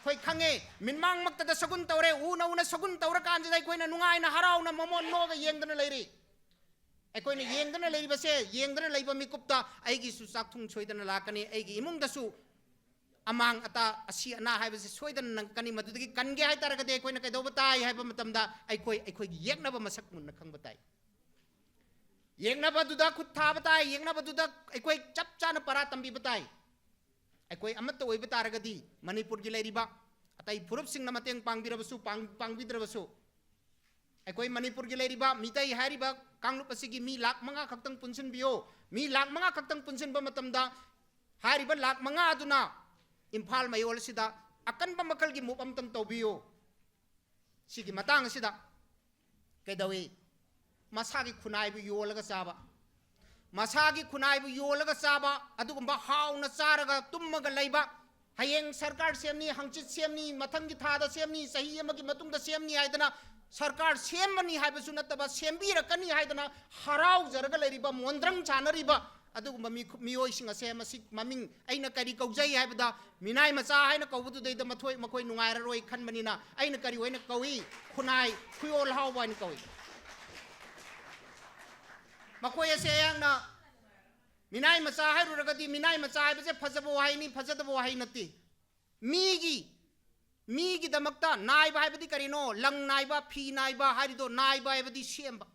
koi khange minmang makta da sagun tawre una sagun tawra kan jai koi na nungai na harau na momon no ga yengdana leiri ai koi na yengdana leiri ba se yengdana leiba mi kupta ai gi su sak thung choidana lakani ai gi imung da su amang ata asi ana hai ba se soidana nang kani madu gi kange hai tar ga de koi na kai do batai hai ba matam da ai koi gi yekna ba masak mun na khang batai yengna ba du da khut tha batai yengna ba du da ai koi chap cha na para tambi batai ai koi amat to oi batar ga di manipur gi leiri ba atai purup sing na mateng pangbira basu pangbidra basu ai koi manipur gi leiri ba mitai hari ba kanglup asigi mi lak manga khaktang punsin bio mi lak manga khaktang punsin ba matam da hari ba lak manga aduna imphal mayol sida akan ba makal gi mupam tang to bio sigi matang sida kedawi masagi khunai bu yolaga saba masagi khunai bu yolaga saba adugumba hauna charaga tummaga leiba hayeng sarkar semni hangchit semni mathang gi thada semni sahi amagi matung da semni aidana sarkar semmani haibasu nataba sembira kani haidana harau jaraga leiriba mondrang chanariba adugumba miyoi singa se masik maming aina kari kaujai haibada minai macha haina kaubudu deida mathoi makoi nungaira roi khanmanina aina kari hoina kawi khunai khuyol hawba ni kawi makoi ase yang na Minai मचा हाइरुरगदी मिनाई मचा हाइबसे फजबो हाइनी फजदबो हाइ नति मीगी दमक्ता नाइबा हाइबदी करिनो लंग नाइबा फी नाइबा हाइरिदो नाइबा हाइबदी सेमबा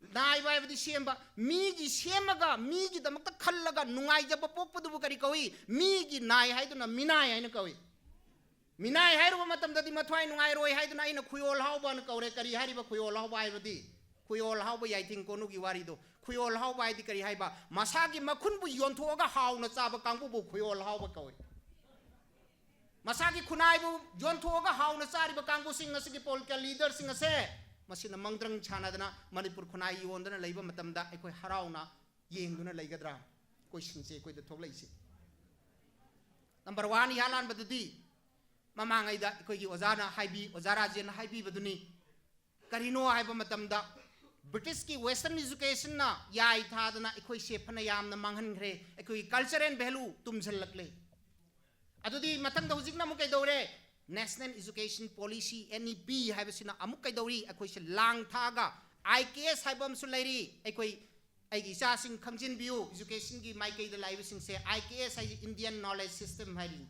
नाइबा हाइबदी सेमबा मीगी सेमगा मीगी दमक्ता खल्लगा नुंगाइ जब पोकपदुबु करि कवि मीगी नाइ हाइदुना मिनाइ हाइना कवि मिनाइ हाइरुबा मतमददी मथ्वाइ नुंगाइ रोइ हाइदुना आइना खुयोल हाउबा न कौरे करि हाइरिबा खुयोल हाउबा हाइबदी खुयोल हाउबा याइथिं कोनुगी वारिदो खुयोल हाउबा हाइदि करि हाइबा मसागी मखुनबु योंथोगा हाउना चाबा कांगबु खुयोल हाउबा कवि मसागी खुनाइबु योंथोगा हाउना चारिबा कांगबु सिंग असगी पोलिटिकल लीडर सिंग असे मसिना मंगद्रंग छानादना मणिपुर खुनाइ योंदना लैबा मतमदा अखोय हराउना येंगदुना लैगद्रा क्वेश्चन से कोइदा थोगलैसि नंबर 1 यालान बददी ममांगैदा अखोयगी ओजाना हाइबी ओजाराजेन हाइबी बदुनी करिनो हाइबा मतमदा ब्रिटिश की वेस्टर्न एजुकेशन ना याई थादना अखोय से फना यामना मांगहनग्रे अखोय कल्चर एंड वैल्यू तुमझलकले अदुदी मतंग दौजिकना मुकै दौरे नेशनल एजुकेशन पॉलिसी NEP हाइबसिना अमुक कै दौरी अखोय से लांग थागा IKS हाइबम सु लैरी अखोय आइगी इचासिंग खंजिन बियु एजुकेशन की माइकैदा लाइबसिंग से IKS हाइ इंडियन नॉलेज सिस्टम हाइरी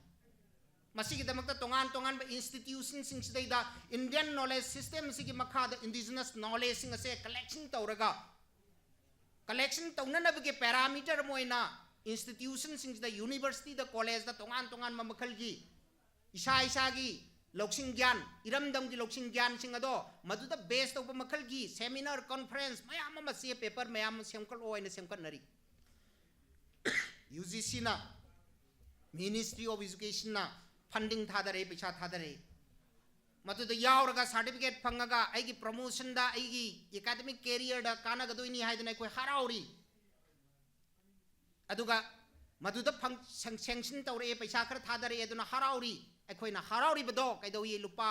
मसीगी दमकता तोंगान तोंगान इंस्टीट्यूशन सिंग सिदैदा इंडियन नॉलेज सिस्टम सिगी मखादा इंडिजिनस नॉलेज सिंग से कलेक्शन तौरगा कलेक्शन तौननबगे पैरामीटर मोइना इंस्टीट्यूशन सिंग द यूनिवर्सिटी द कॉलेज द तोंगान तोंगान मखलगी इसागी लौसिंग ज्ञान इरमदम की लौसिंग ज्ञान सिंग अदो मदुदा बेस तौब मखलगी सेमिनार कॉन्फ्रेंस मयाम मसे पेपर मयाम सेमकल ओइना सेमकनरी UGC ना मिनिस्ट्री ऑफ एजुकेशन ना फंडिंग थादरे पैसा थादरे मदुदा यावरगा सर्टिफिकेट फंगगा आइगी प्रमोशन दा आइगी एकेडमिक कैरियर दा कानागदोइनी हाइदना कोइ हराउरी अदुगा मदुदा सैंक्शन तौरे पैसा खर थादरे अदुना हराउरी अखोइना हराउरी बदो कैदोई लुपा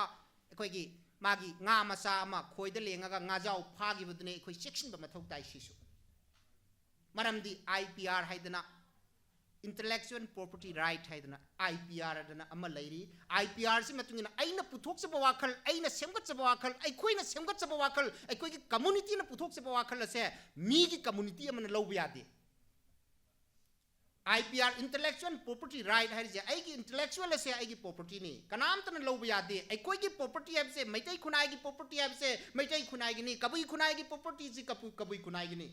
अखोइगी मागी nga मसा अमा खोइदा लेंगागा ngaजाउ फागी बदने अखोइ सेक्शन ब मथौ ताइ सिसु मरमदी IPR हाइदना इंटेलेक्चुअल प्रॉपर्टी राइट हाइदना IPR अदना अमा लैरी IPR सि मतुंगिना आइना पुथोकसबा वाखल आइना सेमगतसबा वाखल अखोइना सेमगतसबा वाखल अखोइगी कम्युनिटी ना पुथोकसबा वाखल असे मीगी कम्युनिटी अमना लौबा यादे IPR इंटेलेक्चुअल प्रॉपर्टी राइट है आइगी इंटेलेक्चुअल से आइगी प्रॉपर्टी ने कनाम तन लौबा यादे अखोइगी प्रॉपर्टी है से मैतै खुनाइगी प्रॉपर्टी है से मैतै खुनाइगी नि कबुई खुनाइगी प्रॉपर्टी से कबुई खुनाइगी नि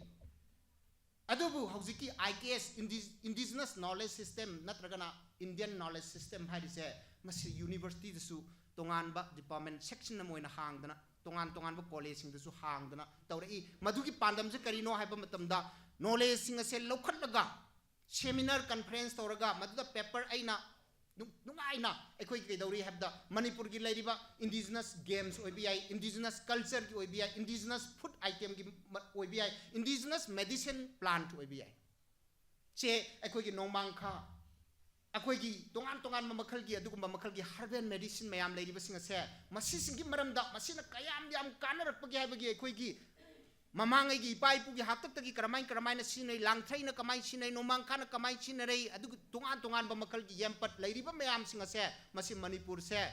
अदुबु हौजिकी IKS इंडिजिनस नॉलेज सिस्टम नत्रगना इंडियन नॉलेज सिस्टम हारिसे मसी यूनिवर्सिटी दसु तोंगानबा डिपार्टमेंट सेक्शन मोइना हांगदना तोंगान कॉलेज सिंग दसु हांगदना तौरई मधुगी पांडम से करिनो हाइबा मतमदा नॉलेज सिंग से लौखटलगा सेमिनार कॉन्फ्रेंस तौरगा मधुदा पेपर आइना नुंगाइना अखोइ कैदौरी हाइबदा मणिपुर की लैरिबा इंडिजिनस गेम्स ओइबियाई इंडिजिनस कल्चर की ओइबियाई इंडिजिनस फूड आइटम की ओइबियाई इंडिजिनस मेडिसिन प्लांट ओइबियाई से अखोइ की नोंमांखा अखोइ की तोंगान मखल की अदुगुम मखल की हर्बल मेडिसिन मयाम लैरिबसिंग से मसी सिंगी मरमदा मसीना कयाम याम कानरपगे हाइबगी अखोइ की ममांगै की इपाइपु की हातक की करमाइन सिनै लांगथैना कमाइ सिनै नोमांखाना कमाइ सिनरै अदुग तोंगान मखल की यमपत लैरिबा मयाम सिंग से मसी मणिपुर से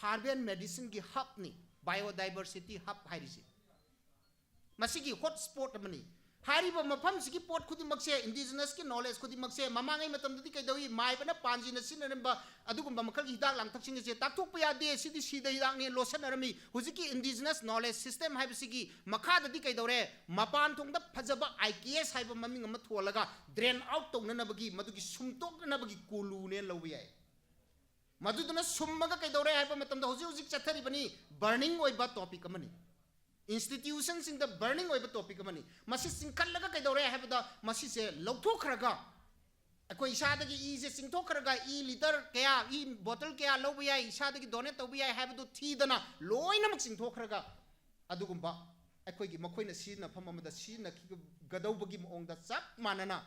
हार्बल मेडिसिन की हब नि बायोडाइवर्सिटी हब हाइरिसि मसी की हॉटस्पॉट अमनी हारिबा मफम सिगी पोट खुदिमक से इंडिजिनस की नॉलेज खुदिमक से ममांगै मतमदि कैदौई माइबना पांजिना सिनरबा अदुगुम मखल की हिदाक लांगथक्सिंग से ताकथोकप यादे सिदि सिदा हिदाक ने लोसनरमी हुजिकी इंडिजिनस नॉलेज सिस्टम हाइबसिगी मखाददि कैदौरे मपान थोंगदा फजबा IKS हाइबा ममिंग अमा थोलगा ड्रेन आउट तौननबगी मदुगी सुमतोकनबगी कुलुने लौबि याय मदुदना सुममगा कैदौरे हाइबा मतमदा हुजिक चथरिबनी बर्निंग ओइबा टॉपिक अमनी इंस्टीट्यूशन सिंग द बर्निंग ओइबा टॉपिक अमनी मसी सिंखलगा कैदौरे हाइबदा मसी से लौथोखरगा अखोइ इसादगी ई से सिंथोखरगा ई लीटर कया ई बोतल कया लौबा याय इसादगी डोनेट तौबा याय हाइबदो थीदना लोइनमक सिंथोखरगा अदुगुम्बा अखोइगी मखोइना सिना फममदा सिना गदौबगी मोंगदा चप मानना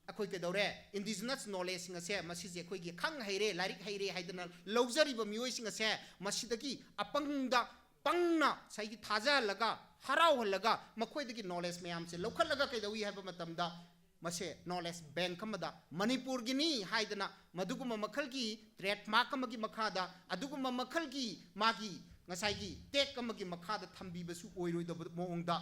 अखोइ कैदौरे इंडिजिनस नॉलेज सिंग से मसी जे अखोइगी खंग हैरे लारिक हैरे हाइदना लौजरिबा मियोइ सिंग से मसीदगी अपंगदा पंगना सही थाजा लगा हराव लगा मखोइदगी नॉलेज मैम से लौखलगा कैदौई हाइबा मतमदा मसे नॉलेज बैंक अमदा मणिपुर गिनी हाइदना मदुगुम मखल की ट्रेडमार्क अमगी मखादा अदुगुम मखल की मागी ngसाइगी टेक अमगी मखादा थंबीबसु ओइरोइदब मोंगदा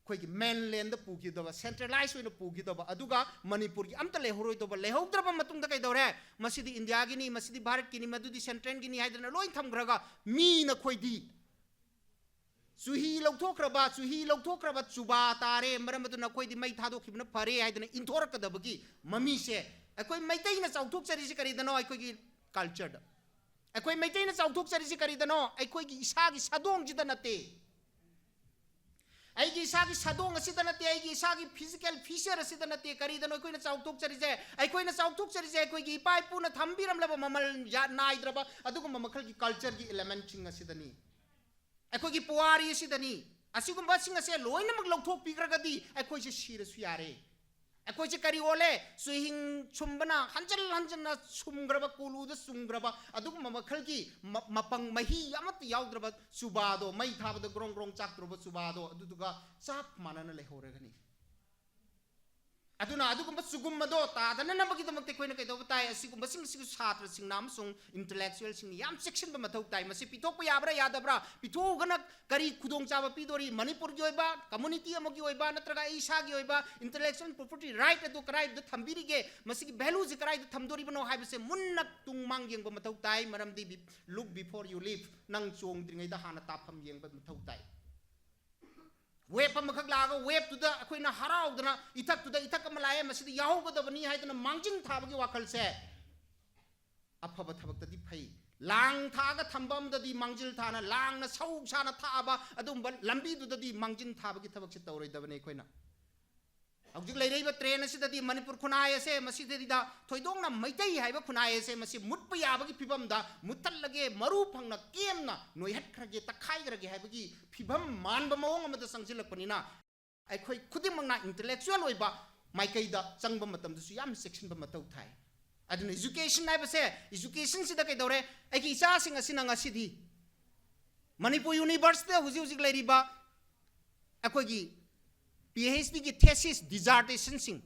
ꯑꯩꯈꯣꯏꯒꯤ ꯃꯦꯟꯂꯦꯟꯗ ꯄꯨꯈꯤꯗꯕ ꯁꯦꯟꯇ꯭ꯔꯦꯂꯥꯏꯖ ꯑꯣꯏꯅ ꯄꯨꯈꯤꯗꯕ ꯑꯗꯨꯒ ꯃꯅꯤꯄꯨꯔꯒꯤ ꯑꯝꯇ ꯂꯩꯍꯧꯔꯣꯏꯗꯕ ꯂꯩꯍꯧꯗ꯭ꯔꯕ ꯃꯇꯨꯡꯗ ꯀꯩꯗꯧꯔꯦ ꯃꯁꯤꯗꯤ ꯏꯟꯗꯤꯌꯥꯒꯤꯅꯤ ꯃꯁꯤꯗꯤ ꯚꯥꯔꯠꯀꯤꯅꯤ ꯃꯗꯨꯗꯤ ꯁꯦꯟꯇ꯭ꯔꯦꯜꯒꯤꯅꯤ ꯍꯥꯏꯗꯅ ꯂꯣꯏ ꯊꯝꯈ꯭ꯔꯒ ꯃꯤꯅ ꯑꯩꯈꯣꯏꯗꯤ ꯆꯨꯍꯤ ꯂꯧꯊꯣꯛꯈ꯭ꯔꯕ ꯆꯨꯕꯥ ꯇꯥꯔꯦ ꯃꯔꯝ ꯑꯗꯨꯅ ꯑꯩꯈꯣꯏꯗꯤ ꯃꯩ ꯊꯥꯗꯣꯛꯈꯤꯕꯅ ꯐꯔꯦ ꯍꯥꯏꯗꯅ ꯏꯟꯊꯣꯔꯛꯀꯗꯕꯒꯤ ꯃꯃꯤꯁꯦ ꯑꯩꯈꯣꯏ ꯃꯩꯇꯩꯅ ꯆꯥꯎꯊꯣꯛꯆꯔꯤꯁꯤ ꯀꯔꯤꯗꯅꯣ ꯑꯩꯈꯣꯏꯒꯤ ꯀꯜꯆꯔꯗ ꯑꯩꯈꯣꯏ ꯃꯩꯇꯩꯅ ꯆꯥꯎꯊꯣꯛꯆꯔꯤꯁꯤ ꯀꯔꯤꯗꯅꯣ ꯑꯩꯈꯣꯏꯒꯤ ꯏꯁꯥꯒꯤ ꯁꯥꯗꯣꯡꯁꯤꯗ ꯅꯠꯇꯦ ꯑꯩꯒꯤ ꯏꯁꯥꯒꯤ ꯁꯥꯗꯣꯡ ꯑꯁꯤꯗ ꯅꯠꯇꯦ ꯑꯩꯒꯤ ꯏꯁꯥꯒꯤ ꯐꯤꯖꯤꯀꯦꯜ ꯐꯤꯆꯔ ꯑꯁꯤꯗ ꯅꯠꯇꯦ ꯀꯔꯤꯗꯅꯣ ꯑꯩꯈꯣꯏꯅ ꯆꯥꯎꯊꯣꯛꯆꯔꯤꯁꯦ ꯑꯩꯈꯣꯏꯒꯤ ꯏꯄꯥ ꯏꯄꯨꯅ ꯊꯝꯕꯤꯔꯝꯂꯕ ꯃꯃꯜ ꯅꯥꯏꯗ꯭ꯔꯕ ꯑꯗꯨꯒꯨꯝꯕ ꯃꯈꯜꯒꯤ ꯀꯜꯆꯔꯒꯤ ꯏꯂꯦꯃꯦꯟꯁꯤꯡ ꯑꯁꯤꯗꯅꯤ ꯑꯩꯈꯣꯏꯒꯤ ꯄꯨꯋꯥꯔꯤ ꯑꯁꯤꯗꯅꯤ ꯑꯁꯤꯒꯨꯝꯕꯁꯤꯡ ꯑꯁꯦ ꯂꯣꯏꯅꯃꯛ ꯂꯧꯊꯣꯛꯄꯤꯈ꯭ꯔꯒꯗꯤ ꯑꯩꯈꯣꯏꯁꯦ ꯁꯤꯔꯁꯨ ꯌꯥꯔꯦ ꯑꯩꯈꯣꯏꯁꯦ ꯀꯔꯤ ꯑꯣꯜꯂꯦ ꯆꯨꯍꯤꯡ ꯁꯨꯝꯕꯅ ꯍꯟꯖꯟꯅ ꯁꯨꯝꯈ꯭ꯔꯕ ꯀꯣꯂꯨꯗ ꯆꯨꯝꯈ꯭ꯔꯕ ꯑꯗꯨꯒꯨꯝꯕ ꯃꯈꯜꯒꯤ ꯃꯄꯪ ꯃꯍꯤ ꯑꯃꯠꯇ ꯌꯥꯎꯗ꯭ꯔꯕ ꯆꯨꯕꯥꯗꯣ ꯃꯩ ꯊꯥꯕꯗ ꯒ꯭ꯔꯣꯡ ꯒ꯭ꯔꯣꯡ ꯆꯥꯛꯇ꯭ꯔꯕ ꯆꯨꯕꯥꯗꯣ ꯑꯗꯨꯗꯨꯒ ꯆꯞ ꯃꯥꯟꯅꯅ ꯂꯩꯍꯧꯔꯒꯅꯤ ꯑꯗꯨꯅ ꯑꯗꯨꯒꯨꯝꯕ ꯆꯨꯒꯨꯝꯕꯗꯣ ꯇꯥꯗꯅꯅꯕꯒꯤꯗꯃꯛꯇ ꯑꯩꯈꯣꯏꯅ ꯀꯩꯗꯧꯕ ꯇꯥꯏ ꯑꯁꯤꯒꯨꯝꯕꯁꯤꯡꯁꯤꯁꯨ ꯁꯥꯇ꯭ꯔꯁꯤꯡꯅ ꯑꯃꯁꯨꯡ ꯏꯟꯇꯦꯂꯦꯛꯆꯨꯑꯦꯜꯁꯤꯡꯅ ꯌꯥꯝ ꯆꯦꯛꯁꯤꯟꯕ ꯃꯊꯧ ꯇꯥꯏ ꯃꯁꯤ ꯄꯤꯊꯣꯛꯄ ꯌꯥꯕ꯭ꯔꯥ ꯌꯥꯗꯕ꯭ꯔꯥ ꯄꯤꯊꯣꯛꯑꯒꯅ ꯀꯔꯤ ꯈꯨꯗꯣꯡꯆꯥꯕ ꯄꯤꯗꯣꯔꯤ ꯃꯅꯤꯄꯨꯔꯒꯤ ꯑꯣꯏꯕ ꯀꯝꯃꯨꯅꯤꯇꯤ ꯑꯃꯒꯤ ꯑꯣꯏꯕ ꯅꯠꯇ꯭ꯔꯒ ꯑꯩ ꯏꯁꯥꯒꯤ ꯑꯣꯏꯕ ꯏꯟꯇꯦꯂꯦꯛꯆꯨꯑꯦꯜ ꯄ꯭ꯔꯣꯄꯔꯇꯤ ꯔꯥꯏꯠ ꯑꯗꯨ ꯀꯗꯥꯏꯗ ꯊꯝꯕꯤꯔꯤꯒꯦ ꯃꯁꯤꯒꯤ ꯚꯦꯂꯨꯁꯤ ꯀꯗꯥꯏꯗ ꯊꯝꯗꯣꯔꯤꯕꯅꯣ ꯍꯥꯏꯕꯁꯦ ꯃꯨꯟꯅ ꯇꯨꯡ ꯃꯥꯡ ꯌꯦꯡꯕ ꯃꯊꯧ ꯇꯥꯏ ꯃꯔꯝꯗꯤ ꯂꯨꯛ ꯕꯤꯐꯣꯔ ꯌꯨ ꯂꯤꯞ ꯅꯪ ꯆꯣꯡꯗ꯭ꯔꯤꯉꯩꯗ ꯍꯥꯟꯅ ꯇꯥꯐꯝ ꯌꯦꯡꯕ ꯃꯊꯧ ꯇꯥꯏ ꯋꯦꯞ ꯑꯃꯈꯛ ꯂꯥꯛꯑꯒ ꯋꯦꯞꯇꯨꯗ ꯑꯩꯈꯣꯏꯅ ꯍꯔꯥꯎꯗꯅ ꯏꯊꯛꯇꯨꯗ ꯏꯊꯛ ꯑꯃ ꯂꯥꯛꯑꯦ ꯃꯁꯤꯗ ꯌꯥꯎꯍꯧꯒꯗꯕꯅꯤ ꯍꯥꯏꯗꯅ ꯃꯥꯡꯖꯤꯟ ꯊꯥꯕꯒꯤ ꯋꯥꯈꯜꯁꯦ ꯑꯐꯕ ꯊꯕꯛꯇꯗꯤ ꯐꯩ ꯂꯥꯡ ꯊꯥꯛꯑꯒ ꯊꯝꯕ ꯑꯃꯗꯗꯤ ꯃꯥꯡꯖꯤꯜ ꯊꯥꯅ ꯂꯥꯡꯅ ꯁꯧ ꯁꯥꯅ ꯊꯥꯛꯑꯕ ꯑꯗꯨꯒꯨꯝꯕ ꯂꯝꯕꯤꯗꯨꯗꯗꯤ ꯃꯥꯡꯖꯤꯟ ꯊꯥꯕꯒꯤ ꯊꯕꯛꯁꯦ ꯇꯧꯔꯣꯏꯗꯕꯅꯤ ꯑꯩꯈꯣꯏꯅ ꯍꯧꯖꯤꯛ ꯂꯩꯔꯤꯕ ꯇ꯭ꯔꯦꯟ ꯑꯁꯤꯗꯗꯤ ꯃꯅꯤꯄꯨꯔ ꯈꯨꯟꯅꯥꯏ ꯑꯁꯦ ꯃꯁꯤꯗꯩꯗ ꯊꯣꯏꯗꯣꯛꯅ ꯃꯩꯇꯩ ꯍꯥꯏꯕ ꯈꯨꯟꯅꯥꯏ ꯑꯁꯦ ꯃꯁꯤ ꯃꯨꯠꯄ ꯌꯥꯕꯒꯤ ꯐꯤꯕꯝꯗ ꯃꯨꯠꯊꯠꯂꯒꯦ ꯃꯔꯨ ꯐꯪꯅ ꯀꯦꯝꯅ ꯅꯣꯏꯍꯠꯈ꯭ꯔꯒꯦ ꯇꯛꯈꯥꯏꯈ꯭ꯔꯒꯦ ꯍꯥꯏꯕꯒꯤ ꯐꯤꯕꯝ ꯃꯥꯟꯕ ꯃꯑꯣꯡ ꯑꯃꯗ ꯆꯪꯁꯤꯜꯂꯛꯄꯅꯤꯅ ꯑꯩꯈꯣꯏ ꯈꯨꯗꯤꯡꯃꯛꯅ ꯏꯟꯇꯦꯂꯦꯛꯆꯨꯑꯦꯜ ꯑꯣꯏꯕ ꯃꯥꯏꯀꯩꯗ ꯆꯪꯕ ꯃꯇꯝꯗꯁꯨ ꯌꯥꯝ ꯆꯦꯛꯁꯤꯟꯕ ꯃꯊꯧ ꯇꯥꯏ ꯑꯗꯨꯅ ꯏꯖꯨꯀꯦꯁꯟ ꯍꯥꯏꯕꯁꯦ ꯏꯖꯨꯀꯦꯁꯟꯁꯤꯗ ꯀꯩꯗꯧꯔꯦ ꯑꯩꯒꯤ ꯏꯆꯥꯁꯤꯡ ꯑꯁꯤꯅ ꯉꯁꯤꯗꯤ ꯃꯅꯤꯄꯨꯔ ꯌꯨꯅꯤꯚꯔꯁꯤꯇꯤꯗ ꯍꯧꯖꯤꯛ ꯂꯩꯔꯤꯕ ꯑꯩꯈꯣꯏꯒꯤ PhD की thesis dissertation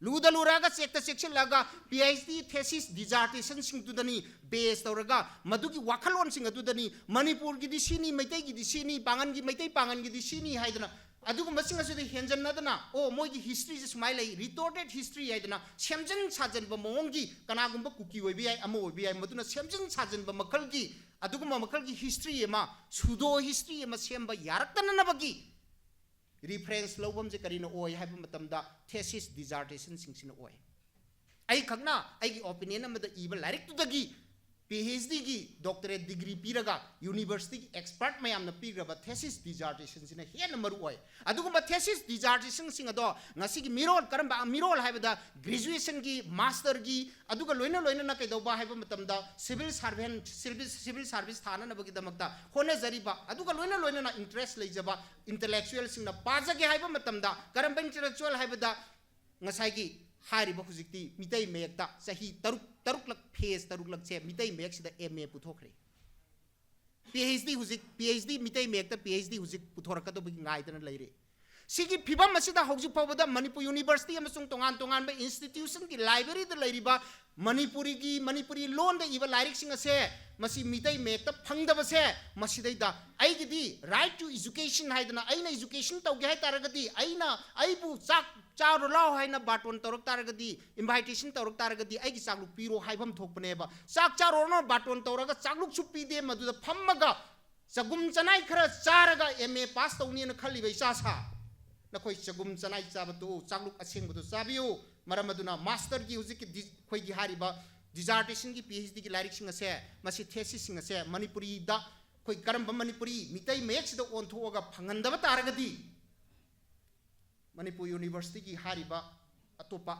लूदा लूरागा चेक्ता चेक्सिलगा PhD thesis dissertation सिंगदुदनी बेस तौरगा मधुकी वाखलोन सिंगदुदनी मणिपुर की दिसिनी मैतै की दिसिनी पांगन की मैतै पांगन की दिसिनी हाइदना अदुगुम्बा सिंगसुदि हेंजन्नदना ओ मोइगी हिस्ट्री से स्माइल है रिटोर्टेड हिस्ट्री हाइदना सेमजन साजनबा मोंगी कनागुम्बा कुकी ओइबि याय अमो ओइबि याय मदुना सेमजन साजनबा मखलगी अदुगुम्बा मखलगी हिस्ट्री एमा सुडो हिस्ट्री एमा सेमबा यारक्तननबगी रिफरेंस लौबम जे करीनो ओय हाइबा मतमदा थेसिस डिसर्टेशन सिंगसिना ओय आई खगना आई ओपिनियन अमदा इबा लाइरिक तुदगी PhD की डॉक्टरेट डिग्री पीरगा यूनिवर्सिटी की एक्सपर्ट मयामना पीग्रबा थेसिस डिसर्टेशन सिना हेन मरु ओय अदुगुम्बा थेसिस डिसर्टेशन सिंगदो ngasi की मिरोल करंबा मिरोल हाइबदा ग्रेजुएशन की मास्टर की अदुगा लोइना लोइना ना कैदौबा हाइबा मतमदा सिविल सर्विस थाना नबगी दमकता होने जरीबा अदुगा लोइना लोइना ना interest लेजबा intellectual सिंगना पाजगे हाइबा मतमदा Karamba intellectual हाइबदा ngasi की हारिबा हुजिक्ति मितै मेयकता सही तरुक फेस तरुक से मितै मेयक सिदा MA पुथोखरे PhD मितै मेयकता PhD हुजिक पुथोरकदबगी ngaidana leire सिगी फिबम असिदा हौजिक फावबदा मणिपुर यूनिवर्सिटी अमसुंग तोंगान तोंगान बे इंस्टीट्यूशन की लाइब्रेरी द लेरिबा मणिपुरी लोन द इबा लाइरिक सिंग असे मसी मितै मेयकता फंगदबसे मसिदैदा आइगिदी राइट टू एजुकेशन हाइदना आइना एजुकेशन तौगे हाइ तारगदी आइना आइबु चाक चारो लाओ हाइना बाटोन तौरक तारगदी इनवाइटेशन तौरक तारगदी आइगी चाकलुक पीरो हाइबम थोकपनेबा चाक चारो न बाटोन तौरगा चाकलुक सु पीदे मदुदा फम्मगा चगुम चनाई खरा चारगा MA पास तौनीना खल्लिबा इसासा नखोई चगुम चनाई चाबतो चाकलुक असेंगबदो चाबियो मरमदुना मास्टर की हुजिक खोई हारिबा डिसर्टेशन की PhD की लाइरिक सिंग असे मसी थेसिस सिंग असे मणिपुरी दा खोई करम मणिपुरी मितै मेक सिदा ओंथोगा फंगंदबा तारगदी मणिपुर यूनिवर्सिटी की हारिबा अतोपा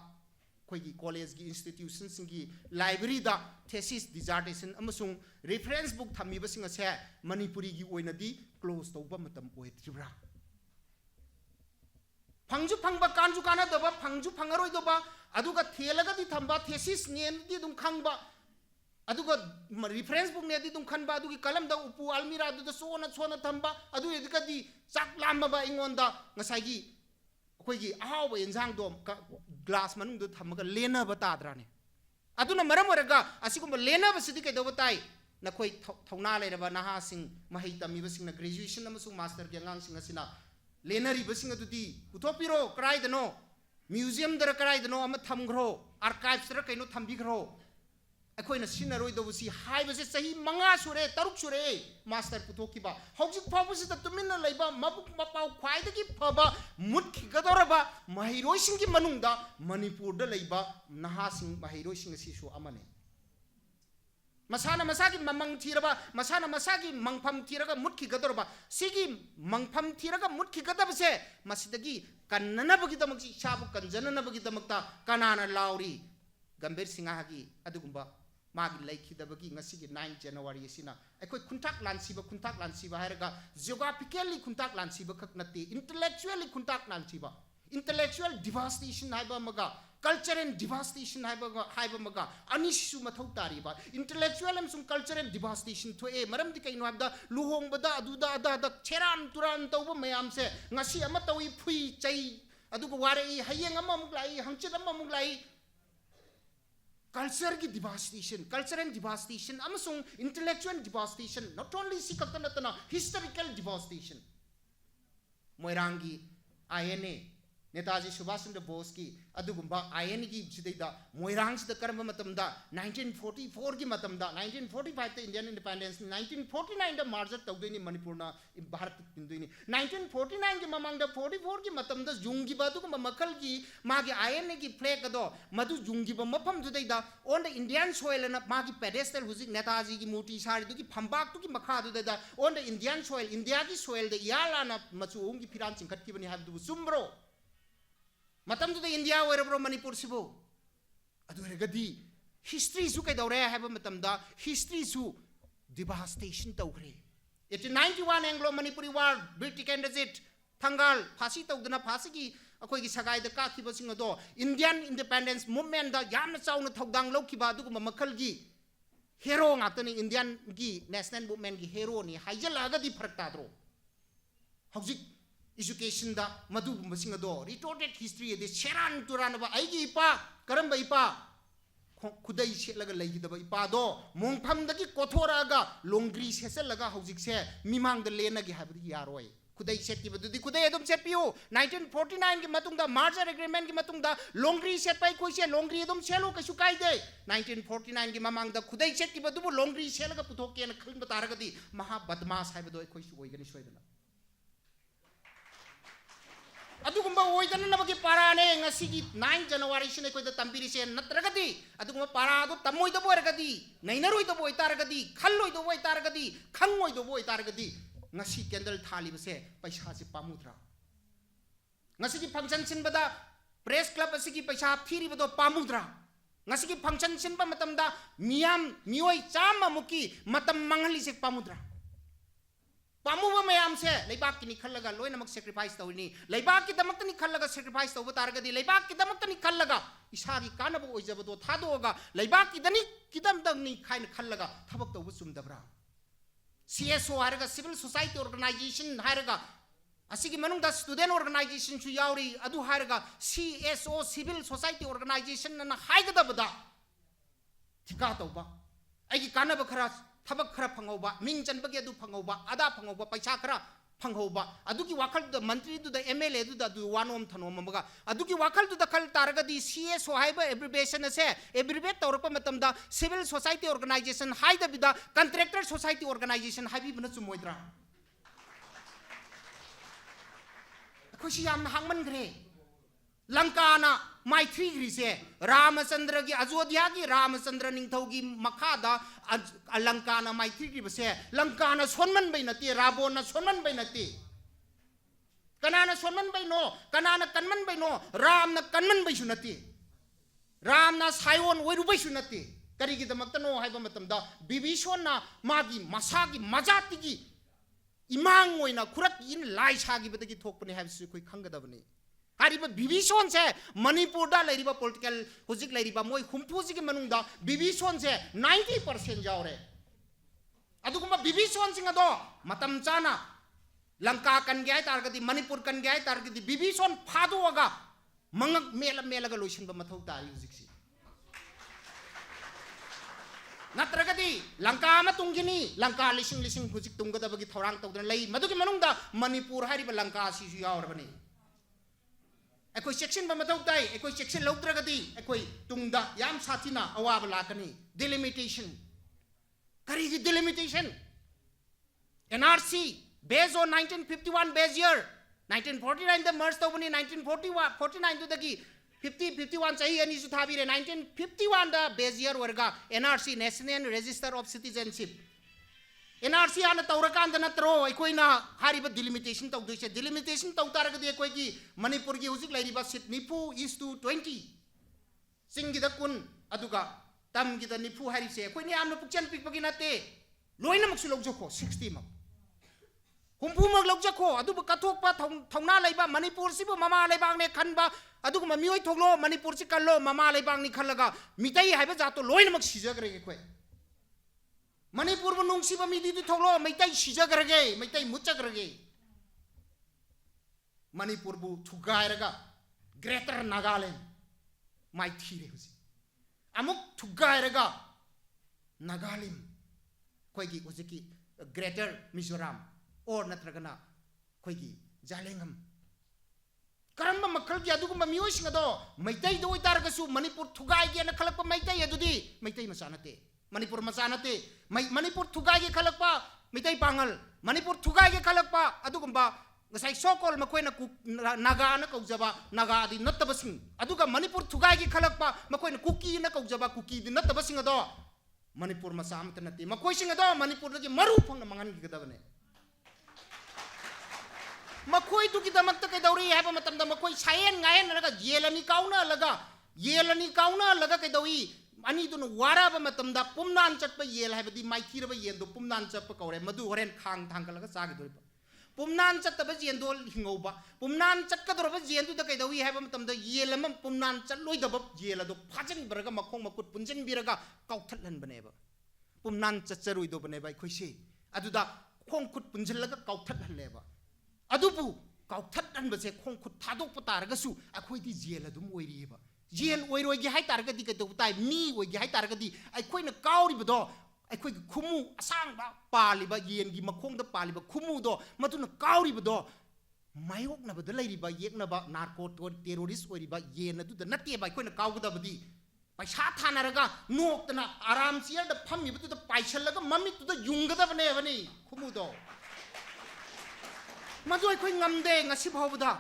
खोई कॉलेज की इंस्टीट्यूशन की लाइब्रेरी दा थेसिस डिसर्टेशन अमसुंग रेफरेंस बुक थमीबा सिंग असे मणिपुरी की ओइनदी क्लोज तौबा मतम ओइत्रिब्रा फंगजु फंगबा कानजु काना दबा फंगजु फंगरोय दबा अदुगा थेलगदी थंबा थेसिस नेमदी दुम खंगबा अदुगा रेफरेंस बुक नेदी दुम खनबा अदुगी कलम दा उपु अलमीरा दुदा सोना थंबा अदु एदिकदी चाक लामबा इंगोंदा ngसाइगी अखोइगी अहाव एंजांग दो ग्लास मनुंग दो थमगा लेनबा ताद्राने अदुना मरम ओरगा असिगुम लेनबा सिदि कैदोबा ताई नखोइ थौना लेरबा नहासिंग महै तमीबसिंग ग्रेजुएशन अमसुंग मास्टर के अंगांग सिंग असिना लेनरीबसिंग अदुदी पुथोपिरो कराइदनो म्यूजियम दर कराइदनो अम थमग्रो आर्काइव्स दर कइनो थंबिग्रो अखोइना सिनरोइदबसी हाइबसे सही मंगा सुरे तरुक सुरे मास्टर पुथोकिबा हौजिक फाबुसिदा तुमिन्ना लैबा मबुक मपाउ ख्वाइदगी फबा मुटखिगदोरबा महिरोइसिंगी मनुंगदा मणिपुरदा लैबा नहासिंग महिरोइसिंग सिसु अमने मसाना मसागी ममंग थीरबा मसाना मसागी मंगफम थीरगा मुटखिगदोरबा सिगी मंगफम थीरगा मुटखिगदबसे मसिदगी कन्ननबगिदमक इसाबु कंजननबगिदमकता कनाना लाउरी गंभीर सिंहागी अदुगुंबा मागी लैखिदबगी ngasi 9 January asina अखोई खुंताक लांसीबा हायरगा जियोग्राफिकली खुंताक लांसीबा खक नते इंटेलेक्चुअली खुंताक लांसीबा इंटेलेक्चुअल डिवास्टेशन हाइबा मगा कल्चरल डिवास्टेशन हाइबा मगा अनिसु मथौ तारिबा इंटेलेक्चुअल एमसुम कल्चरल डिवास्टेशन थोए मरम दि कइनो हाबदा लुहोंगबदा अदुदा अदा छेरान तुरान तौबा मयाम से ngasi ama tawi phui chai aduga ware hayeng ama muk lai hangchit ama muk lai culture की cultural devastation, amasung intellectual devastation, not only sikatana historical devastation. Moirangi INA Netaji Subhash Chandra Bose की अदुगुंबा INA की जिदेदा मोइरांग से कर्म मतमदा 1944 की मतमदा 1945 ते इंडियन इंडिपेंडेंस 1949 द मार्च तौदुनी मणिपुर ना भारत तिंदुनी 1949 की ममांग 44 की मतमदा जुंगी बादु को मकल की मागी INA की फ्लैग दो मधु जुंगी ब मफम जुदेदा ऑन द इंडियन सॉइल ना मागी पेडेस्टल हुजिक नेताजी की मूर्ति सारी दु की फंबाक तु की मखा दुदेदा on the Indian soil India की सॉइल द याला ना मचुंग की फिरान चिंकट की बनी हाब दु सुमरो मतम तो इंडिया ओरब्रो मणिपुर सिबो अदुरगदी हिस्ट्री सु कैदौरे हैब मतमदा हिस्ट्री सु डिवास्टेशन तौखरे 1891 एंग्लो मणिपुरी वार ब्रिटिश कैंडिडेट थंगाल फासी तौदना फासी की अखोई की सगाई द काखिबो सिंग दो इंडियन इंडिपेंडेंस मूवमेंट दा यामना चाउना थौदांग लौखिबा दुगुम मखल की हेरो ngaतनी इंडियन की नेशनल मूवमेंट की हेरो नि हाइजलागदी फरक ताद्रो हौजिक education da madu masing do retorted history de sheran turan ba ai gi ipa karam ba ipa khudai se laga lei da ba ipa do mongpham da ki kothora ga longri se se laga hojik se mimang da lena gi habri yaroi khudai set ki badu di khudai adum set piu 1949 ki matung da merger agreement ki matung da longri set pai koi se longri adum selo ka su kai de 1949 ki mamang da khudai set ki badu longri se laga puthok ke na khun ba taragadi maha badmas hai badu koi su oigani soidana अदुगुंबा ओइदन नबकी पाराने ngasi की 9 January सिने कोइ द तंबिरि से नत्रगदी अदुगुंबा पारा दो तमोइ द बोरगदी नैनरोइ द बोइ तारगदी खल्लोइ द बोइ तारगदी खंगोइ द बोइ तारगदी ngasi कैंडल थाली बसे पैसा से पामुद्रा ngasi की फंक्शन सिन बदा प्रेस क्लब असि की पैसा फिरि बदो पामुद्रा ngasi की फंक्शन सिन ब मतमदा मियाम मियोइ चाम मुकी मतम मंगली से पामुद्रा पामुबा मयाम से लेबाक की निखलगा लोइनमक सैक्रिफाइस तौनी लेबाक की दमक निखलगा सैक्रिफाइस तौब तारगदी लेबाक की दमक निखलगा इसागी कानबो ओइजबदो थादोगा लेबाक की दनी किदम दंगनी खाइन खलगा थबक तौब सुमदबरा CSO हारगा सिविल सोसाइटी ऑर्गेनाइजेशन हारगा असिगी मनुंग द स्टूडेंट ऑर्गेनाइजेशन सु यावरी अदु हारगा CSO सिविल सोसाइटी ऑर्गेनाइजेशन न हाइगदबदा थिका तौबा आइगी कानब खरा थबक खरा फंगौबा मिंग चनबगे अदु फंगौबा आदा फंगौबा पैसा खरा फंगौबा अदुकी वाखल द मंत्री दु द MLA दु द दु वानोम थनोम मगा अदुकी वाखल दु द खल तारगदी CSO हाइबा एब्रिविएशन से एब्रिविएट तौरप मतमदा सिविल सोसाइटी ऑर्गेनाइजेशन हाइदा बिदा कॉन्ट्रैक्टर सोसाइटी ऑर्गेनाइजेशन हाइबी बन चुमोइद्रा खुशी याम हांगमन ग्रे लंकाना माइथ्री ग्रीसे रामचंद्र की अयोध्या की रामचंद्र निंगथौ की मखादा लंकाना माइथ्री की बसे लंकाना सोनमन बै नती रावण सोनमन बै नती कनाना सोनमन बै नो कनाना कनमन बै नो राम न कनमन बै सु नती राम ना सायोन ओइरु बै सु नती करी की दमक नो हाइबा मतमदा बिभीषण ना मागी मसागी मजाती की इमांग ओइना खुरक इन लाई सागी बदगी थोकपने हाइबसु कोइ खंगदबनी हारिबा बिभीषण से मणिपुर दा लेरिबा पॉलिटिकल हुजिक लेरिबा मोय हुमफुजी के मनुंग दा बिभीषण से 90% जावरे अदुगुमा बिभीषण सिंग दो मतम चाना लंका कन गय तारगदी मणिपुर कन गय तारगदी बिभीषण फादोगा मंगक मेलगा लोइसनबा मथौ तारी हुजिक सी नत्रगदी लंका मा तुंगिनी लंका लिसिंग लिसिंग हुजिक तुंगदबगी थौरांग तौदन लई मदुगी मनुंगदा मणिपुर हारिबा लंका सिसु यावरबनी अखोई सेक्शन बा मथौ ताई अखोई सेक्शन लौद्रगदी अखोई तुंगदा याम साथिना अवाब लाकनी डिलिमिटेशन करीगी delimitation NRC based on 1951 base year 1949 the merge tobani 1949 to dagi 51 chahi ani su thabire 1951 the base year warga NRC National Register of Citizenship NRC ana tawrakan da natro aikoina hariba delimitation tawdise delimitation tawtaragadi akoi gi Manipur gi hujik lairiba seat nifu is to 20 singi da kun aduga tam gi da nifu harise akoini amna pukchan pikpagi nate loina maksu logjoko 60 mak humpu mak logjako aduba kathokpa thongna laiba Manipur sibu mama laibang ne khanba aduga mamioi thoglo Manipur si kallo mama laibang ni khallaga mitai haiba jato loina mak sijagre koi Manipur bu nungsi ba midi di thoglo mitai sijagrage mitai muchagrage Manipur bu thugairaga Greater Nagaland mai thire husi amuk thugairaga Nagalim koi gi uziki Greater Mizoram or natragana koi gi Jalengam karamba makal gi adugumba miyoi singa do maitai do itaragasu Manipur thugai gi na khalakpa maitai adudi maitai masanate Manipur masanate Manipur thugai gi khalakpa maitai pangal Manipur thugai gi khalakpa adugumba ngasai sokol makoi na naga na kaujaba naga di nattabasing aduga Manipur thugai gi khalakpa makoi na kuki na kaujaba kuki di nattabasing do Manipur masam tanati makoi singa do Manipur gi maru phang na mangan gi gadabane makoi tu ki damak ta kai dauri haba matam da makoi sayen ngayen laga yelani kauna laga kai dawi ani tu wara ba matam da pumnan chatpa yel haba di mai thira ba yen do pumnan chatpa kaure madu horen khang thang ka laga sagi doi pumnan chatta ba yen do hingau ba pumnan chatka do ba yen du da kai dawi haba matam da yelam pumnan chat loi da ba yela do phajan baraga makhong makut punjin biraga kauthatlan bane ba pumnan chatcharui do bane ba khoi se aduda khong khut punjil laga kauthatlan le ba adubu kauthatlan ba se khong khut thadok pataragasu akhoi di jela dum oiri ba jel oiroi gi hai taragadi ka do tai mi oi gi hai taragadi ai khoi na kauri ba do ai khoi khumu asang ba pali ba yen gi makhong da pali ba khumu do matuna kauri ba do mayok na ba da lairi ba yek na ba narco terrorist oiri ba yen adu da natte ba khoi na kaw da badi paisa thanaraga nok tana aram siar da phammi bu da paisal laga mami tu da yunga da bane bani khumu do Madoi koi ngamde ngasi bhawda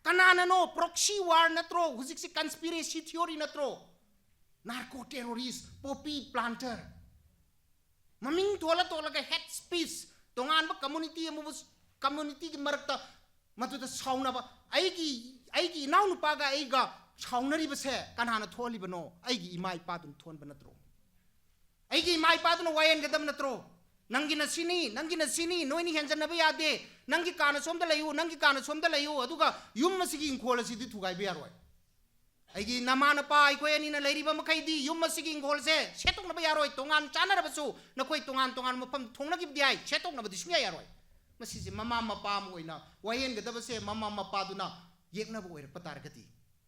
kanana no proxy war natro hujik si conspiracy theory natro narco terrorist poppy planter maming tola ga head speech tongan ba community gi marakta matu da sauna ba aigi naw nu pa ga aiga saunari ba se kanana tholi ba no aigi imai pa dun thon ba natro aigi imai pa dun wayen gadam natro nangi na sini noini henjan na ba yade nangi kana somda layu aduga yum masigi ingkhol asidi thugai be yaroi aigi namana pa ai koi ani na leiri ba makai di yum masigi ingkhol se setok na ba yaroi tongan chana ra basu na koi tongan mapam thongna gi diai setok na ba dismya yaroi masi se mama mapa mo ina wayen ga da ba se mama mapa duna yekna bo er patar gati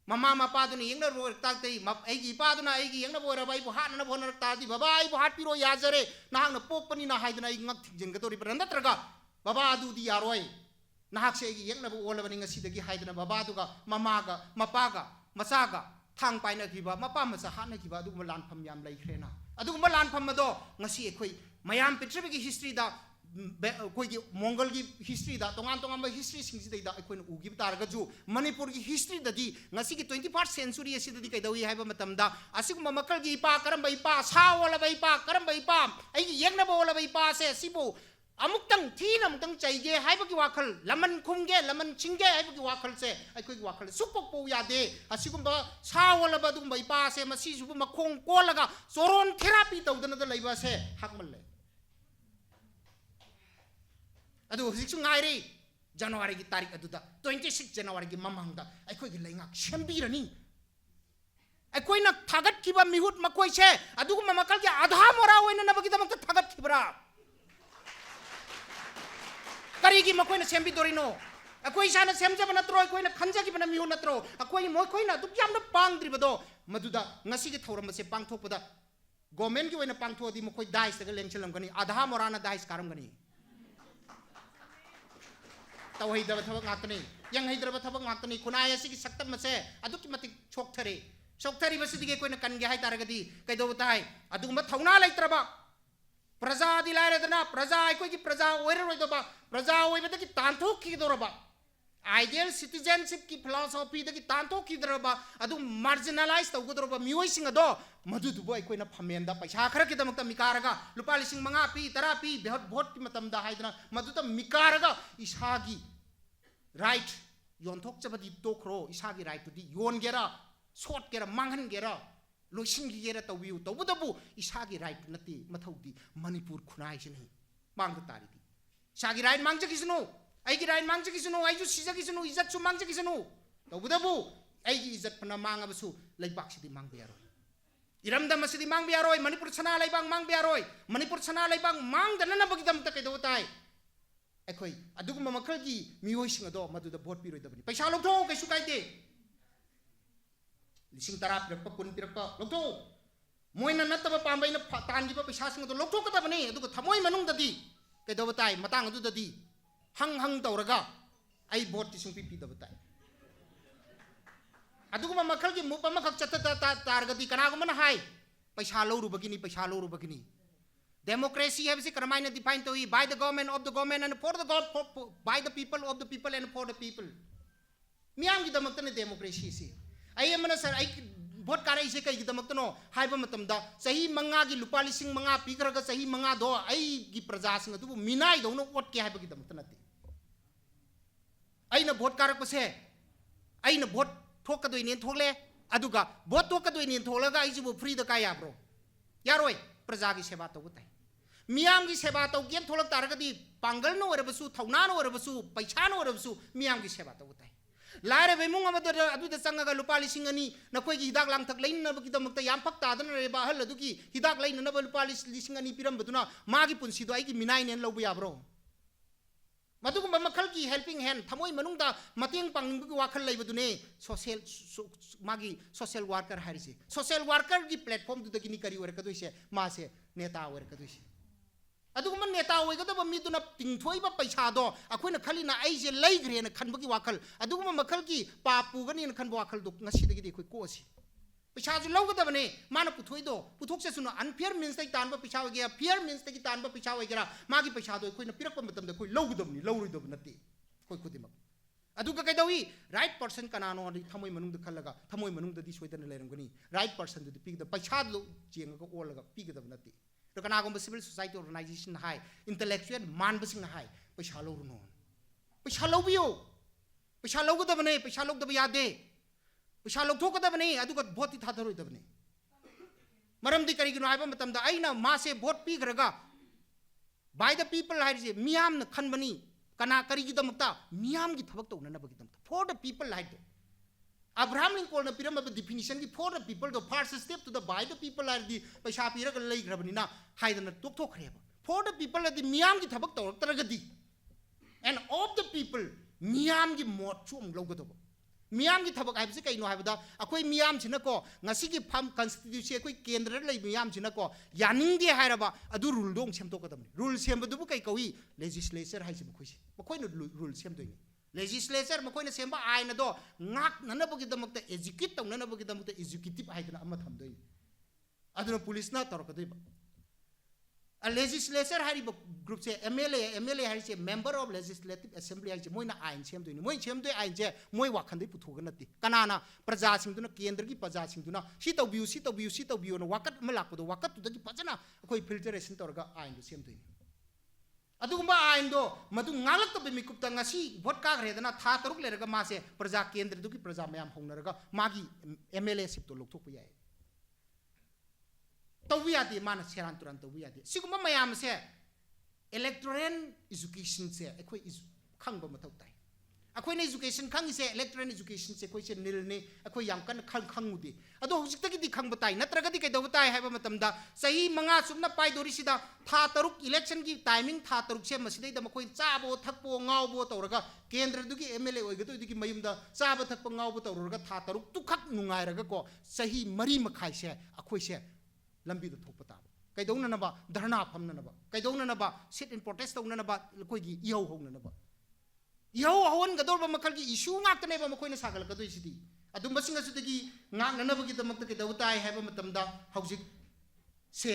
mama mapa duna yekna ro tak tei aigi pa duna aigi yekna bo ra bai bo hat na bo na ta di baba ai bo hat piro yajare na hang na pokpani na haiduna i ngak thing ga tori pranda traga baba adu di yaroi nahak se gi yekna bo olabani ngasi dagi haiduna baba duga mamaga mapaga masaga thang paina kiba mapa masa hana kiba adu lan pham yam lai khrena adu lan pham do ngasi ekhoi mayam petrebe gi history da koi gi mongol gi history da tongan ba history sing si da koi nu gi tar ga ju Manipur gi history da di ngasi gi 21st century asi da di kai dawi haiba matam da asiguma makal gi pa karam bai pa sa wala bai pa karam bai pa ai gi yekna bo wala bai pa se sibu amuktang thina amuktang chaige haiba gi wakhal laman khumge laman chingge haiba gi wakhal se ai koi gi wakhal supok po ya de asigumba sa wala ba dum bai pa se masi subu makhong ko laga soron therapy tawdana da leiba se hakmal le adu hujik ngairi January gi tarik adu da 26 January gi mamang da ai koi gi leingak shambirani ai koi na thagat kiba mihut makoi se adu ma makal gi adha mora hoina na bagi da mak thagat kibra kari gi makoi na sembi dorino akoi sana semja bana tro akoi na khanja gi bana mihu na tro akoi moi koi na duk yam na pang dri bado maduda ngasi gi thoram se pang thok pada government की ओइना पांगथोदी मखोय दाइस तक लेंचलमगनी आधा Morana dice कारमगनी तवहिदब थबक ngakni yang haidraba thobak ngakni kunai asigi saktam mase aduki matik chokthari basidi ge koina kan ge hai taragadi kaido tai adugumba thauna laitraba praja di lairedana praja aikoi ki praja oiroidoba praja oibada ki tanthok ki doraba ideal citizenship ki philosophy da ki tanthok ki doraba adu marginalize tawgodoroba mioi sing ado madu dubo aikoina phamenda paisa khara ki damakta mikaraga lupa lising manga pi tara pi vote ki matamda haidana madu ta mikaraga isagi right yonthok chabadi tokro isagi right to di yon gera short gera manghan gera loisin gi gera tawiu tawudabu isagi right nati mathaudi manipur khunai sini mang tari di isagi right mangja kisnu ai gi right mangja kisnu ai ju sija kisnu izat su mangja kisnu tawudabu ai gi izat pana manga basu leibak sidi mang biaro iramda masidi mang biaroi manipur sana leibang mang biaroi manipur sana leibang mang danana bagi dam ta kaido tai akhoi aduguma makhal gi mioi sing ado maduda vote piroi dabani paisa logtho kaisu kaite lising tara pirpa kun pirpa logtho moina nataba pambaina tan gi paisa sing ado logtho kada bani aduga thamoi manung dadi kaido batai matang adu dadi hang tawraga ai vote sing pi dabatai aduguma makhal gi mupa makhak chatta targadi kana gumana hai paisa loru bagini democracy have karamaina defined to by the government of the government and for the by the people of the people and for the people miyam gi damakta ne democracy si ai amana sir ai vote karai se kai gi damakta no haiba matamda sahi manga gi lupa lising manga pikraga sahi manga do ai gi praja sing adu minai do no vote ke haiba gi damakta nati ai na vote karak pase ai na vote thokadoi ne thokle aduga vote thokadoi ne tholaga ai jibu free da kaya bro yaroi praja gi seba to gutai miyam gi seba to gen tholak taragadi pangal no orabasu thauna no orabasu paisa no orabasu miyam gi seba to gutai laire bemung amada adu da sangaga lupa lising ani nakoi gi hidak lang thak lain na bagi damakta yam phak ta dana reba hal adu gi hidak lain na lupa lising ani piram baduna magi punsi do ai gi minai nen lobu ya bro madugumba makhal gi helping hand thamoi manungda mateng pangbu wakhal leibadune social worker harise social worker gi platform du dagini kari wer kadoise ma se neta wer kadoise adugumba neta oigadaba miduna tingthoi ba paisa do akoina khalina aije leigre na khanbagi wakhal adugumba makhal gi papu gani na khanba wakhal du ngasi dagi khoi kosi paisa ju lawgadabane mana puthoi do puthok se sunu unfair means tai tanba paisa wage fair means tai tanba paisa wagera magi paisa do khoina pirakpa matam da khoi lawgadabni lawruidab nati khoi khudima aduga kaidawi right person kanano adi thamoi manung da khallaga thamoi manung da di soidana leramgani right person du pig da paisa lo jenga ko olaga pigadab nati to kana gomba civil society organization hai intellectual man basing hai paisa lawruno paisa lawbiyo paisa lawgadabane paisa lawgdaba yade paisa lawthokadabane aduga vote ti thadaroi maramdi karigino haiba matamda aina mase vote pigraga by the people haise miyam na khanbani kana karigi damakta miyam gi thabak tawna na bagi damakta for the people like Abraham Lincoln na piram definition gi for the people the first step to the by the people are the paisa piraga leigrabani na haidana tokthokhreba for the people the miyam gi thabak tawragadi and of the people miyam gi mot chum lawgadaba miyam gi thabak aibse kaino haibada akoi miyam chinako ngasi gi pham constitution akoi kendra lei miyam chinako yaning de hairaba adu rule dong semtokadamni rule semba dubu kai kawi legislature haise bukhoisi bukhoina rule semdoini legislature makoina semba aina do ngak nanabagi damakta execute tong nanabagi damakta executive haidana amma thamdoi aduna police na torkadoi a legislature hari group se MLA hari se member of legislative assembly hari se moina ain semdoi moi semdoi ain je moi wakhandai puthoga nati kanana praja singduna kendra gi praja singduna si tawbiu na wakat malakpodo wakat tudagi pajana koi filtration torga ain do semdoi adugumba ain do madu ngalak to bimikupta ngasi vote ka gredana tha taruk leraga mase praja kendra dugi praja mayam hongnaraga magi MLA sip to lokthok payai tawiyadi mana seran turan tawiyadi siguma mayam se electoral education se ekoi khangba mathau tai akoi ne education khangi se electoral education se koi se nil ne akoi yam kan khangudi ado hojik tagi di khangba tai natraga di kai do tai haiba matamda sahi manga sumna pai dori sida tha taruk election gi timing tha taruk se masidai da makoi chabo thakpo ngawbo tawraga kendra dugi MLA oigado dugi mayumda chaba thakpo ngawbo tawraga tha taruk tukhak nungai raga ko sahi mari makhai se akoi se lambi da thokpa ta kaidong na ba dharna pham na ba kaidong na ba sit in protest tong na ba koi gi ihau hong na ba ihau hon gador ba makal gi issue ngak ta ne ba makoi na sagal ka doi sidi adum basing asu dagi ngak na ba gi damak ta kaidau tai ha ba matam da haujik se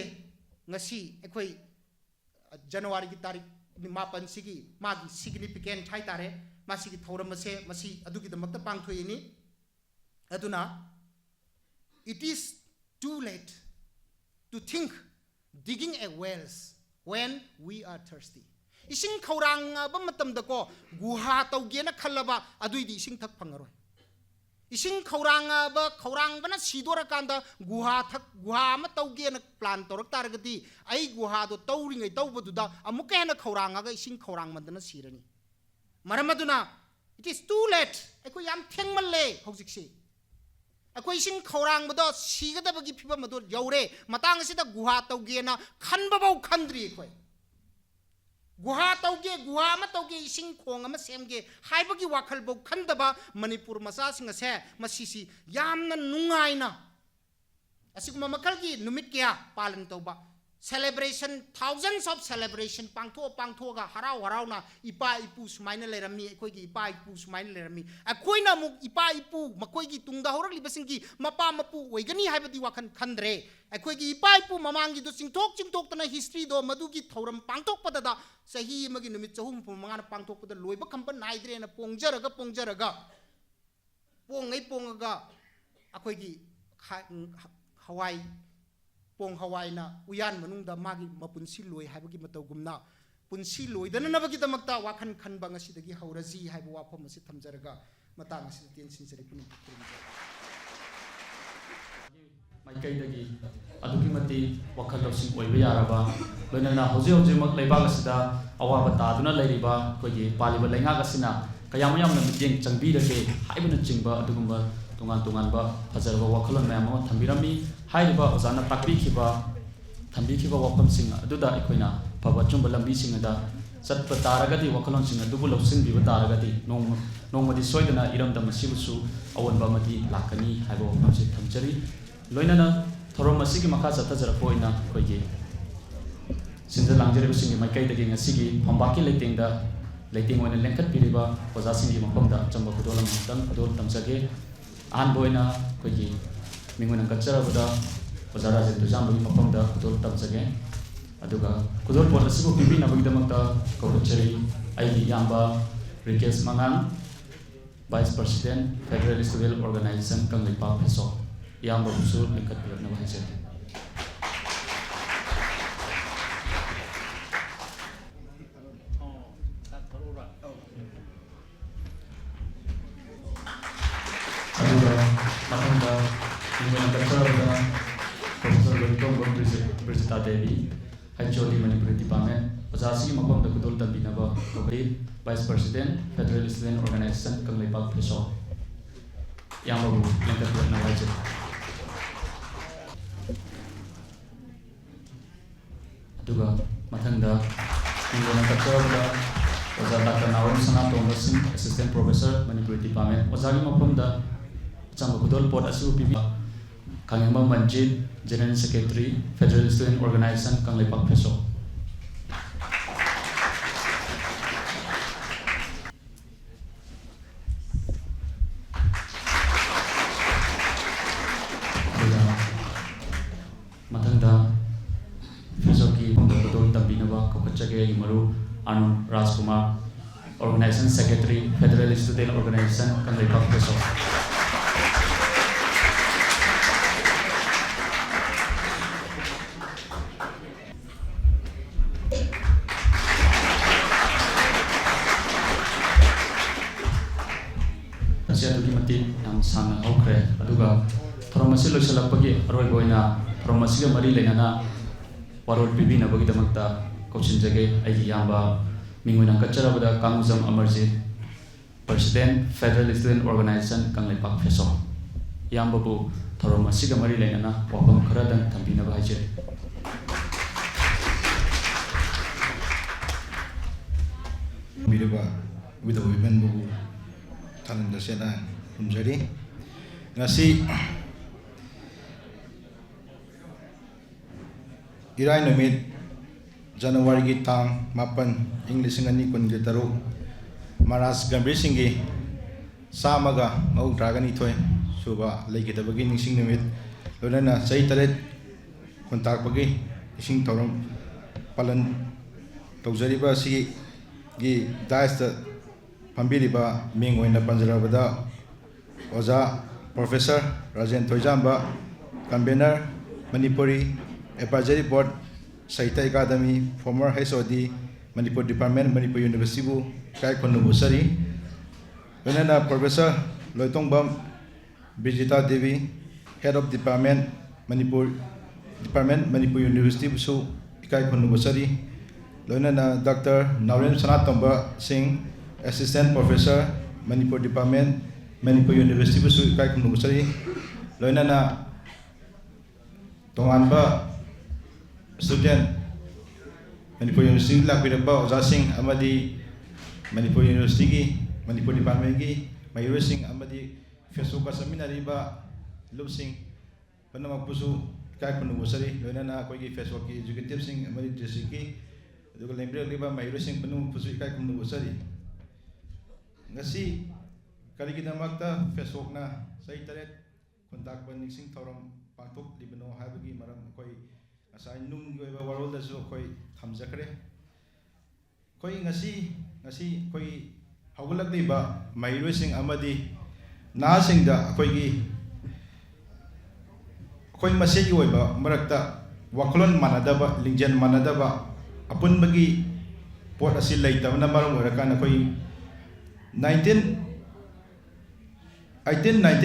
ngasi ekoi January gi tarik mapan sigi magi significant thai tare masigi thoram se masi adu gi damak ta pang thoi ni aduna it is too late to think digging a wells when we are thirsty. Ising kaurang ba matam da ko guha tawge na khalaba adui di ising thak phangaroi. Ising kaurang ba na sidora kanda guha ma tawge na plan torak taragati ai guha do tawringai tawbadu da amuka na kaurang ga ising kaurang mandana sirani. Maramaduna it is too late. Eko yam thengmalle hojik se. अकोई Singh खौरांग बदो सीगदबगी फिबम मदो you're मतांग सिदा गुहा तौगे ना खनबबाव खंद्री कोई गुहा तौगे गुहा म तौगे सिंग खोंग म सेमगे हाइबगी वाखल बौ खंदबा मणिपुर मसा सिंग से मसीसी यामना नुंगाइना असिगुमा मखलगी नुमित क्या पालन तौबा celebration thousands of celebration pangtho ga harau na ipa ipu sumaina lerami ekoi gi ipa ipu sumaina lerami akoi na muk ipa ipu makoi gi tungda horak libasing gi mapa mapu oigani haibadi wakan khandre akoi gi ipa ipu mamang gi do chingtok tana history do madu gi thoram pangtok pada da sahi magi numit chahum pu mangana pangtok pada loiba khampan naidre na pongjaraga pongaga akoi gi hawai pong hawai na uyan manungda magi mapunsi loi haibagi matawgumna punsi loi dana nabagi damakta wakhan khanba ngasi dagi hauraji haibu wafam asi thamjaraga matang asi ten sinsari puni maikai dagi aduki mati wakhal losing oiba yaraba loinana hoji mak leibag asida awaba taduna leiriba kogi paliba lenga gasina kayam na mitjeng changbi dage haibuna chingba adugumba tungan ba fajarba wakhalon mayam ma thambirami haiba ozana takbikhiba thambikhiba wafam sing aduda ikoina phaba chumba lambi sing da satpa taragadi wakhalon sing adubu lopsing biba taragadi nongmadi soidana iramda masibusu awanba mati lakani haiba wafam si thamjari loinana thorom asigi makha satajara poina koigi sinja langjare sing maikai dagi ngasigi phambaki leitengda leiting oina lengkat piriba oja singi mapamda chamba kudolam tang adol tamsage an boina koigi minguna kachara bada bazara je tujam bagi mapam da kudol tamsage aduga kudol pon asibu bibi na bagi damakta kochari ai yamba Rikesh Mangang Vice President Federal Student Organization Kanglipa Peso yamba usul lekat na bahasa Berserta Devi, HOD Manipur Department, Ozasi Makom the Kudul Tambinaba, Vice President, Federal Student Organization, Kanglipak Peso, Yamabu, Linkapu Nawaja. Aduga, Matanda, Ingona Katarabda, Oza Dr. Nawaru Sana Thomasin, Assistant Professor, Manipur Department, Ozagi Makom the Chamba Kudul Port Asu Bibi. Kangema Manjit, General Secretary, Federal Student Organization, Kanglipak Peso. Matanda, Pesoki, Pondokudol Tambinaba, Kokachake, Maru, Anand Rajkumar, Organization Secretary, Federal Student Organization, Kanglipak Peso. yang sangat okre, aduga formasi lo selap pagi arwai boina formasi ke mari lenana warot bibi na bagi damakta kausin jage aji yamba minggu nang kacara pada Kanguzam Amarjit President Federal Student Organization Kanglipak Peso yamba bu formasi ke mari lenana wabam kera dan tambina bahajir. Bila with women bu talent dasena menjadi ngasi Irai Namit January ki tang mapan English ngani kun ki taru Maras Gambir Singhi Samaga mau dragani thoi suba lagi kita bagi ningsing namit lona sai taret kontak bagi ising torom palan tawjari ba si gi dais ta pambiri ba ming oina panjara bada oza Professor Rajen Toijamba convener Manipuri Advisory Board Saita Academy former HOD Manipur Department Manipur University bu kai khonu busari Venana Professor Loitongbam Bijita Devi Head of Department Manipur University busu kai khonu busari Loinana Dr. Nauren Sanatomba Singh Assistant Professor Manipur Department Manipur University busu kai khonu busari Loinana Tonganba student Manipur University lakbiraba Oza Singh amadi Manipur University ki Manipur Department ki Mayur Singh amadi Facebook ka seminary ba Lub Singh panama pusu kai khunu busari loinana koi ki Facebook ki executive Singh amadi district ki aduga library liba Mayur Singh panu pusu kai khunu busari ngasi kali kidamakta Facebook na sai taret kontak ban ningsing thorom pangtok libano habagi maram koi asai nung gi ba warol da so koi thamjakre koi ngasi koi hawlak di ba Mayur Singh amadi na sing da koi gi koi masegi oi ba marakta waklon manadaba lingjan manadaba apun bagi pot asil laita na maram orakana koi 19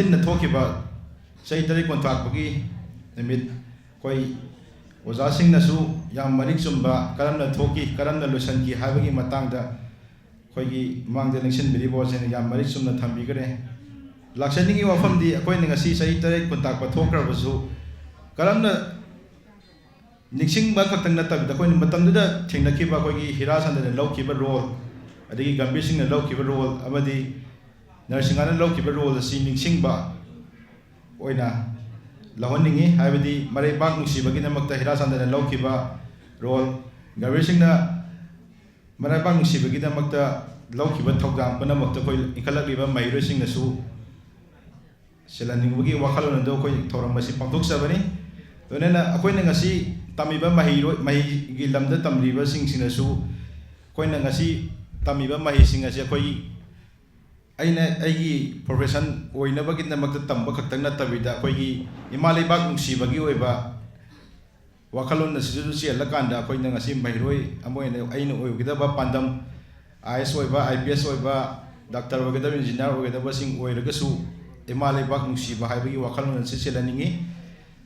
na thoki ba sai tari kontrak bagi nimit koi Oza Singh nasu yang marik sumba karam na thoki karam na lusan ki habagi matang da koi gi mang de nation biri bo sen yang marik sumna thambi gare laksani gi wafam di koi ngasi sai tari kontak pa thokra basu karam na nixing ba katang na tab da koi matam da thengna ki ba koi gi hira san da lau ki ba role adigi Gambir Singh na lau ki ba role amadi Narsingana lau ki ba role si nixing ba oina lahonningi haibadi marai bak nusi bagi namakta hira sandana laukiba role Gambir Singh na marai bak nusi bagi namakta laukiba thokdam panamakta koi ikhalakliba Mayur Singh nasu selaning bagi wakhalon ndo koi thoram masi pangtok sabani tonena akoi na ngasi tamiba mahi gi lamda tamriba sing sinasu koi na ngasi tamiba mahi sing asi koi aigi profession oina bagi namakta tamba khaktang na tabida koi imalai bak nungsi bagi oiba wakalon na sidu si alakanda koi na ngasi mahiroi amoina aina oigida ba pandam IS oiba IPS oiba doctor oigida engineer oigida ba sing oiraga su imalai bak nungsi ba haibagi wakalon na siselaningi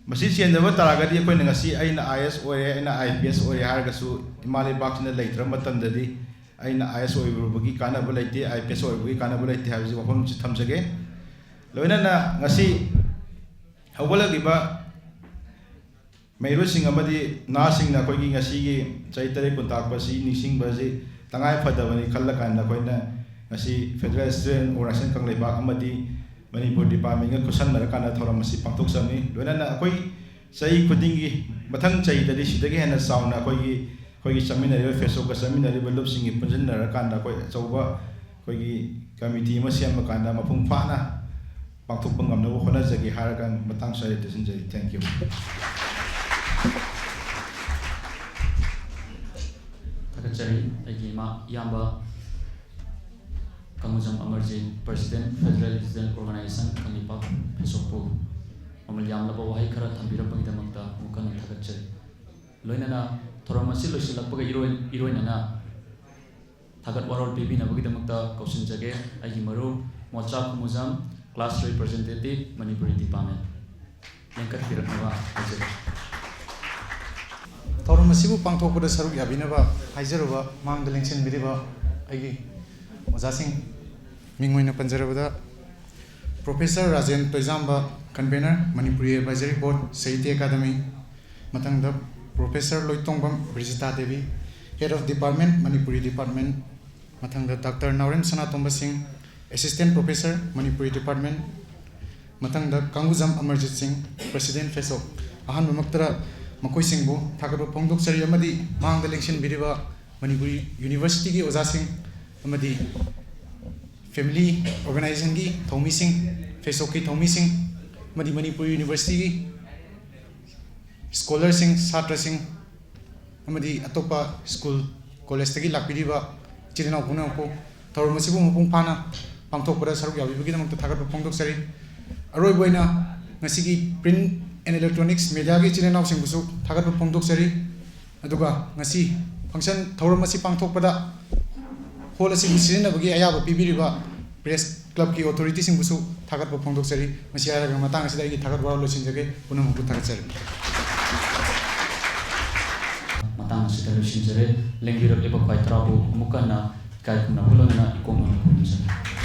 masi siendaba taragadi koi na ngasi aina IS oire aina IPS oire harga su imalai bak na laitra matandadi aina IS oibagi kana bulaiti IPS oibagi kana bulaiti habisi wafam chi thamjage loina na ngasi hawala giba Mayur Singh amadi na sing na koi gi ngasi gi chaitare kontak ba si nising ba ji tangai phadabani khallakan na koi na ngasi Federal Student Organization kangleba amadi Manipur Department ga kusan na kana thoram si pangtok sami loina na koi sai khudingi mathang chai dadi sidagi hena sauna koi gi seminary Facebook seminary ba lub singi punjan na kanda koi chauba koi gi committee ma siam kanda mapung phana pangthok pangam na khona jagi harakan matang sai decision jai thank you Takachari agi ma yamba Kangujam Amarjin President Federal Student Organization Kangipa Pesokpo amal yamla ba wahai khara thambira pangidamata mukan takachari loinana thoramasi losilakpaga iroinana thagat warol bibi na bagidamata kausin jage agi maru mocha kumujam class representative Manipuri Department lengkat piraknawa ajay thoramasibu pangthokpada saruk yabinaba haijaruba mangda lengchen biriba agi Oza Singh mingmoina panjarabada Professor Rajen Toijamba convener Manipuri Advisory Board Saita Academy matangda Professor Loitongbam Bijita Devi Head of Department Manipuri Department matangda Dr. Nauren Sanatomba Singh Assistant Professor Manipuri Department matangda Kangujam Amarjit Singh President FESOC ahan maktara ꯃꯈꯣꯏꯁꯤꯡꯕꯨ ꯊꯥꯒꯠꯄ ꯐꯣꯡꯗꯣꯛꯆꯔꯤ ꯑꯃꯗꯤ ꯃꯥꯡꯗ ꯂꯦꯡꯁꯤꯟꯕꯤꯔꯤꯕ ꯃꯅꯤꯄꯨꯔꯤ ꯌꯨꯅꯤꯚꯔꯁꯤꯇꯤꯒꯤ ꯑꯣꯖꯥꯁꯤꯡ ꯑꯃꯗꯤ ꯐꯦꯃꯤꯂꯤ ꯑꯣꯔꯒꯅꯥꯏꯖꯦꯁꯟꯒꯤ ꯊꯧꯃꯤꯁꯤꯡ ꯐꯦꯁꯣꯛꯀꯤ ꯊꯧꯃꯤꯁꯤꯡ ꯑꯃꯗꯤ ꯃꯅꯤꯄꯨꯔ ꯌꯨꯅꯤꯚꯔꯁꯤꯇꯤꯒꯤ ꯁ꯭ꯀꯣꯂꯔꯁꯤꯡ ꯁꯥꯇ꯭ꯔꯁꯤꯡ ꯑꯃꯗꯤ ꯑꯇꯣꯞꯄ ꯁ꯭ꯀꯨꯜ ꯀꯣꯂꯦꯖꯇꯒꯤ ꯂꯥꯛꯄꯤꯔꯤꯕ ꯏꯆꯤꯜ ꯏꯅꯥꯎ ꯄꯨꯝꯅꯃꯛꯄꯨ ꯊꯧꯔꯝ ꯑꯁꯤꯕꯨ ꯃꯄꯨꯡ ꯐꯥꯅ ꯄꯥꯡꯊꯣꯛꯄꯗ ꯁꯔꯨꯛ ꯌꯥꯕꯤꯕꯒꯤꯗꯃꯛꯇ ꯊꯥꯒꯠꯄ ꯐꯣꯡꯗꯣꯛꯆꯔꯤ ꯑꯔꯣꯏꯕ ꯑꯣꯏꯅ ꯉꯁꯤꯒꯤ ꯄ꯭ꯔꯤꯟ ꯑꯦꯟ ꯏꯂꯦꯛꯇ꯭ꯔꯣꯅꯤꯛꯁ ꯃꯦꯗꯤꯌꯥꯒꯤ ꯏꯆꯤꯜ ꯏꯅꯥꯎꯁꯤꯡꯕꯨꯁꯨ ꯊꯥꯒꯠꯄ ꯐꯣꯡꯗꯣꯛꯆꯔꯤ ꯑꯗꯨꯒ ꯉꯁꯤ ꯐꯪꯁꯟ ꯊꯧꯔꯝ ꯑꯁꯤ ꯄꯥꯡꯊꯣꯛꯄꯗ ꯍꯣꯜ ꯑꯁꯤꯕꯨ ꯁꯤꯖꯤꯟꯅꯕꯒꯤ ꯑꯌꯥꯕ ꯄꯤꯕꯤꯔꯤꯕ ꯄ꯭रेस क्लब की ऑथोरिटीसिंगबुसु थागतप फोंदोक्चरी मसी हारगा मतंग असिदा आइगी थागत वारो लोसिनजगे पुनमबु थागतचरी मतंग असिदा लोसिनजरे लेंगिरब एबा क्वाइत्राबु मुकना कायकुना बुलना इकोमन कुनजरे